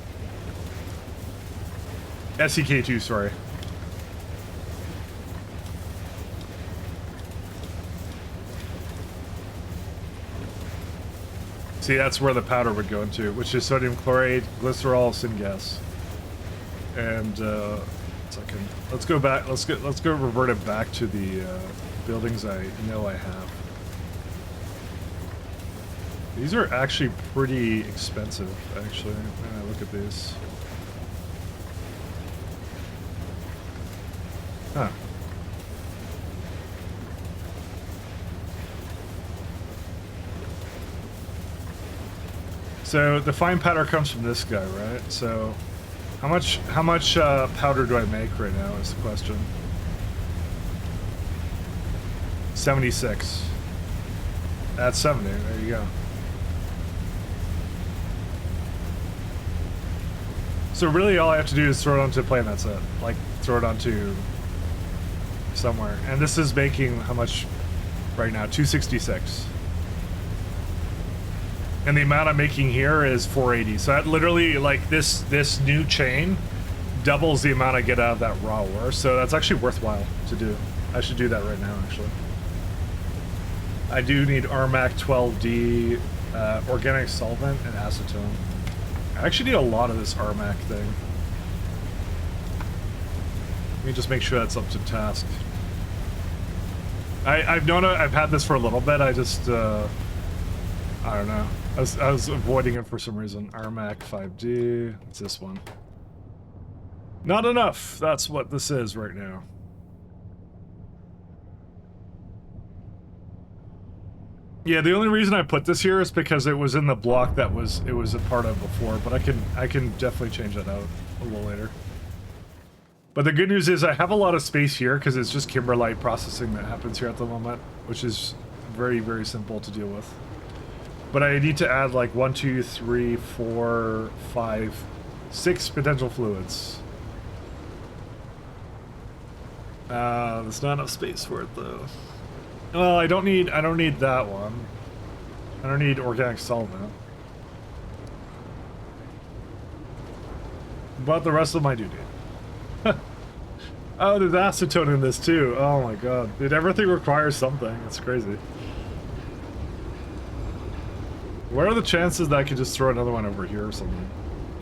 S3: SEK2, sorry. See, that's where the powder would go into, which is sodium chloride, glycerol, syngas. And second, let's go back. Let's go revert it back to the buildings I know I have. These are actually pretty expensive. Actually, look at these. Huh. So the fine powder comes from this guy, right? So how much powder do I make right now is the question. 76. That's 70. There you go. So really all I have to do is throw it onto a plane, that's it. Like, throw it onto somewhere. And this is making how much right now? 266. And the amount I'm making here is 480. So that literally, like, this new chain doubles the amount I get out of that raw ore. So that's actually worthwhile to do. I should do that right now, actually. I do need Armac 12D, organic solvent, and acetone. I actually need a lot of this Armac thing. Let me just make sure that's up to task. I've known I've had this for a little bit. I just I don't know. I was avoiding it for some reason. Armac 5D. It's this one. Not enough. That's what this is right now. Yeah, the only reason I put this here is because it was in the block that it was a part of before, but I can definitely change that out a little later. But the good news is I have a lot of space here because it's just kimberlite processing that happens here at the moment, which is very, very simple to deal with. But I need to add like 1, 2, 3, 4, 5, 6 potential fluids. There's not enough space for it though. Well, I don't need that one. I don't need organic solvent. But the rest of them I do need. Oh, there's acetone in this too. Oh my god. Dude, everything requires something. It's crazy. What are the chances that I could just throw another one over here or something?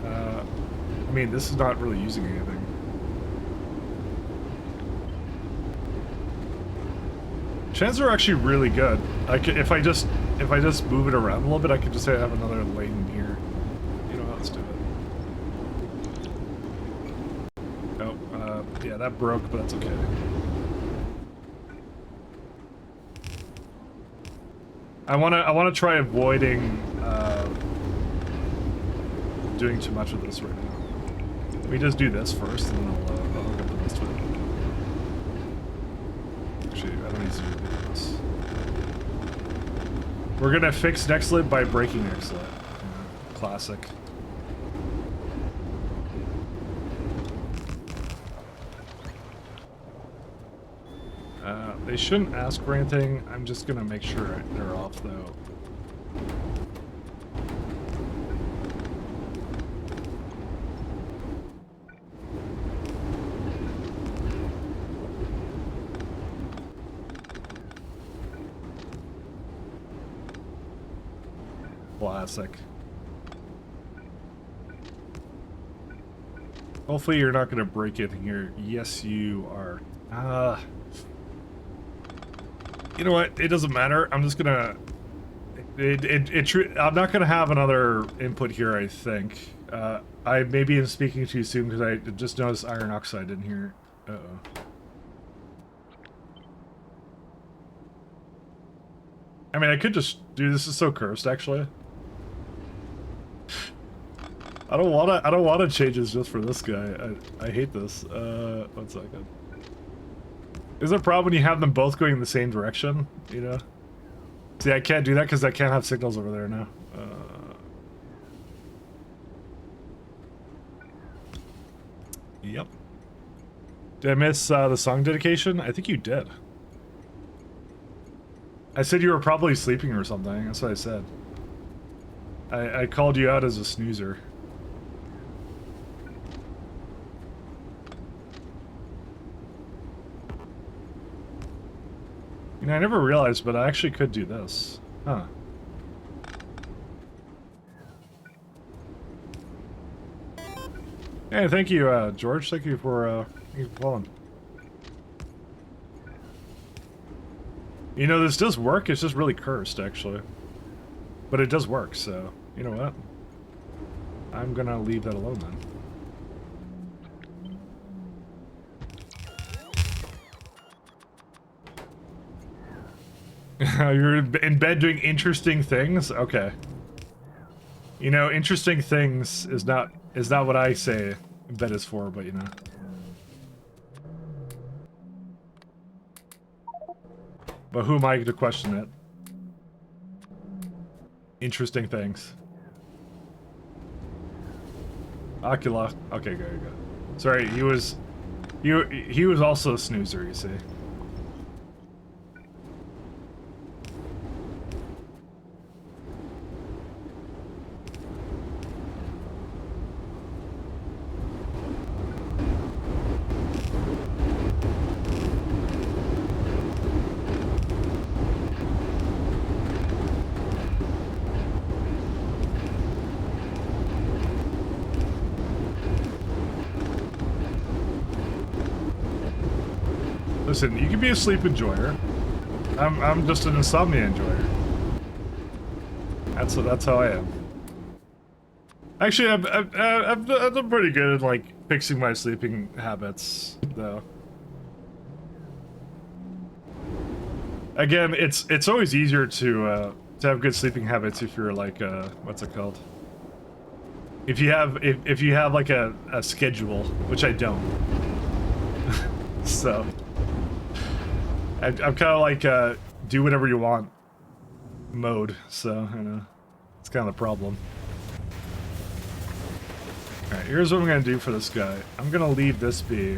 S3: I mean, this is not really using anything. Chances are actually really good. I could, if I just move it around a little bit, I could just say I have another lane here. You know what? Let's do it. Oh, yeah, that broke, but that's okay. I wanna try avoiding doing too much of this right now. Let me just do this first, and then I'll hook up the rest of it. Actually, I don't need to do this. We're gonna fix next lid by breaking next lid. Yeah, classic. They shouldn't ask for anything. I'm just gonna make sure they're off though. Classic. Hopefully you're not gonna break anything here. Yes, you are. You know what? It doesn't matter. I'm just gonna... I'm not gonna have another input here, I think. I maybe am speaking too soon because I just noticed iron oxide in here. Uh-oh. I mean, I could just... Dude, this is so cursed, actually. I don't wanna change this just for this guy. I hate this. 1 second. Is there a problem when you have them both going in the same direction? You know? See, I can't do that because I can't have signals over there now. Yep. Did I miss the song dedication? I think you did. I said you were probably sleeping or something. That's what I said. I called you out as a snoozer. You know, I never realized, but I actually could do this. Huh. Hey, thank you, George. Thank you for calling. You know, this does work. It's just really cursed, actually. But it does work, so... You know what? I'm gonna leave that alone, then. You're in bed doing interesting things? Okay. You know, interesting things is not what I say bed is for, but you know. But who am I to question it? Interesting things. Ocula. Okay, there you go. Sorry, he was also a snoozer, you see. Listen, you can be a sleep enjoyer. I'm just an insomnia enjoyer. That's how I am. Actually, I've done pretty good at like fixing my sleeping habits, though. Again, it's always easier to have good sleeping habits if you're like what's it called? If you have like a schedule, which I don't. So I'm kind of like do whatever you want mode. So you know, it's kind of the problem. All right, here's what I'm gonna do for this guy. I'm gonna leave this be.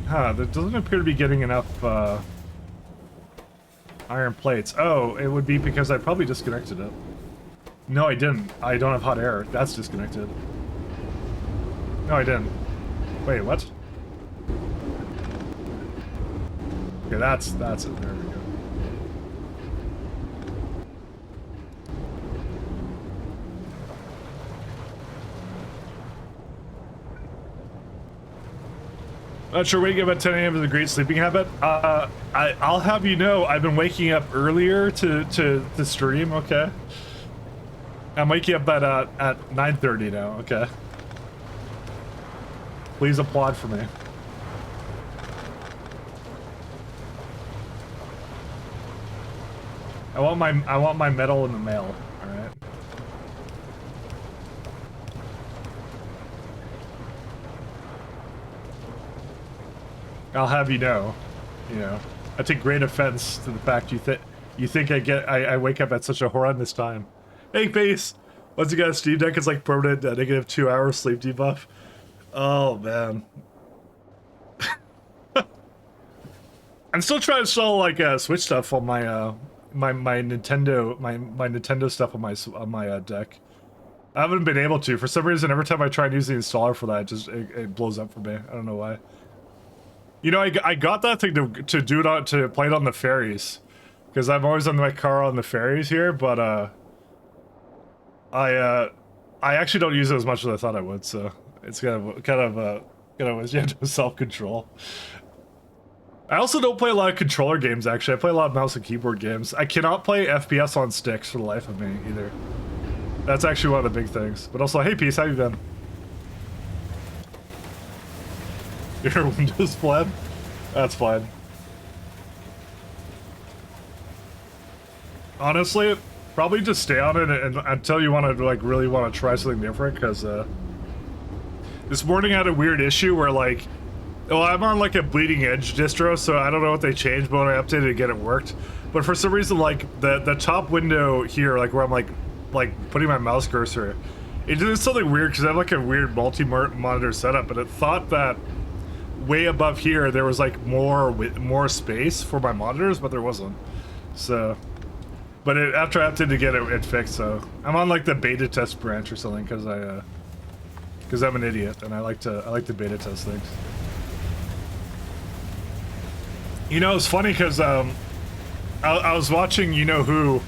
S3: Huh, that doesn't appear to be getting enough iron plates. Oh, it would be because I probably disconnected it. No, I didn't. I don't have hot air. That's disconnected. No, I didn't. Wait, what? Okay, that's it. There we go. Not sure waking up at 10 a.m. is a great sleeping habit. I'll have you know, I've been waking up earlier to stream. Okay, I'm waking up at 9:30 now. Okay, please applaud for me. I want my medal in the mail. All right. I'll have you know, I take great offense to the fact you think I wake up at such a horrendous time. Hey, Base! Once you got a Steam Deck, it's like permanent negative 2 hour sleep debuff. Oh, man. I'm still trying to sell, like, Switch stuff on my, my Nintendo, my Nintendo stuff on my deck. I haven't been able to. For some reason, every time I try and use the installer for that, it blows up for me. I don't know why. You know, I got that thing to play it on the ferries, because I'm always on my car on the ferries here. But I actually don't use it as much as I thought I would. So it's kind of you have to self-control. I also don't play a lot of controller games. Actually, I play a lot of mouse and keyboard games. I cannot play FPS on sticks for the life of me either. That's actually one of the big things. But also, hey, Peace, how you been? Your Windows fled? That's fine. Honestly, probably just stay on it until you want to, like, really want to try something different, because, this morning I had a weird issue where, like, well, I'm on, like, a bleeding edge distro, so I don't know what they changed, but when I updated it again, it worked. But for some reason, like, the top window here, like, where I'm, like putting my mouse cursor, it did something weird, because I have, like, a weird multi-monitor setup, but it thought that way above here there was like more space for my monitors, but there wasn't. So, but after I updated to get it fixed. So I'm on like the beta test branch or something, because I'm an idiot and I like to beta test things. You know, it's funny because I was watching who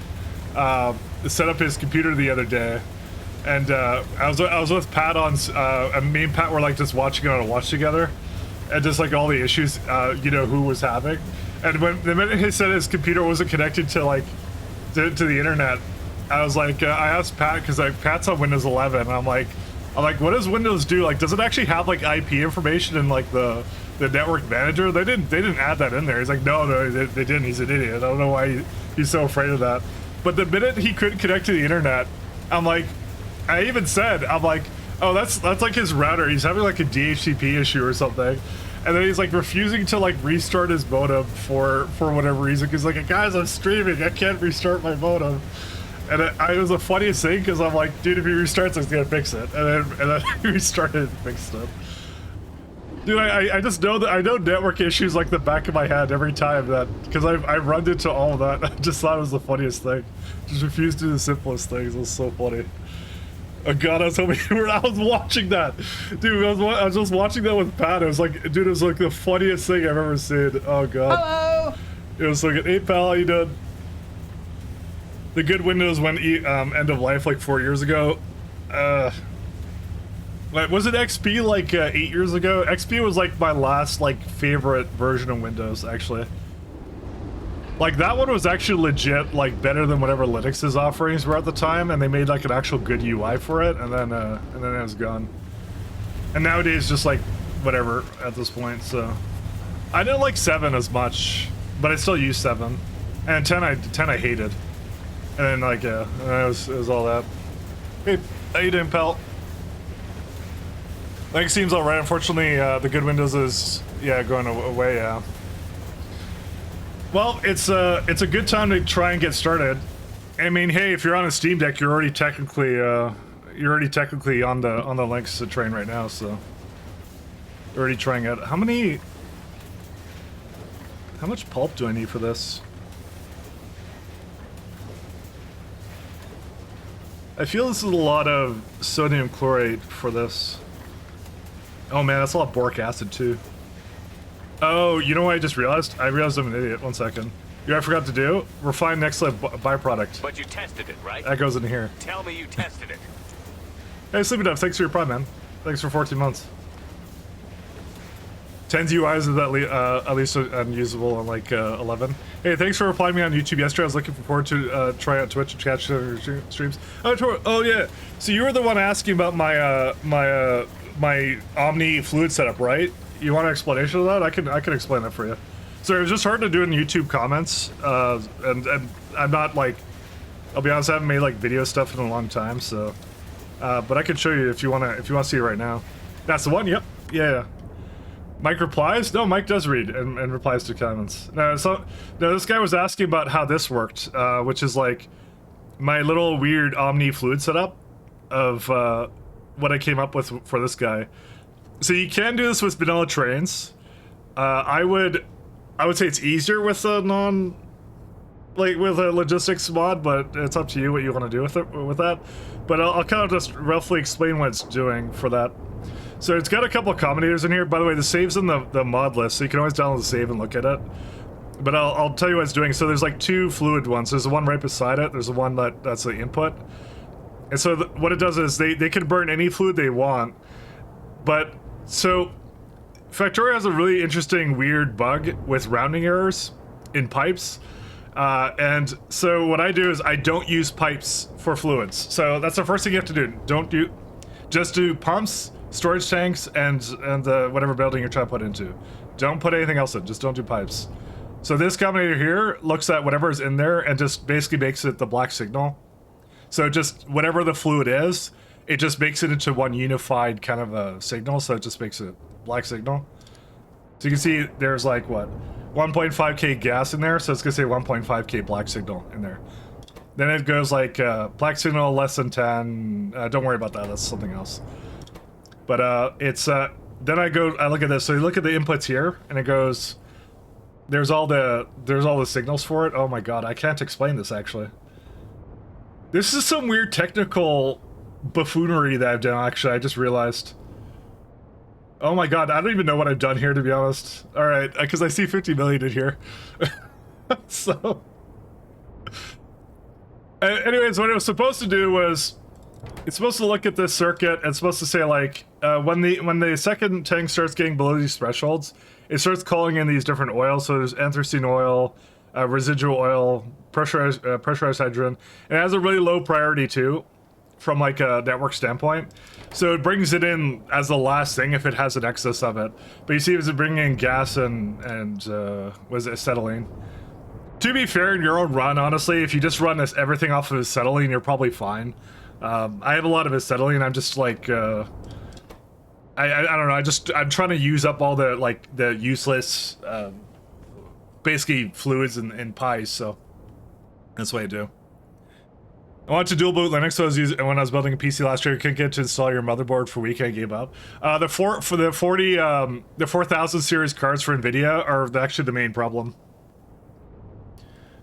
S3: set up his computer the other day, and I was with Pat on me and Pat were like just watching it on a watch together. And just like all the issues, who was having, and when the minute he said his computer wasn't connected to like to the internet, I was like, I asked Pat, because like Pat's on Windows 11, and I'm like, what does Windows do? Like, does it actually have like IP information in like the network manager? They didn't add that in there. He's like, no, they didn't. He's an idiot. I don't know why he's so afraid of that. But the minute he couldn't connect to the internet, I'm like, I even said, I'm like, oh, that's like his router. He's having like a DHCP issue or something. And then he's like refusing to like restart his modem for whatever reason. Cause like, guys, I'm streaming. I can't restart my modem. And it was the funniest thing, because I'm like, dude, if he restarts, it's gonna fix it. And then he restarted and fixed it. Dude, I just know that I know network issues like the back of my hand every time that, because I've run into all of that. I just thought it was the funniest thing. Just refused to do the simplest things. It was so funny. Oh god, I was hoping I was watching that. Dude, I was just watching that with Pat. It was like, dude, it was like the funniest thing I've ever seen. Oh god.
S2: Hello!
S3: It was like, hey pal, how you doing? The good Windows went end of life like 4 years ago. Like, was it XP like 8 years ago? XP was like my last like favorite version of Windows, actually. Like, that one was actually legit, like, better than whatever Linux's offerings were at the time, and they made, like, an actual good UI for it, and then it was gone. And nowadays, just like whatever at this point. So I didn't like 7 as much, but I still use 7. And 10 I hated. And then like yeah, it was all that. Hey, how you doing, pal? Like seems all right. Unfortunately, the good Windows is going away. Yeah. Well, it's a good time to try and get started. I mean, hey, if you're on a Steam Deck, you're already technically on the Lynx train right now. So you're already trying out. How much pulp do I need for this? I feel this is a lot of sodium chlorate for this. Oh man, that's a lot of boric acid too. Oh, you know what I just realized? I realized I'm an idiot. 1 second. You know what I forgot to do? Refine next level byproduct.
S5: But you tested it, right?
S3: That goes in here.
S5: Tell me you tested it.
S3: Hey, Sleepy Dove, thanks for your prime, man. Thanks for 14 months. 10's UIs is at least unusable on like 11. Hey, thanks for replying me on YouTube yesterday. I was looking forward to try out Twitch and catch your streams. Oh yeah. So you were the one asking about my my Omni fluid setup, right? You want an explanation of that? I can explain that for you. So it was just hard to do in YouTube comments, and I'm not like, I'll be honest, I haven't made like video stuff in a long time, so but I can show you if you wanna see it right now. That's the one. Yep. Yeah. Mike replies? No, Mike does read and replies to comments. No, this guy was asking about how this worked, which is like my little weird Omni fluid setup of what I came up with for this guy. So you can do this with vanilla trains. I would say it's easier with a with a logistics mod, but it's up to you what you want to do with that. But I'll kind of just roughly explain what it's doing for that. So it's got a couple of combinators in here. By the way, the save's in the mod list, so you can always download the save and look at it. But I'll tell you what it's doing. So there's like 2 fluid ones. There's the one right beside it. There's the one that's the input. And so what it does is they can burn any fluid they want. But so Factorio has a really interesting weird bug with rounding errors in pipes. And so what I do is I don't use pipes for fluids. So that's the first thing you have to do. Just do pumps, storage tanks, and whatever building you're trying to put into. Don't put anything else in, just don't do pipes. So this combinator here looks at whatever's in there and just basically makes it the black signal. So just whatever the fluid is, it just makes it into one unified kind of a signal, so it just makes it black signal. So you can see there's like, what, 1.5k gas in there, so it's gonna say 1.5k black signal in there. Then it goes like, black signal less than 10, don't worry about that, that's something else. But it's, then I look at this, so you look at the inputs here, and it goes, there's all the signals for it. Oh my god, I can't explain this actually. This is some weird technical buffoonery that I've done, actually, I just realized. Oh my god, I don't even know what I've done here, to be honest. Alright, because I see 50 million in here. So... anyways, what it was supposed to do was... It's supposed to look at this circuit, and it's supposed to say, like, when the second tank starts getting below these thresholds, it starts calling in these different oils. So there's anthracene oil, residual oil, pressurized hydrogen. And it has a really low priority, too, from, like, a network standpoint. So it brings it in as the last thing if it has an excess of it. But you see, it's bringing in gas and was it acetylene? To be fair, in your own run, honestly, if you just run everything off of acetylene, you're probably fine. I have a lot of acetylene. I'm just like, I don't know. I'm trying to use up all the useless, basically fluids in pies. So that's what I do. I wanted to dual boot Linux, so when I was building a PC last year, I couldn't get to install your motherboard for a week. I gave up. The 4000 series cards for NVIDIA are actually the main problem.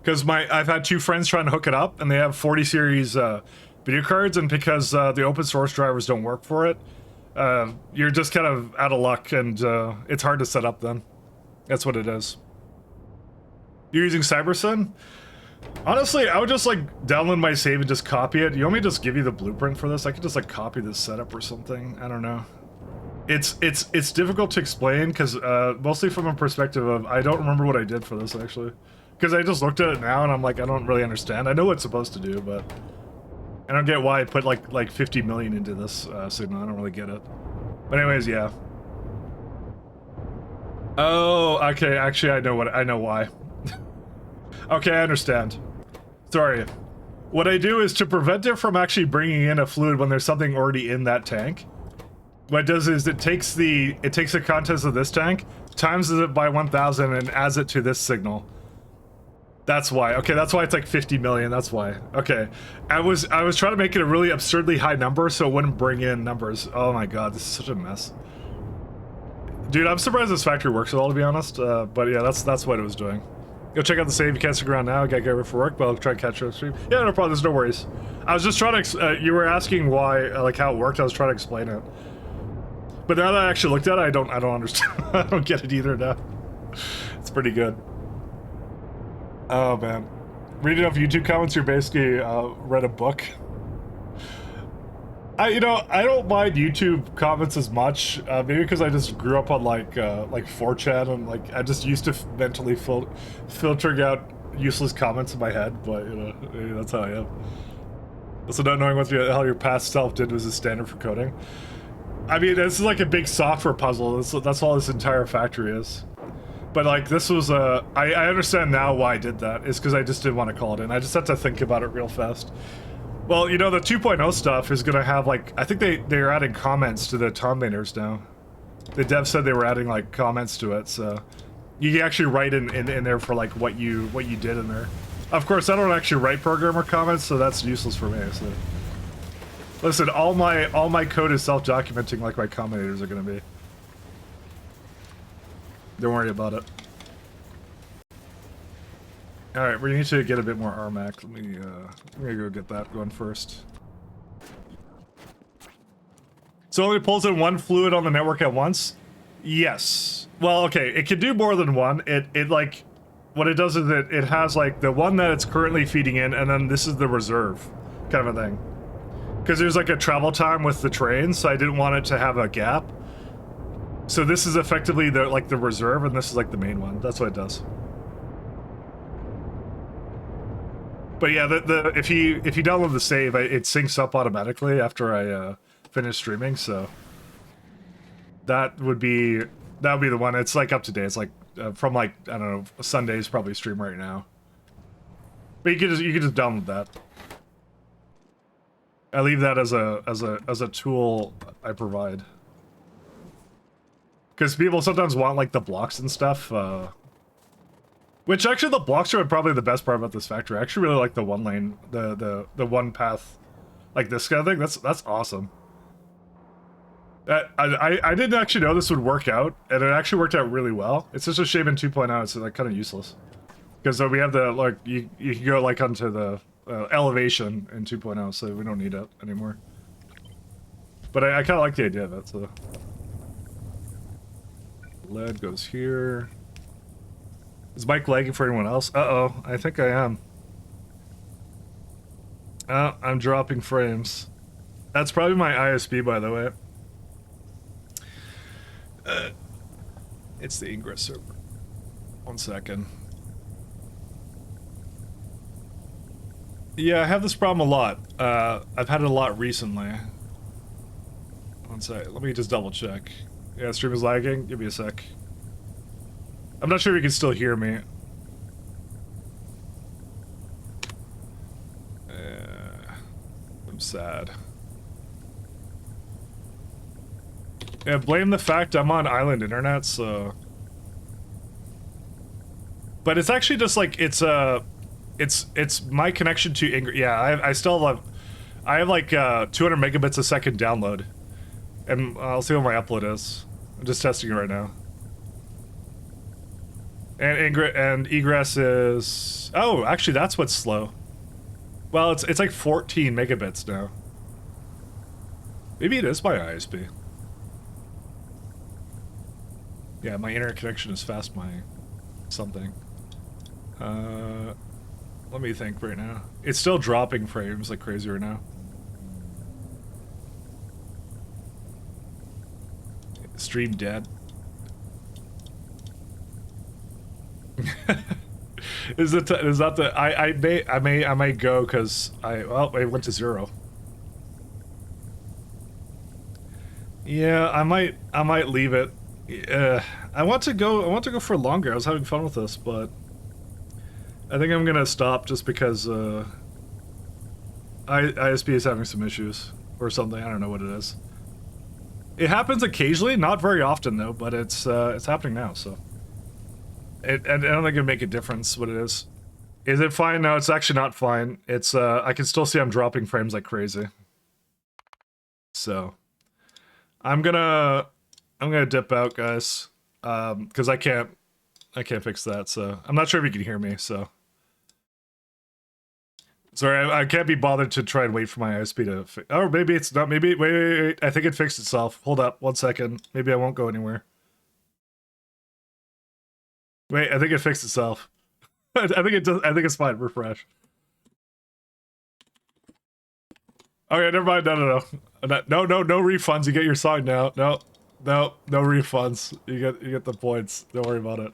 S3: Because I've had 2 friends trying to hook it up, and they have 40 series video cards, and because the open source drivers don't work for it, you're just kind of out of luck, and it's hard to set up then. That's what it is. You're using CyberSyn? Honestly, I would just like download my save and just copy it. You want me to just give you the blueprint for this? I could just like copy this setup or something. I don't know. It's difficult to explain because mostly from a perspective of I don't remember what I did for this actually. Because I just looked at it now and I'm like, I don't really understand. I know what it's supposed to do, but I don't get why I put like 50 million into this signal. I don't really get it. But anyways, yeah. Oh, okay, actually I know why. Okay, I understand. Sorry. What I do is to prevent it from actually bringing in a fluid when there's something already in that tank. What it does is it takes the contents of this tank, times it by 1000 and adds it to this signal. That's why. Okay, that's why it's like 50 million. That's why. Okay. I was trying to make it a really absurdly high number so it wouldn't bring in numbers. Oh my god, this is such a mess. Dude, I'm surprised this factory works at all, to be honest. But yeah, that's what it was doing. Go check out the save. You can't stick around now. Gotta get ready for work, but I'll try to catch you on stream. Yeah, no problem. There's no worries. I was just trying to. You were asking why, like how it worked. I was trying to explain it. But now that I actually looked at it, I don't understand. I don't get it either now. It's pretty good. Oh man, reading off YouTube comments, you're basically read a book. I don't mind YouTube comments as much, maybe because I just grew up on like 4chan and like I just used to mentally filtering out useless comments in my head, but maybe that's how I am. Also, not knowing what the hell your past self did was a standard for coding. I mean, this is like a big software puzzle. That's all this entire factory is. But like this was I understand now why I did that. It's because I just didn't want to call it in. I just had to think about it real fast. Well, the 2.0 stuff is gonna have like, I think they're adding comments to the Tombainers now. The dev said they were adding like comments to it, so you can actually write in there for like what you did in there. Of course, I don't actually write programmer comments, so that's useless for me. So listen, all my code is self-documenting like my commentators are gonna be. Don't worry about it. Alright, we need to get a bit more RMAC. I'm gonna go get that going first. So it only pulls in one fluid on the network at once? Yes. Well, okay, it can do more than one. It like, what it does is it has like the one that it's currently feeding in, and then this is the reserve kind of a thing. Because there's like a travel time with the train, so I didn't want it to have a gap. So this is effectively the reserve, and this is like the main one. That's what it does. But yeah, if you download the save, it syncs up automatically after I finish streaming. So that would be the one. It's like up to date. It's like from like, I don't know, Sunday's probably stream right now. But you can just download that. I leave that as a tool I provide. Because people sometimes want like the blocks and stuff. Which actually the blocks are probably the best part about this factory. I actually really like the one lane, the one path, like this kind of thing. That's awesome. I didn't actually know this would work out, and it actually worked out really well. It's just a shame in 2.0 it's like kind of useless. Because we have the like you can go like onto the elevation in 2.0, so we don't need it anymore. But I kind of like the idea of it. So lead goes here. Is Mike lagging for anyone else? Uh-oh, I think I am. Oh, I'm dropping frames. That's probably my ISP, by the way. It's the Ingress server. 1 second. Yeah, I have this problem a lot. I've had it a lot recently. 1 sec. Let me just double check. Yeah, stream is lagging. Give me a sec. I'm not sure if you can still hear me. I'm sad. Yeah, blame the fact I'm on island internet, so... But it's actually just like, it's my connection to Ingress. Yeah, I still have... I have like 200 megabits a second download. And I'll see what my upload is. I'm just testing it right now. And egress is... Oh, actually that's what's slow. Well, it's like 14 megabits now. Maybe it is my ISP. Yeah, my internet connection is fast, my something. Let me think right now. It's still dropping frames like crazy right now. Stream dead. Is that the I may go because it went to 0. Yeah, I might leave it. I want to go for longer. I was having fun with this, but I think I'm gonna stop just because ISP is having some issues or something. I don't know what it is. It happens occasionally, not very often though, but it's happening now. So, and I don't think it'd make a difference what it is. Is it fine? No, it's actually not fine. It's I can still see I'm dropping frames like crazy. So, I'm gonna dip out, guys, because I can't fix that. So I'm not sure if you can hear me. So. Sorry, I can't be bothered to try and wait for my ISP to oh, maybe it's not. Maybe, wait. I think it fixed itself. Hold up, 1 second. Maybe I won't go anywhere. Wait, I think it fixed itself. I think it does. I think it's fine. Refresh. Okay, never mind. No refunds. You get your song now. No refunds. You get the points. Don't worry about it.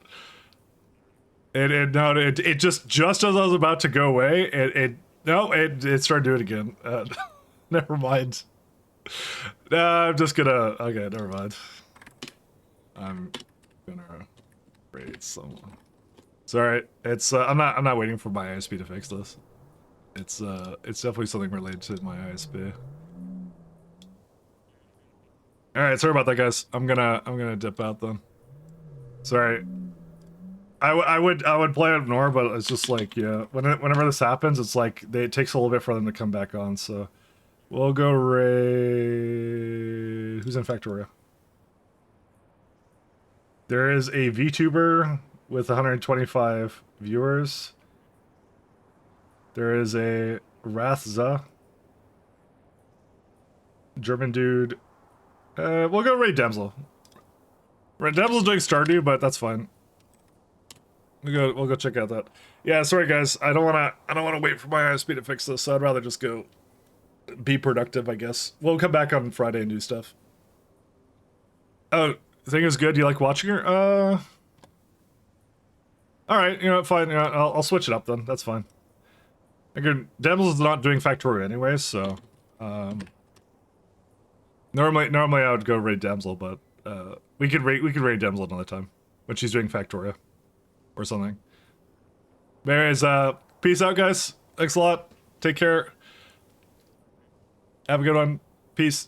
S3: It just as I was about to go away, it started doing it again. Never mind. I'm just gonna. Okay, never mind. I'm gonna raid someone. Sorry, it's I'm not waiting for my ISP to fix this. It's definitely something related to my ISP. All right, sorry about that, guys. I'm gonna dip out then. Sorry. I would play it more, but it's just like, yeah, whenever this happens, it's like it takes a little bit for them to come back on. So we'll go raid. Who's in Factorio? There is a VTuber with 125 viewers. There is a Rathza, German dude. We'll go raid Damsel. Damsel's doing Stardew, but that's fine. We'll go check out that. Yeah, sorry guys. I don't wanna wait for my ISP to fix this, so I'd rather just go be productive, I guess. We'll come back on Friday and do stuff. Oh, the thing is good. You like watching her? Alright, you know, fine. You know, I'll switch it up then. That's fine. Again, Devil's not doing Factorio anyway, so normally I would go raid Damsel, but we could raid Damsel another time when she's doing Factorio or something. Anyways, peace out, guys. Thanks a lot. Take care. Have a good one. Peace.